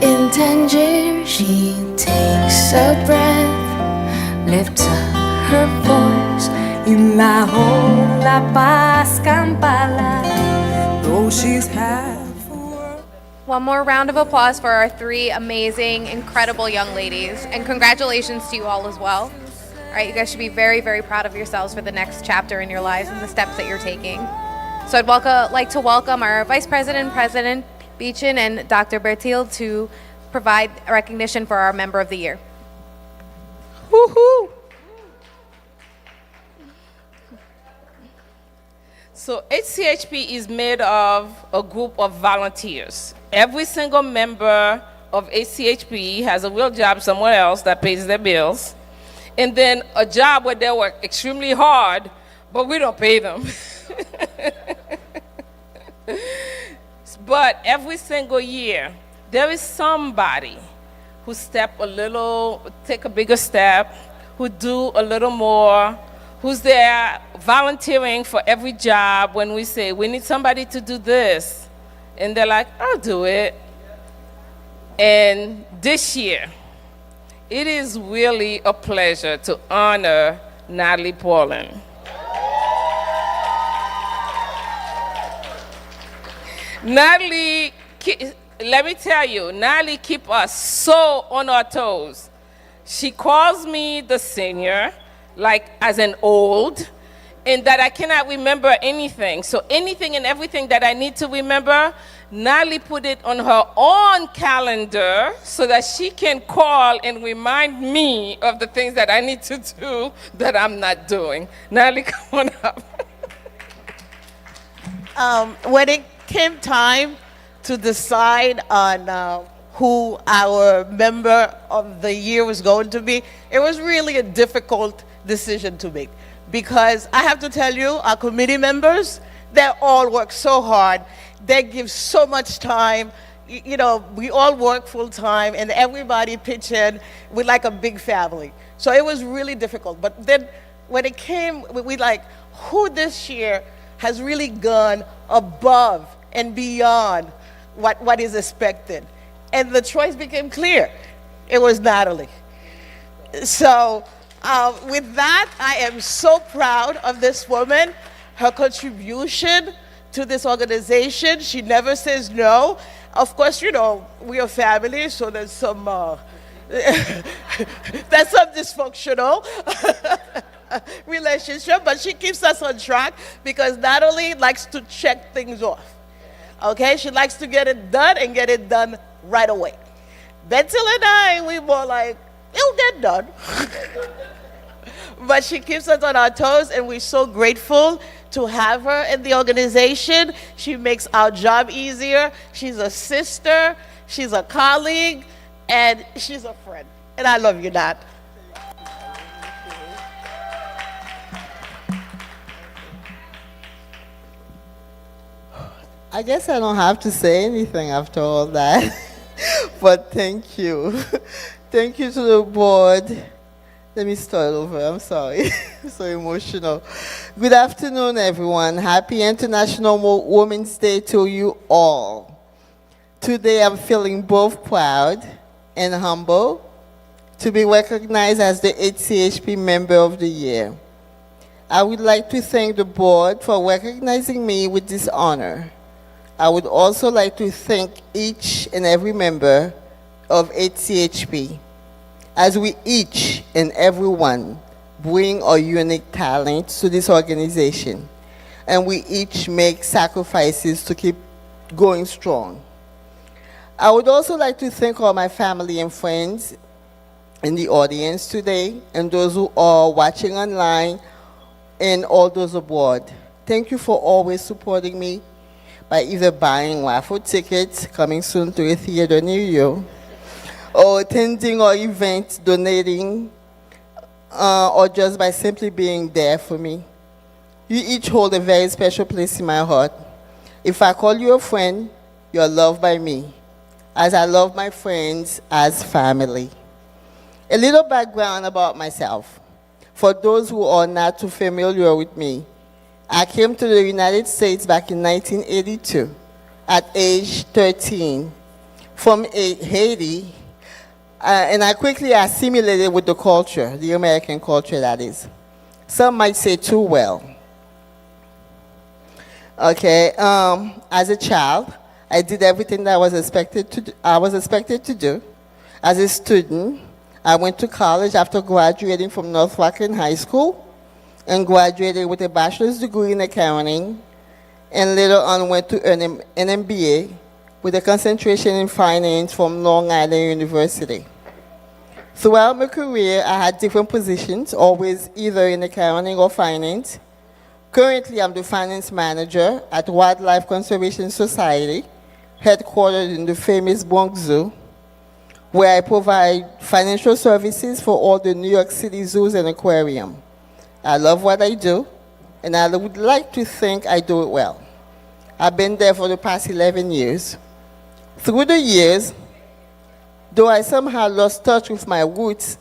in Tangier, she takes a breath, lifts up her voice. In Lahore, La Paz, Kampala, though she's half. One more round of applause for our three amazing, incredible young ladies. And congratulations to you all as well. All right, you guys should be very, very proud of yourselves for the next chapter in your lives and the steps that you're taking. So I'd like to welcome our Vice President, President Beechin, and Dr. Bertil to provide recognition for our Member of the Year. Woohoo! So HCHP is made of a group of volunteers. Every single member of HCHP has a real job somewhere else that pays their bills, and then a job where they work extremely hard, but we don't pay them. But every single year, there is somebody who take a bigger step, who do a little more, who's there volunteering for every job when we say, we need somebody to do this. And they're like, I'll do it. And this year, it is really a pleasure to honor Natalie Portland. Natalie, let me tell you, Natalie keep us so on our toes. She calls me the senior, like as an old, and that I cannot remember anything. So anything and everything that I need to remember, Natalie put it on her own calendar so that she can call and remind me of the things that I need to do that I'm not doing. Natalie, come on up. When it came time to decide on who our member of the year was going to be, it was really a difficult decision to make. Because I have to tell you, our committee members, they all work so hard. They give so much time. You know, we all work full time and everybody pitch in. We're like a big family. So it was really difficult. But then when it came, we like, who this year has really gone above and beyond what is expected? And the choice became clear. It was Natalie. So with that, I am so proud of this woman, her contribution to this organization. She never says no. Of course, you know, we are family, so there's some, there's some dysfunctional relationship, but she keeps us on track because Natalie likes to check things off. Okay, she likes to get it done and get it done right away. Betzel and I, we more like, it'll get done. But she keeps us on our toes, and we're so grateful to have her in the organization. She makes our job easier. She's a sister, she's a colleague, and she's a friend. And I love you, Nat. I guess I don't have to say anything after all that, but thank you. Thank you to the board. Let me start over, I'm sorry, I'm so emotional. Good afternoon, everyone. Happy International Women's Day to you all. Today I'm feeling both proud and humble to be recognized as the HCHP Member of the Year. I would like to thank the board for recognizing me with this honor. I would also like to thank each and every member of HCHP, as we each and every one bring our unique talents to this organization, and we each make sacrifices to keep going strong. I would also like to thank all my family and friends in the audience today, and those who are watching online, and all those abroad. Thank you for always supporting me by either buying raffle tickets, coming soon to a theater near you, or attending our events, donating, or just by simply being there for me. You each hold a very special place in my heart. If I call you a friend, you're loved by me, as I love my friends as family. A little background about myself. For those who are not too familiar with me, I came to the United States back in 1982 at age 13 from Haiti, and I quickly assimilated with the culture, the American culture that is. Some might say too well. Okay, as a child, I did everything that I was expected to do. As a student, I went to college after graduating from North Rockland High School and graduated with a bachelor's degree in accounting, and later on went to earn an MBA with a concentration in finance from Long Island University. Throughout my career, I had different positions, always either in accounting or finance. Currently, I'm the finance manager at Wildlife Conservation Society, headquartered in the famous Bronx Zoo, where I provide financial services for all the New York City zoos and aquarium. I love what I do, and I would like to think I do it well. I've been there for the past 11 years. Through the years, though I somehow lost touch with my roots,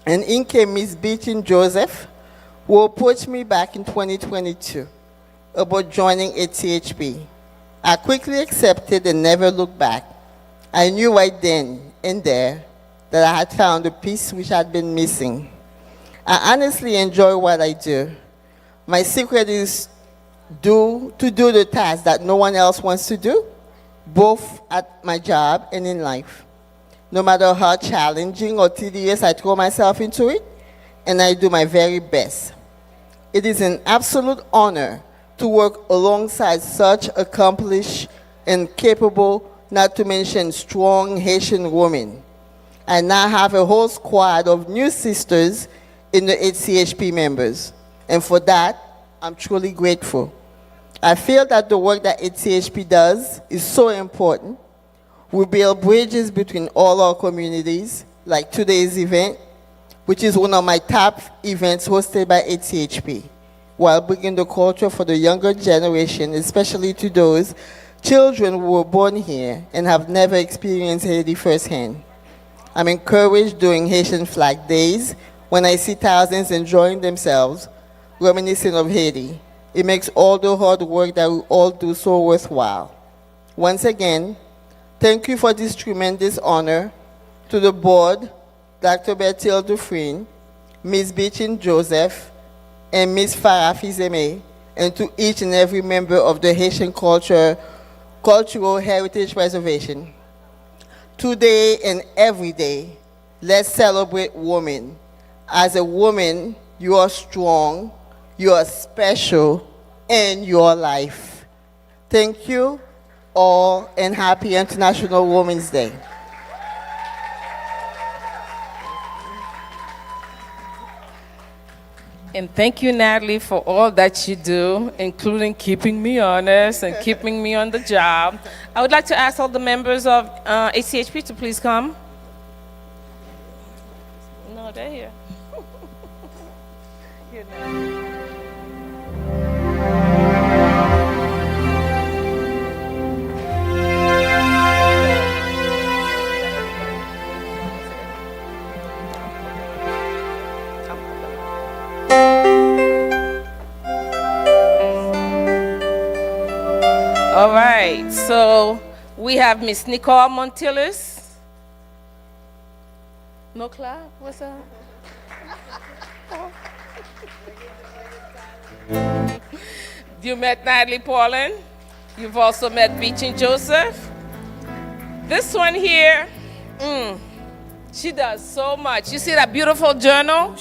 and in came Miss Beachin Joseph, who approached me back in 2022 about joining HCHP. I quickly accepted and never looked back. I knew right then and there that I had found a piece which had been missing. I honestly enjoy what I do. My secret is do the task that no one else wants to do, both at my job and in life. No matter how challenging or tedious, I throw myself into it, and I do my very best. It is an absolute honor to work alongside such accomplished and capable, not to mention strong Haitian women. I now have a whole squad of new sisters in the HCHP members, and for that, I'm truly grateful. I feel that the work that HCHP does is so important. We build bridges between all our communities, like today's event, which is one of my top events hosted by HCHP, while bringing the culture for the younger generation, especially to those children who were born here and have never experienced Haiti firsthand. I'm encouraged during Haitian Flag Days when I see thousands enjoying themselves, reminiscent of Haiti. It makes all the hard work that we all do so worthwhile. Once again, thank you for this tremendous honor. To the board, Dr. Bertil Dufresne, Ms. Beechin Joseph, and Ms. Farah Fizeme, and to each and every member of the Haitian Cultural Heritage Preservation. Today and every day, let's celebrate women. As a woman, you are strong, you are special, and you are life. Thank you all, and happy International Women's Day. And thank you, Natalie, for all that you do, including keeping me honest and keeping me on the job. I would like to ask all the members of ACHP to please come. No, they're here. Here now. All right, so we have Miss Nicole Montilus. No clap? What's up? You met Natalie Paulin. You've also met Beechin Joseph. This one here, she does so much. You see that beautiful journal?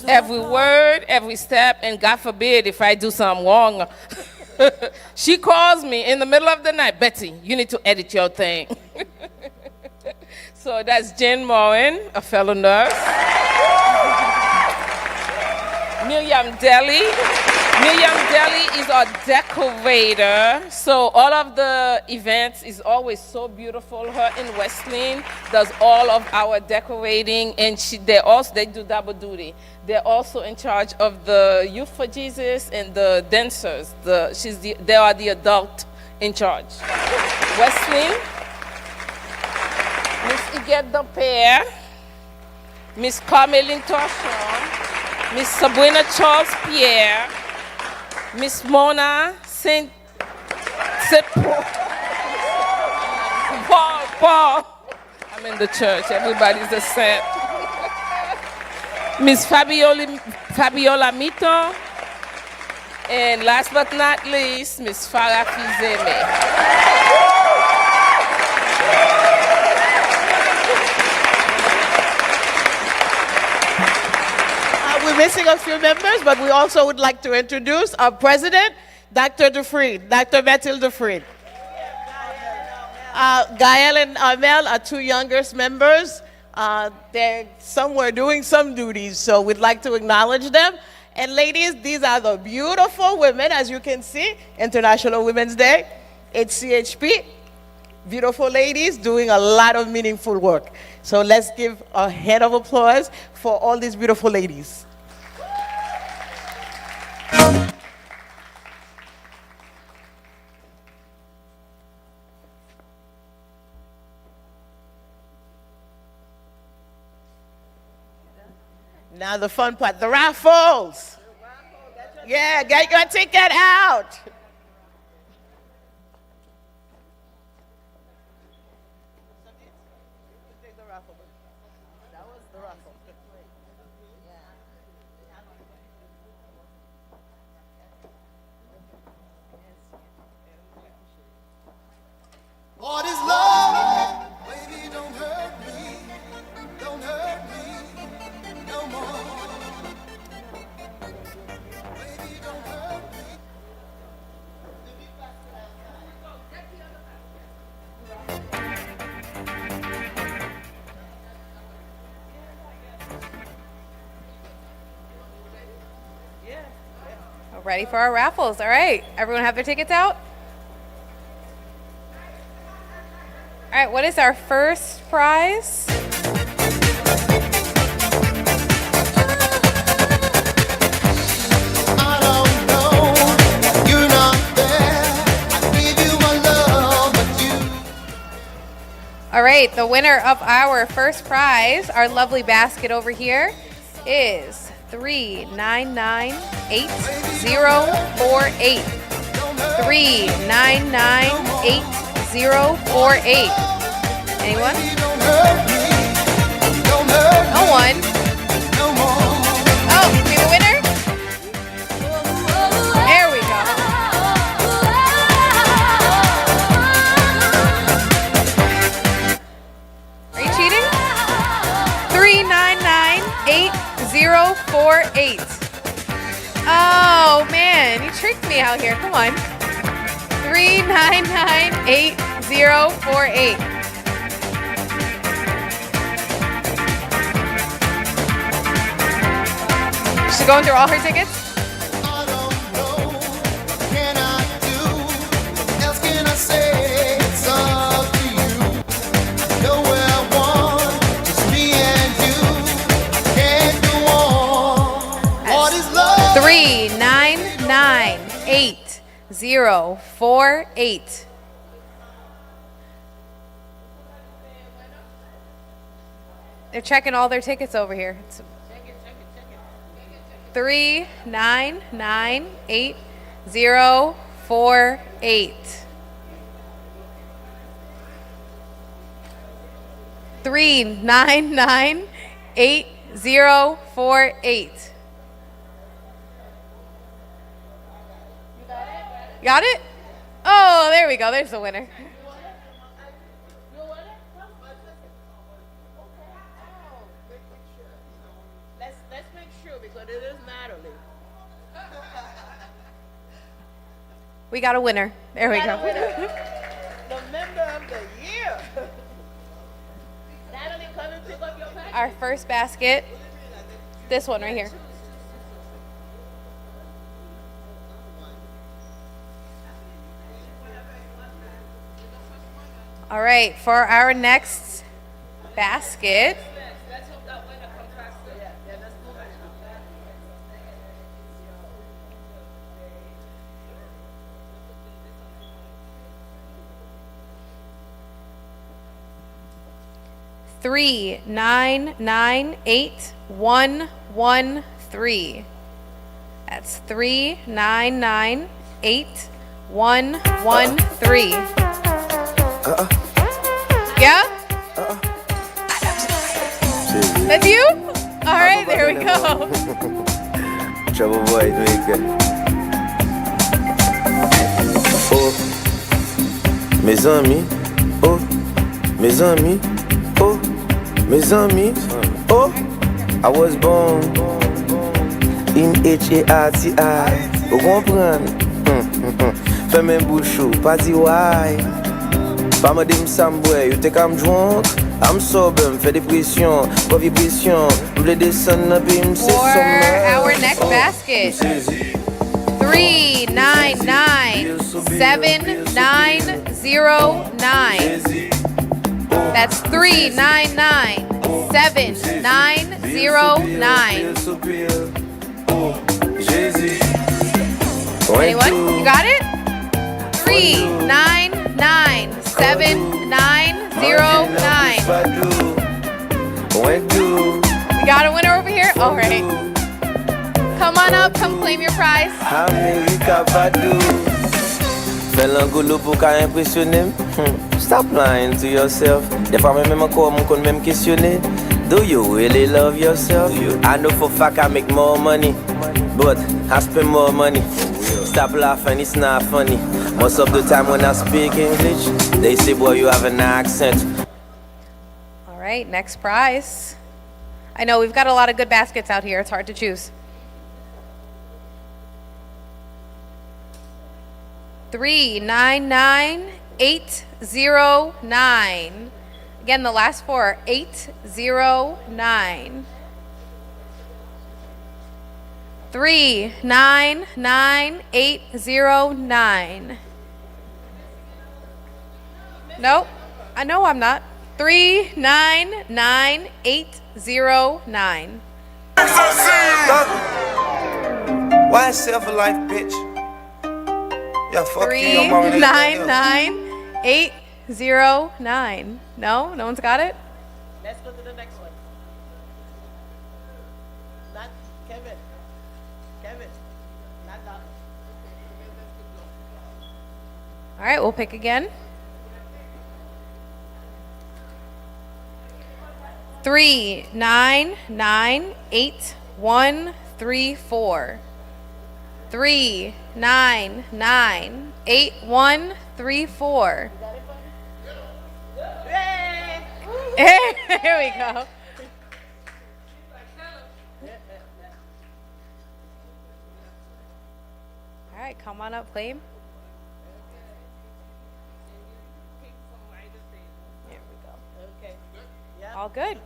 Every word, every step, and God forbid if I do something wrong. She calls me in the middle of the night, Betty, you need to edit your thing. So that's Jen Moen, a fellow nurse. Miriam Deli. Miriam Deli is our decorator. So all of the events is always so beautiful. Her in Westland does all of our decorating, and they do double duty. They're also in charge of the Youth for Jesus and the dancers. They are the adult in charge. Westland, Miss Iguette Dampere, Miss Carmeline Torchon, Miss Sabrina Charles Pierre, Miss Mona Saint Paul. I'm in the church. Everybody's a saint. Miss Fabiola Mito, and last but not least, Miss Farah Fizeme. We're missing a few members, but we also would like to introduce our president, Dr. Dufresne, Dr. Bertil Dufresne. Gael and Armel are two youngest members. They're somewhere doing some duties, so we'd like to acknowledge them. And ladies, these are the beautiful women, as you can see, International Women's Day, HCHP. Beautiful ladies doing a lot of meaningful work. So let's give a hand of applause for all these beautiful ladies. Now the fun part, the raffles. Yeah, get your ticket out. ready for our raffles. All right. Everyone have their tickets out? All right, what is our first prize? All right, the winner of our first prize, our lovely basket over here, is 3998048. 3998048. Anyone? No one. Oh, we have a winner? There we go. Are you cheating? 3998048. Oh man, you tricked me out here. Come on. 3998048. She's going through all her tickets? That's 3998048. They're checking all their tickets over here. 3998048. 3998048. Got it? Oh, there we go. There's the winner. Let's make sure because it is Natalie. We got a winner. There we go. The member of the year. Natalie, come and pick up your package. Our first basket. This one right here. All right, for our next basket. Three 998-113. That's 3998113. Yeah? That's you? All right, there we go. Trouble boy, do it good. Oh, mes amis. Oh, mes amis. Oh, mes amis. Oh, I was born in H-A-R-T-I. Vous comprenez? Fais mes bouchons, pas dit why. Pas me dire somewhere, you think I'm drunk? I'm sober, me fait dépression, pas vibration. Me descendre puis me c'est For our next basket. 3997909. That's 3997909. Anyone? You got it? 3997909. We got a winner over here? All right. Come on up, come claim your prize. Fais l'angoulou pour qu'à impressionner. Stop lying to yourself. Des fois même encore mon con même questionner. Do you really love yourself? I know for fact I make more money, but I spend more money. Stop laughing, it's not funny. Most of the time when I speak English, they say, boy, you have an accent. All right, next prize. I know we've got a lot of good baskets out here. It's hard to choose. 399-809. Again, the last four are 809. 399-809. Nope, I know I'm not. 399-809. Why self a life, bitch? Yeah, fuck you, your mama. 399-809. No one's got it? Let's go to the next one. Not Kevin. Kevin. Not that. All right, we'll pick again. 399-8134. 399-8134. Here we go. All right, come on up, Claim. There we go. Okay. All good.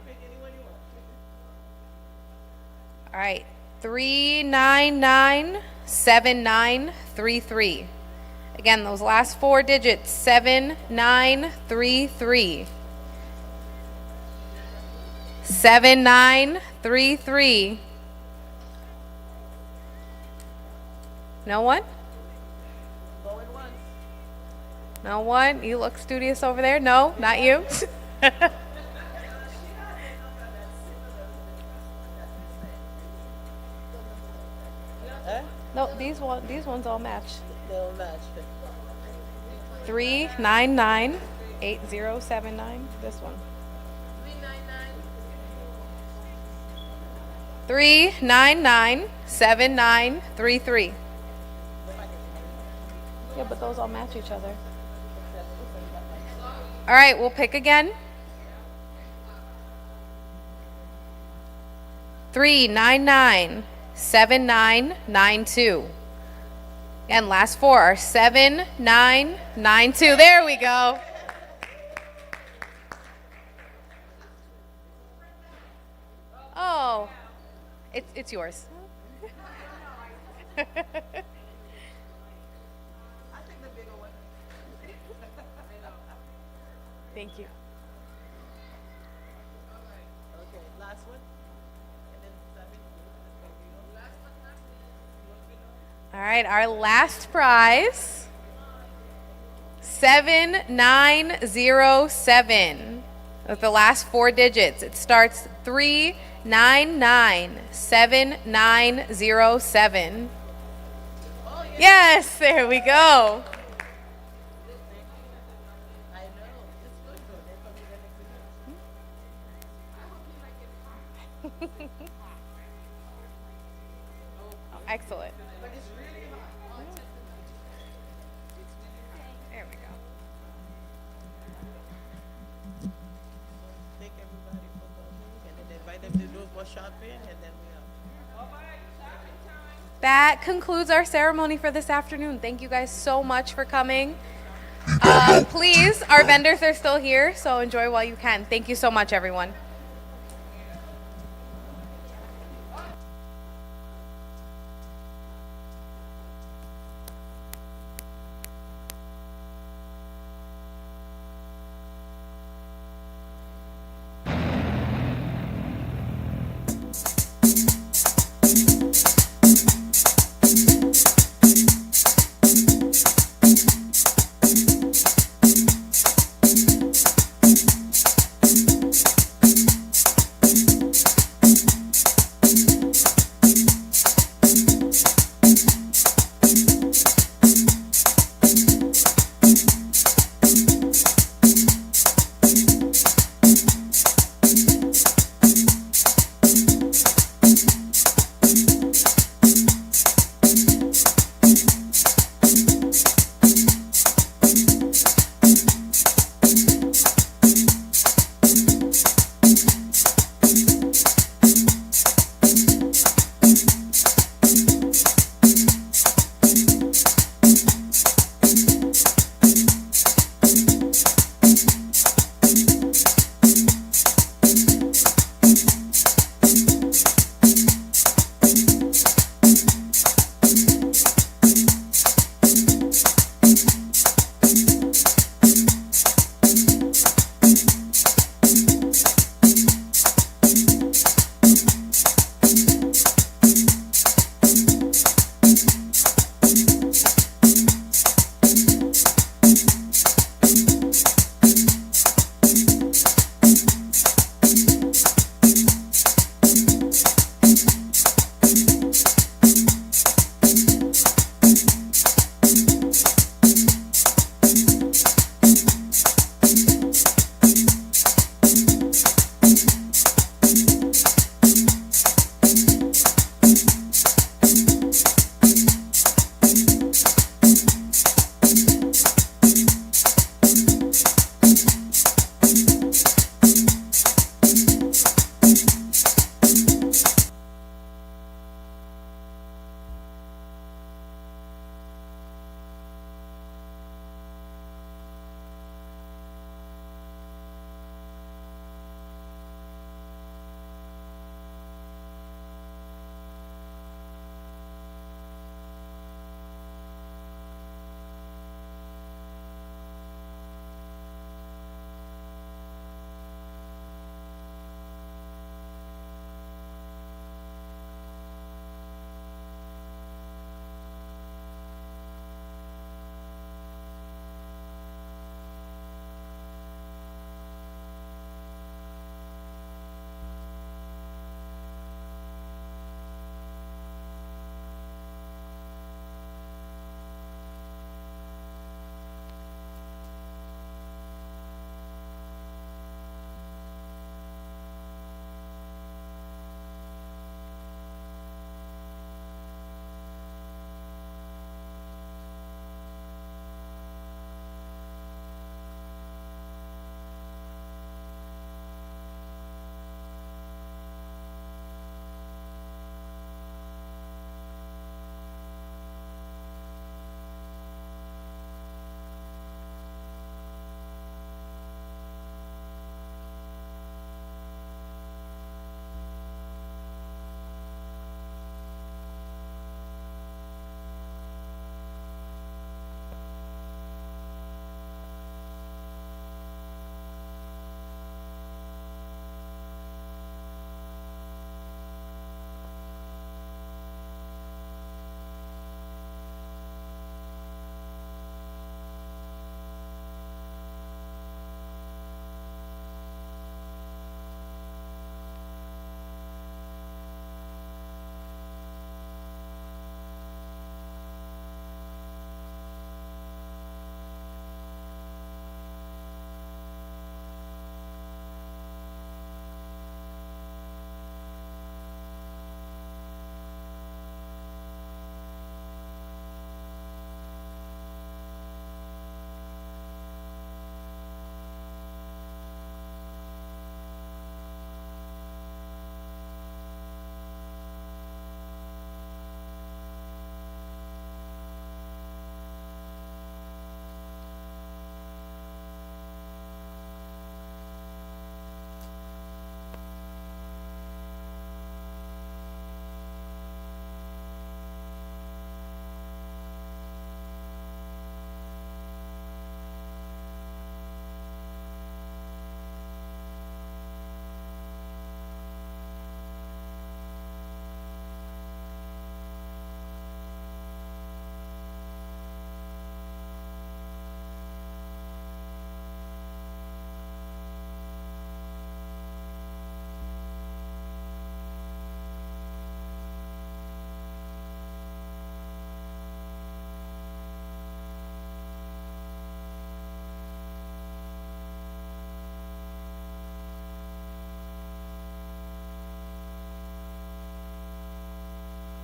All right, 399-7933. Again, those last 4 digits, 7933. 7933. No one? No one? You look studious over there. No, not you. No, these ones all match. They'll match. 399-8079. This one. 399-7933. Yeah, but those all match each other. All right, we'll pick again. 399-7992. And last 4 are 7992. There we go. Oh, it's yours. Thank you. Okay, last one. And then 7. All right, our last prize, 7907. With the last 4 digits, it starts 399-7907. Yes, there we go. Oh, excellent. There we go. Thank everybody for coming, and then invite them to do more shopping, and then we are. That concludes our ceremony for this afternoon. Thank you guys so much for coming. Please, our vendors are still here, so enjoy while you can. Thank you so much, everyone.